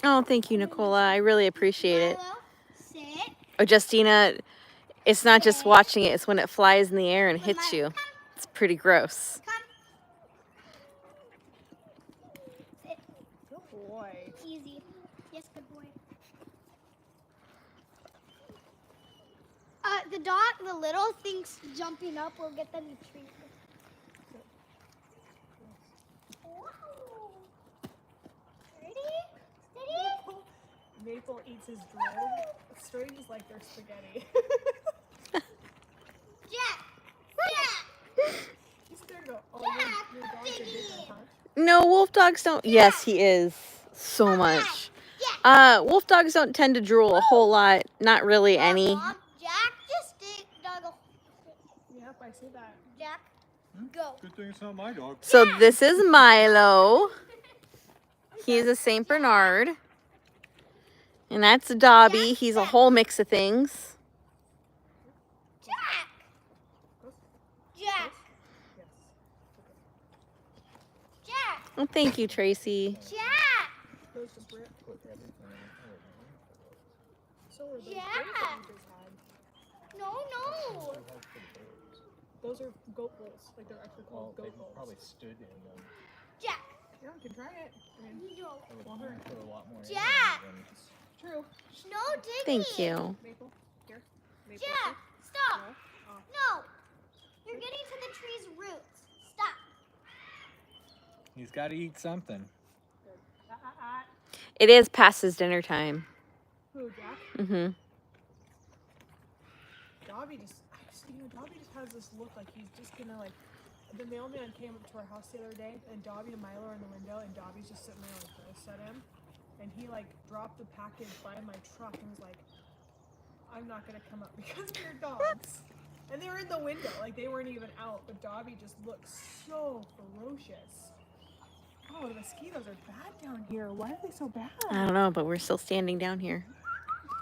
Oh, thank you, Nicola. I really appreciate it. Milo, sit. Oh, Justina, it's not just watching it. It's when it flies in the air and hits Milo, you. It's pretty gross. Come. Sit. good boy. Easy. Yes, good boy. The little things jumping up will get them to treat. Wow. Ready? Steady? Maple eats his drool. Strings like they're spaghetti. Jack! Jack! He's there to go, oh, Jack, your dog's a different, huh? No, wolf dogs don't. Yes, he is. So much. Wolf dogs don't tend to drool a whole lot. Not really any. Mom, Jack just did dog. Yep, I see that. Jack, go. Good thing it's not my dog. So this is Milo. He is a St. Bernard. And that's Dobby. He's a whole mix of things. Jack! Jack! Yes. Jack! Oh, thank you, Tracy. Jack! Those just rip. So are those Yeah. that you just had. No. Those are goat bowls. Like they're actually called Well, they goat bowls. probably stood in them. Jack! Yeah, you can try it. I mean, No. I would probably put a lot more in Jack! there than just- true. No digging. Thank you. Maple. Here. Maple. Jack, stop. No. Oh. No. You're getting to the tree's roots. Stop. He's got to eat something. It is past his dinner time. Who, Jack? Mm-hmm. Dobby just has this look like he's just gonna like. The mailman came up to our house the other day, and Dobby and Milo are in the window, and Dobby's just sitting there like this at him, and he like dropped the package by my truck and was like, "I'm not gonna come up because of your dogs." And they were in the window, like they weren't even out, but Dobby just looked so ferocious. Oh, the mosquitoes are bad down here. Why are they so bad? I don't know, but we're still standing down here.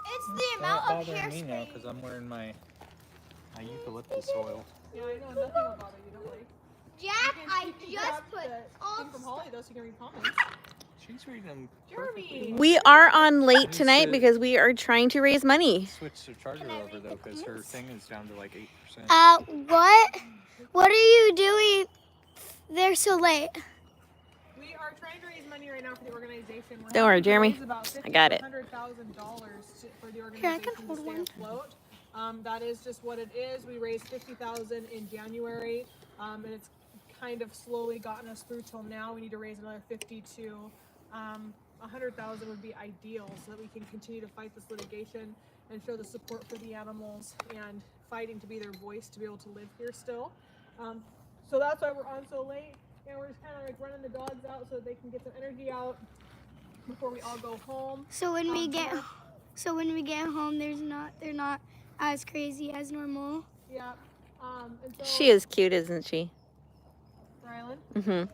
It's the It's amount not of bothering me now hairspray. because I'm wearing my eucalyptus oil. Yeah, I know, nothing will bother you, don't worry. Jack, You can- I you can just grab put the all thing from Holly though, so you can read comments. She's reading them Jeremy! perfectly. We are on late Needs tonight to- because we are trying to raise money. Switch the charger over though because her thing is down to like 8%. What are you doing there so late? We are trying to raise money right now for the organization. We're Don't worry, hoping to Jeremy. raise about I got it. $100,000 for the Here, I organization can to hold stay one. afloat. That is just what it is. We raised $50,000 in January, and it's kind of slowly gotten us through till now. We need to raise another 52. 100,000 would be ideal so that we can continue to fight this litigation and show the support for the animals and fighting to be their voice to be able to live here still. So that's why we're on so late, and we're just kind of like running the dogs out so that they can get some energy out before we all go home. So when we get home, they're not as crazy as normal. Yeah, And so, She is cute, isn't she? Rylan. Mm-hmm.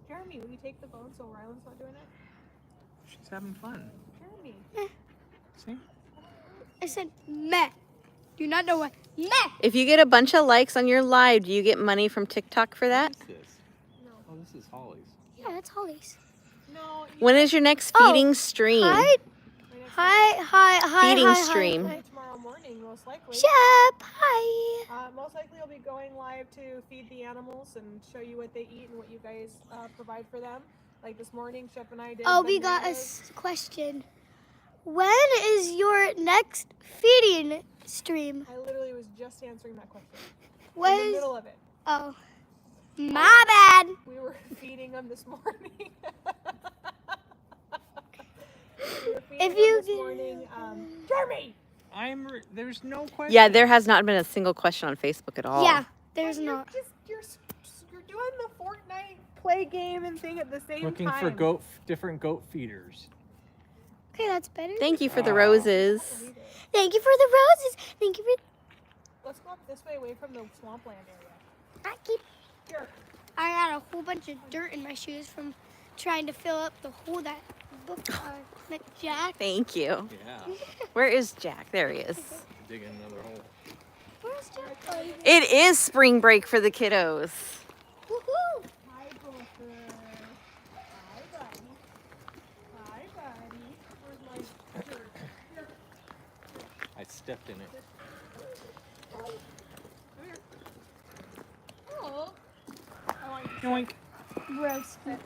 Jeremy, will you take the phone so Rylan's not doing it? She's having fun. Jeremy. See? I said meh. Do not know what meh. If you get a bunch of likes on your live, do you get money from TikTok for that? What is this? No. Oh, this is Holly's. Yeah, that's Holly's. No. When is your next Oh, feeding stream? Hi, Feeding hi. stream. Tomorrow morning, most likely. Shep, hi. Most likely I'll be going live to feed the animals and show you what they eat and what you guys provide for them. Like this morning, Shep and I did. Oh, we got a question. When is your next feeding stream? I literally was just answering that question. When In the is? middle of it. Oh, my bad. We were feeding them this morning. We were feeding If them you this morning, Jeremy. There's no question. Yeah, there has not been a single question on Facebook at all. Yeah, there's You're not. you're doing the Fortnite play game and thing at the same Looking time. for different goat feeders. Okay, that's better. Thank you for the roses. Thank you for the roses. Thank you for. Let's go up this way, away from the swampland area. Here. I got a whole bunch of dirt in my shoes from trying to fill up the hole that Jack. Thank you. Yeah. Where is Jack? There he is. Digging another hole. Where's Jack? It is spring break for the kiddos. Woohoo! Hi, Gopher. Hi, buddy. Hi, buddy. Where's my dirt? Here. I stepped in it. Come here. Oh. I want you to Yoink. Roasted.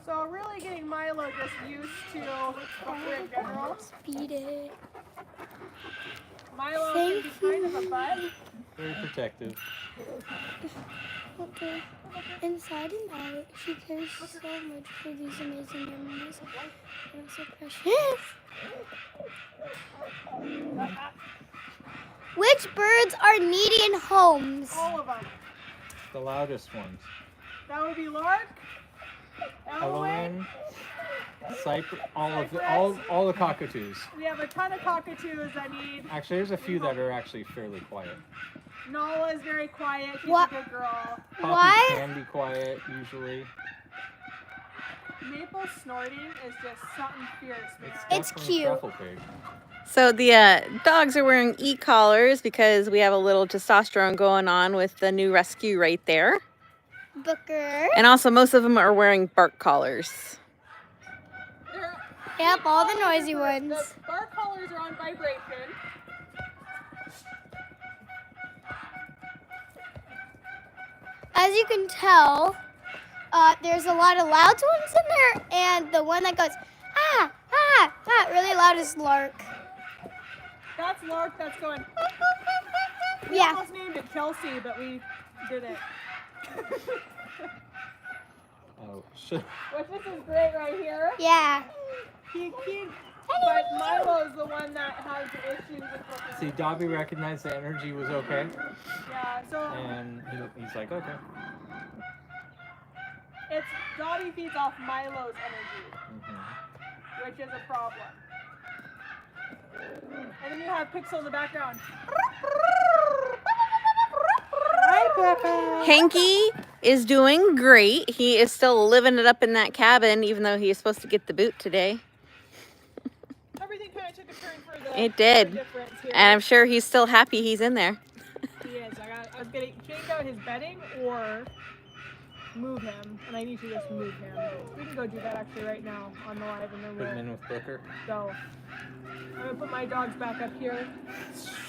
So really getting Milo just used to Gopher in general. Speed it. Milo can be kind of a butt. Very protective. Okay. Inside and out, she cares so much for these amazing animals. I'm so precious. Which birds are needing homes? All of them. The loudest ones. That would be Lark, Evelyn, all the cockatoos. We have a ton of cockatoos that need. Actually, there's a few that are actually fairly quiet. Nala is very quiet. She's What? a good girl. Poppy Why? can be quiet usually. Maple snorting is just something fierce, man. It's definitely cute. truffle pig. So the dogs are wearing e-collars because we have a little testosterone going on with the new rescue right there. Booker. And also most of them are wearing bark collars. Yep, all the noisy ones. The bark collars are on vibration. As you can tell, there's a lot of loud ones in there, and the one that goes, really loud is Lark. That's Lark that's going. We Yeah. almost named it Chelsea, but we didn't. Oh, shit. Which this is great right here. Yeah. But Milo's the one that has the issues with Booker. See, Dobby recognized the energy was okay, Yeah, so and he's like, okay. it's Dobby feeds off Milo's energy, Mm-hmm. which is a problem. And then you have Pixel in the background. Hi, Peppa. Hanky is doing great. He is still living it up in that cabin, even though he is supposed to get the boot today. Everything kind of took a turn for the It did. for difference here. And I'm sure he's still happy he's in there. He is. I was getting change out his bedding or move him, and I need to just move him. We can go do that actually right now on the live, and then Put him we'll in with Booker, go. I'm gonna put my dogs back up here.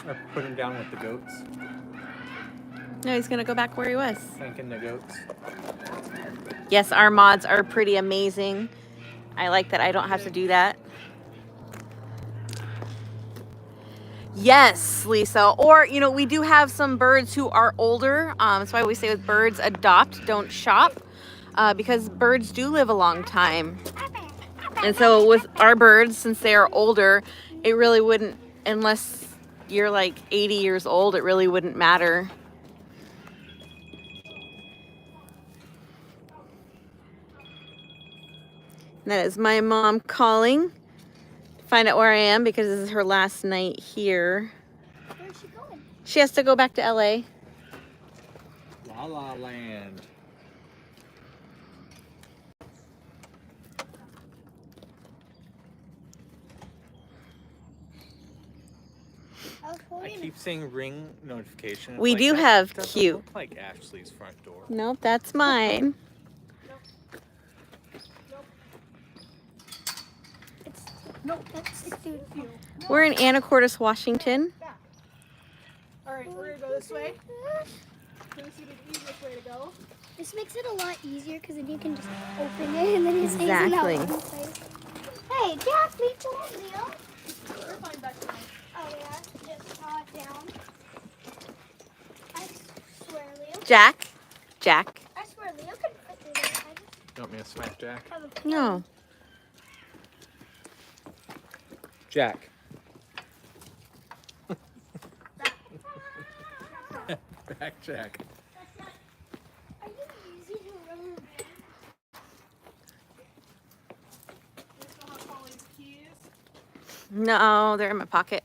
or put him down with the goats, No, he's going to go back where he was. thanking the goats. Yes, our mods are pretty amazing. I like that I don't have to do that. Yes, Lisa. Or, you know, we do have some birds who are older. That's why we say with birds, adopt, don't shop. Because birds do live a long time. And so with our birds, since they are older, it really wouldn't, unless you're like 80 years old, it really wouldn't matter. That is my mom calling to find out where I am because this is her last night here. Where's she going? She has to go back to LA. La La Land. I was Oh, I holding keep saying ring notification. It's We like, do that have doesn't cute. look like Ashley's front door. Nope, that's mine. Nope, that's too few. We're in Anacortes, Washington. All right, we're gonna go this way. Gonna see the easiest way to go. This makes it a lot easier because then you can just open it and then it stays in that Exactly. one place. Hey, Jack, leave the one, Leo. We're fine back there. Oh yeah, just paw it down. I swear, Leo. Jack. I swear, Leo could fit through there. I just You want me to smack Jack? have a No. Jack. Back Jack. Are you using a rubber band? We still have Holly's keys. No, they're in my pocket.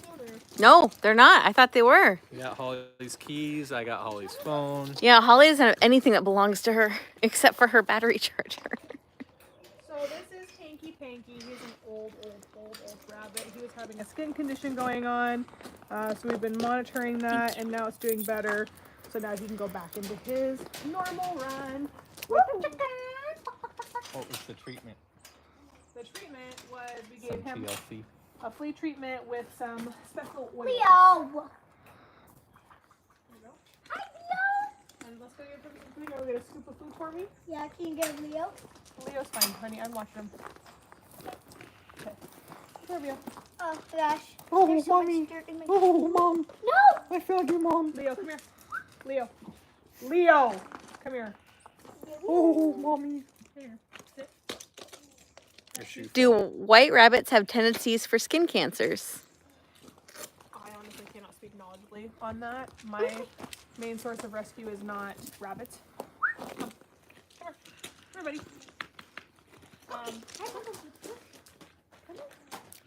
Oh, there. No, they're not. I thought they were. You got Holly's keys. I got Holly's phone. Yeah, Holly doesn't have anything that belongs to her except for her battery charger. So this is Hanky Panky. He's an old rabbit. He was having a skin condition going on. So we've been monitoring that, and now it's doing better. So now he can go back into his normal run with the chickens. What was the treatment? The treatment was we Some gave him TLC. a flea treatment with some special oil. Leo! There you go. Hi, Leo! And let's go get some food. Go get a scoop of food for me. Yeah, can you get a Leo? Leo's fine, honey. I'm watching him. Okay. There we go. Oh gosh. Oh, There's so much mommy. dirt in my Oh, Mom. No! I found you, Mom. Leo, come here. Leo, come here. Oh, Mommy. Here. Sit. Your shoe Do white rabbits have tendencies for skin cancers? I honestly cannot speak knowledgeably on that. My main source of rescue is not rabbits. Come here, everybody.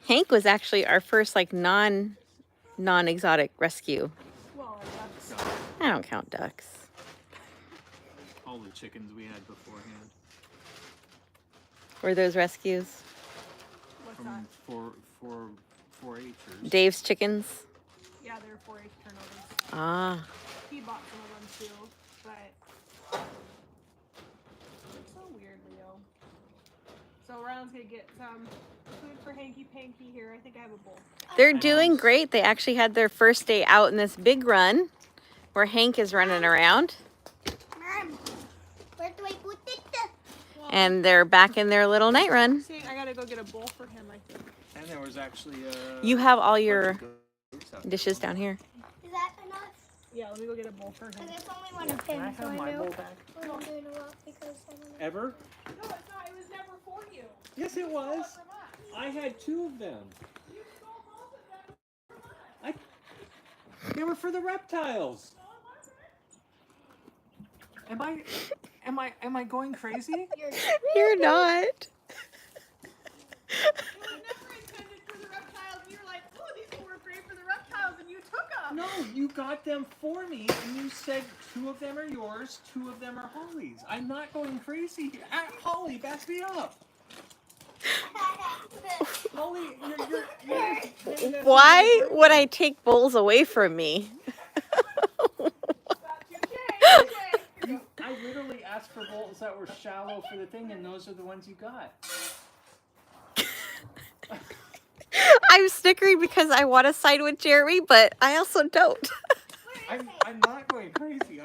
Hank was actually our first like non-exotic rescue. Well, that's I don't count ducks. all the chickens we had beforehand. Were those rescues? what's that? From 4-H'ers. Dave's chickens? Yeah, they're 4-H turnovers. Ah. He bought some of them too, but it's so weird, Leo. So Rylan's gonna get some food for Hanky Panky here. I think I have a bowl. They're doing great. They actually had their first day out in this big run where Hank is running around. Mom, where do I put it? And they're back in their little night run. See, I gotta go get a bowl for him, I think. And there was actually You have all your goats out there. dishes down here. Is that enough? Yeah, let me go get a bowl for him. And there's only one of Can I him, so have I my know bowl back? we're not doing well because I don't know. Ever? No, it's not. It was never for you. Yes, it was. I had 2 of them. You stole both of them. They were for the reptiles. Am I going crazy? You're not. It was never intended for the reptiles. And you were like, oh, these were great for the reptiles, and you took them. No, you got them for me, and you said 2 of them are yours, 2 of them are Holly's. I'm not going crazy here. Holly, back me up. Holly, you're Why would I take bowls away from me? I literally asked for bowls that were shallow for the thing, and those are the ones you got. I'm snickering because I want to side with Jeremy, but I also don't. I'm not going crazy.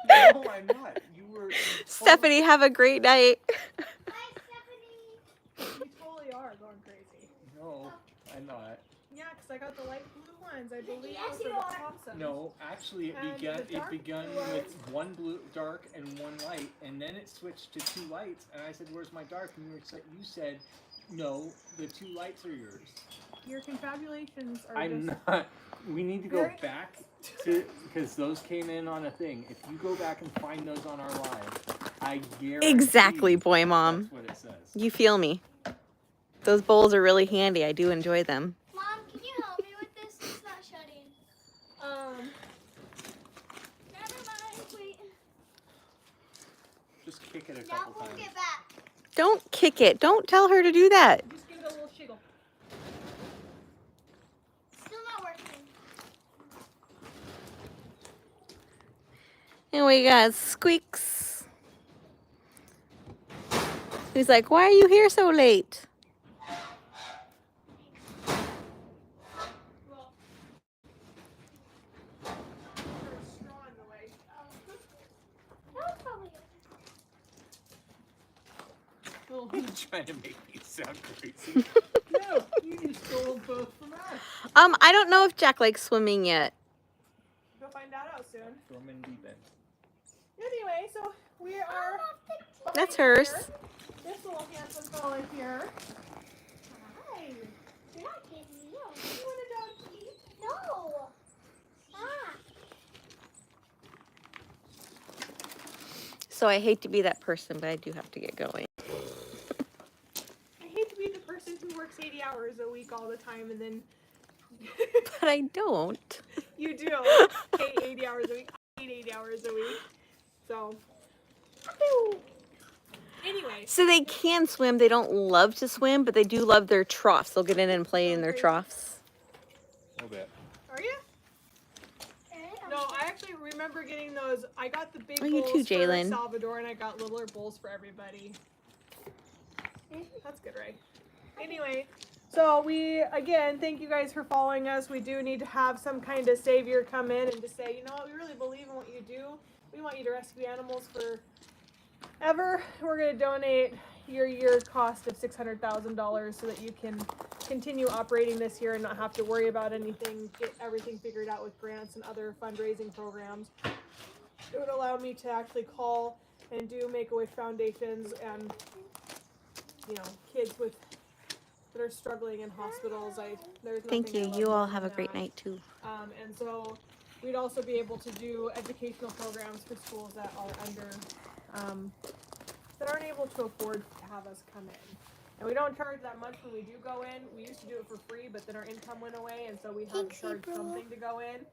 No, I'm not. You were. Stephanie, have a great night. Hi, Stephanie. You totally are going crazy. No, I'm not. Yeah, because I got the light blue ones. I believe Yes, those you are the are. Thompsons. No, actually, it And began. the It dark begun blue with 1 blue dark and 1 light, and then it switched to 2 lights. And I said, "Where's my dark?" And you said, "No, the 2 lights are yours." Your confabulations are I'm just... not. We need to go Very- back to because those came in on a thing. If you go back and find those on our live, I guarantee Exactly, boy mom. That's what it says. You feel me. Those bowls are really handy. I do enjoy them. Mom, can you help me with this? It's not shutting. Never mind. Wait. Just kick it a Now couple we'll times. get back. Don't kick it. Don't tell her to do that. Just give it a little shiggle. Still not working. And we got Squeaks. He's like, why are you here so late? Well, there's a straw in the way. That was probably it. You're trying to make me sound crazy. No, you just stole them both from us. I don't know if Jack likes swimming yet. We'll find that out soon. Throw them in deep end. Anyway, so we are. That's behind hers. here. This little handsome fella here. Hi. You're not kidding me. No. You want a doggy? No. Stop. So I hate to be that person, but I do have to get going. I hate to be the person who works 80 hours a week all the time and then But I don't. you do hate 80 hours a week. I hate 80 hours a week. So, anyway. So they can swim. They don't love to swim, but they do love their troughs. They'll get in and play in their troughs. A little bit. Are you? No, I actually remember getting those. I got the big Oh, you bowls too, for Jalen. Salvador, and I got littler bowls for everybody. That's good, right? Anyway, so we, again, thank you guys for following us. We do need to have some kind of savior come in and just say, you know what, we really believe in what you do. We want you to rescue animals forever. We're going to donate your year cost of $600,000 so that you can continue operating this year and not have to worry about anything, get everything figured out with grants and other fundraising programs. It would allow me to actually call and do Make-A-Wish foundations and, you know, kids that are struggling in hospitals. There's Thank nothing I you. love You all more have a than great that. night too. And so we'd also be able to do educational programs for schools that are under, that aren't able to afford to have us come in. And we don't charge that much when we do go in. We used to do it for free, but then our income went away, and so we had to charge something to go in.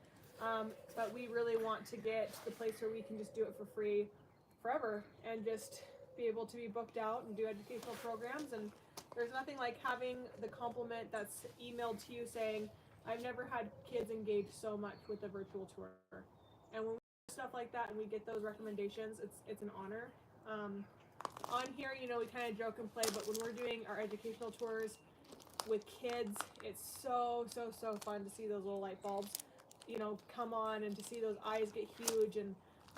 But we really want to get to the place where we can just do it for free forever and just be able to be booked out and do educational programs. And there's nothing like having the compliment that's emailed to you saying, I've never had kids engage so much with a virtual tour. And when we do stuff like that and we get those recommendations, it's an honor. On here, you know, we kind of joke and play, but when we're doing our educational tours with kids, it's so fun to see those little light bulbs, you know, come on and to see those eyes get huge. And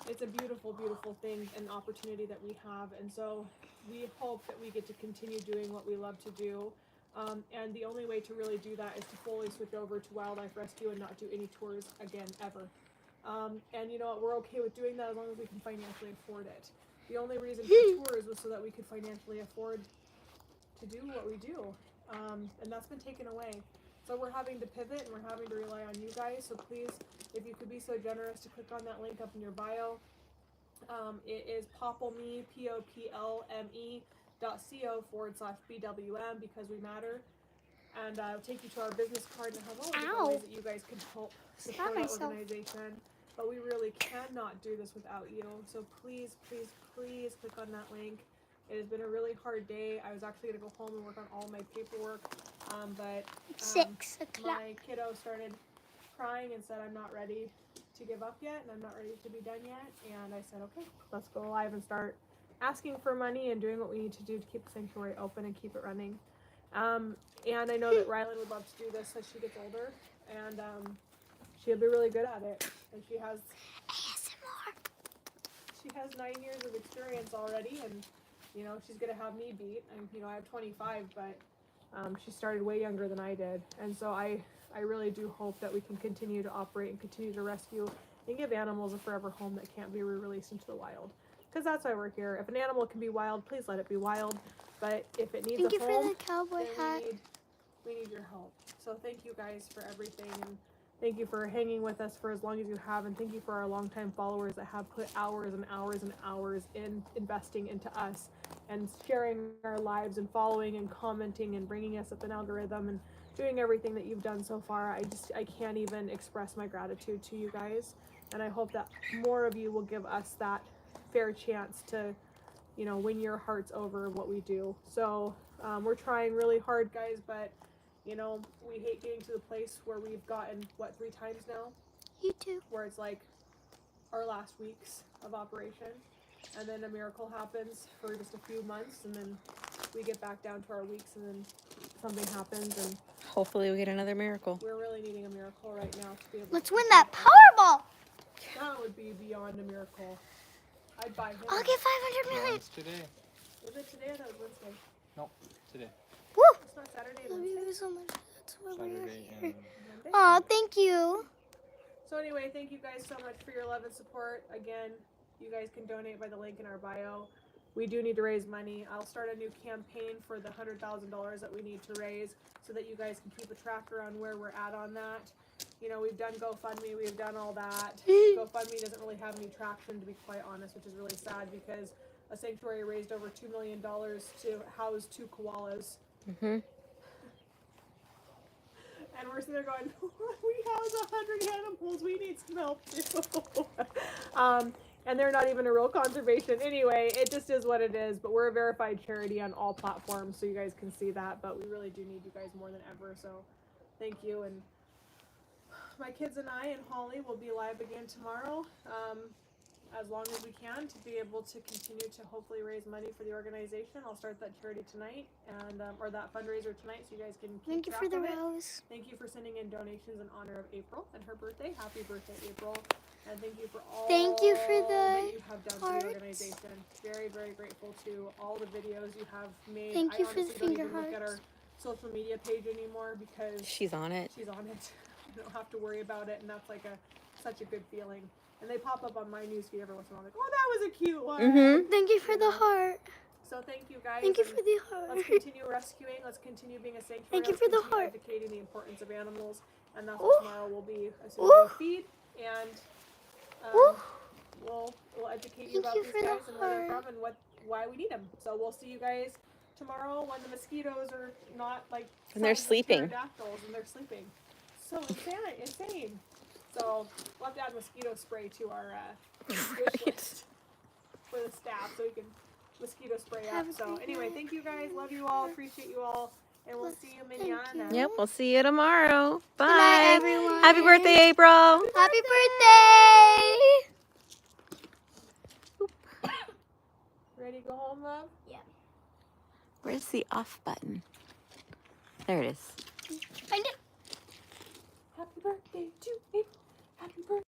it's a beautiful thing and opportunity that we have. And so we hope that we get to continue doing what we love to do. And the only way to really do that is to fully switch over to wildlife rescue and not do any tours again, ever. And you know what, we're okay with doing that as long as we can financially afford it. The only reason for tours was so that we could financially afford to do what we do. And that's been taken away. So we're having to pivot and we're having to rely on you guys. So please, if you could be so generous to click on that link up in your bio. It is poppleme, POPLME.co/BWM because we matter. And it'll take you to our business card and have all the different ways that you guys can help support our organization. But we really cannot do this without you. So please click on that link. It has been a really hard day. I was actually going to go home and work on all my paperwork. But 6 o'clock. my kiddo started crying and said, I'm not ready to give up yet and I'm not ready to be done yet. And I said, okay, let's go live and start asking for money and doing what we need to do to keep the sanctuary open and keep it running. And I know that Rylan would love to do this as she gets older. And she'll be really good at it. And she has 9 years of experience already, and you know she's gonna have me beat. And you know I have 25, but she started way younger than I did, and so I really do hope that we can continue to operate and continue to rescue and give animals a forever home that can't be re-released into the wild. Because that's why we're here. If an animal can be wild, please let it be wild. But if it needs Thank a you home, for the cowboy hat. we need your help. So thank you guys for everything, and Thank you for hanging with us for as long as you have, and thank you for our longtime followers that have put hours and hours and hours in investing into us and sharing our lives and following and commenting and bringing us up an algorithm and doing everything that you've done so far. I can't even express my gratitude to you guys, and I hope that more of you will give us that fair chance to, you know, win your hearts over what we do. So we're trying really hard, guys, but you know, we hate getting to the place where we've gotten, what, 3 times now? You too. Where it's like our last weeks of operation, and then a miracle happens for just a few months, and then we get back down to our weeks, and then something happens, and Hopefully we get another miracle. we're really needing a miracle right now to be able Let's to win continue that on. Powerball. That would be beyond a miracle. I'd buy him. I'll get 500 No, million. it's today. Is it today or that was Wednesday? Nope, today. Woo! It's not Saturday, Love Wednesday. you so much. That's why we're Saturday here. and Monday? Aw, thank you. So anyway, thank you guys so much for your love and support. Again, you guys can donate by the link in our bio. We do need to raise money. I'll start a new campaign for the $100,000 that we need to raise so that you guys can keep a tracker on where we're at on that. You know, we've done GoFundMe, we've done all that. GoFundMe doesn't really have any traction, to be quite honest, which is really sad because a sanctuary raised over $2 million to house 2 koalas. Mm-hmm. And we're sitting there going, we house 100 animals, we need some help too. And they're not even a real conservation. Anyway, it just is what it is, but we're a verified charity on all platforms, so you guys can see that, but we really do need you guys more than ever, so thank you. And my kids and I and Holly will be live again tomorrow, as long as we can, to be able to continue to hopefully raise money for the organization. I'll start that charity tonight, and or that fundraiser tonight, so you guys can keep Thank you track for the of it. rose. Thank you for sending in donations in honor of April and her birthday. Happy birthday, April. And thank you for all Thank you for that the you have done for hearts. the organization. Very, very grateful to all the videos you have made. Thank you I for the honestly don't finger even look at our hearts. social media page anymore because She's on it. she's on it. I don't have to worry about it, and that's like such a good feeling. And they pop up on my newsfeed every once in a while, like, oh, that was a cute one. Mm-hmm. Thank you for the heart. So thank you guys. Thank you and for the heart. let's continue rescuing. Let's continue being a sanctuary. Thank you let's for the continue heart. advocating the importance of animals, and that's Ooh. what tomorrow will be. As soon Ooh. as we feed, and Ooh. we'll educate you Thank about you these for the guys and where they're heart. from and why we need them. So we'll see you guys tomorrow when the mosquitoes are not like And they're sons of sleeping. pterodactyls and they're sleeping. So insane. So we'll have to add mosquito spray to our wish list for the staff so we can mosquito spray up. Have a So great anyway, night. thank you guys. Love you all. Appreciate you all. And we'll see you Thank you. mañana. Yep, we'll see you tomorrow. Bye. Good night, everyone. Happy birthday, April. Happy birthday. Ready to go home, love? Where's the off button? There it is. Find it. Happy birthday to April. Happy birthday.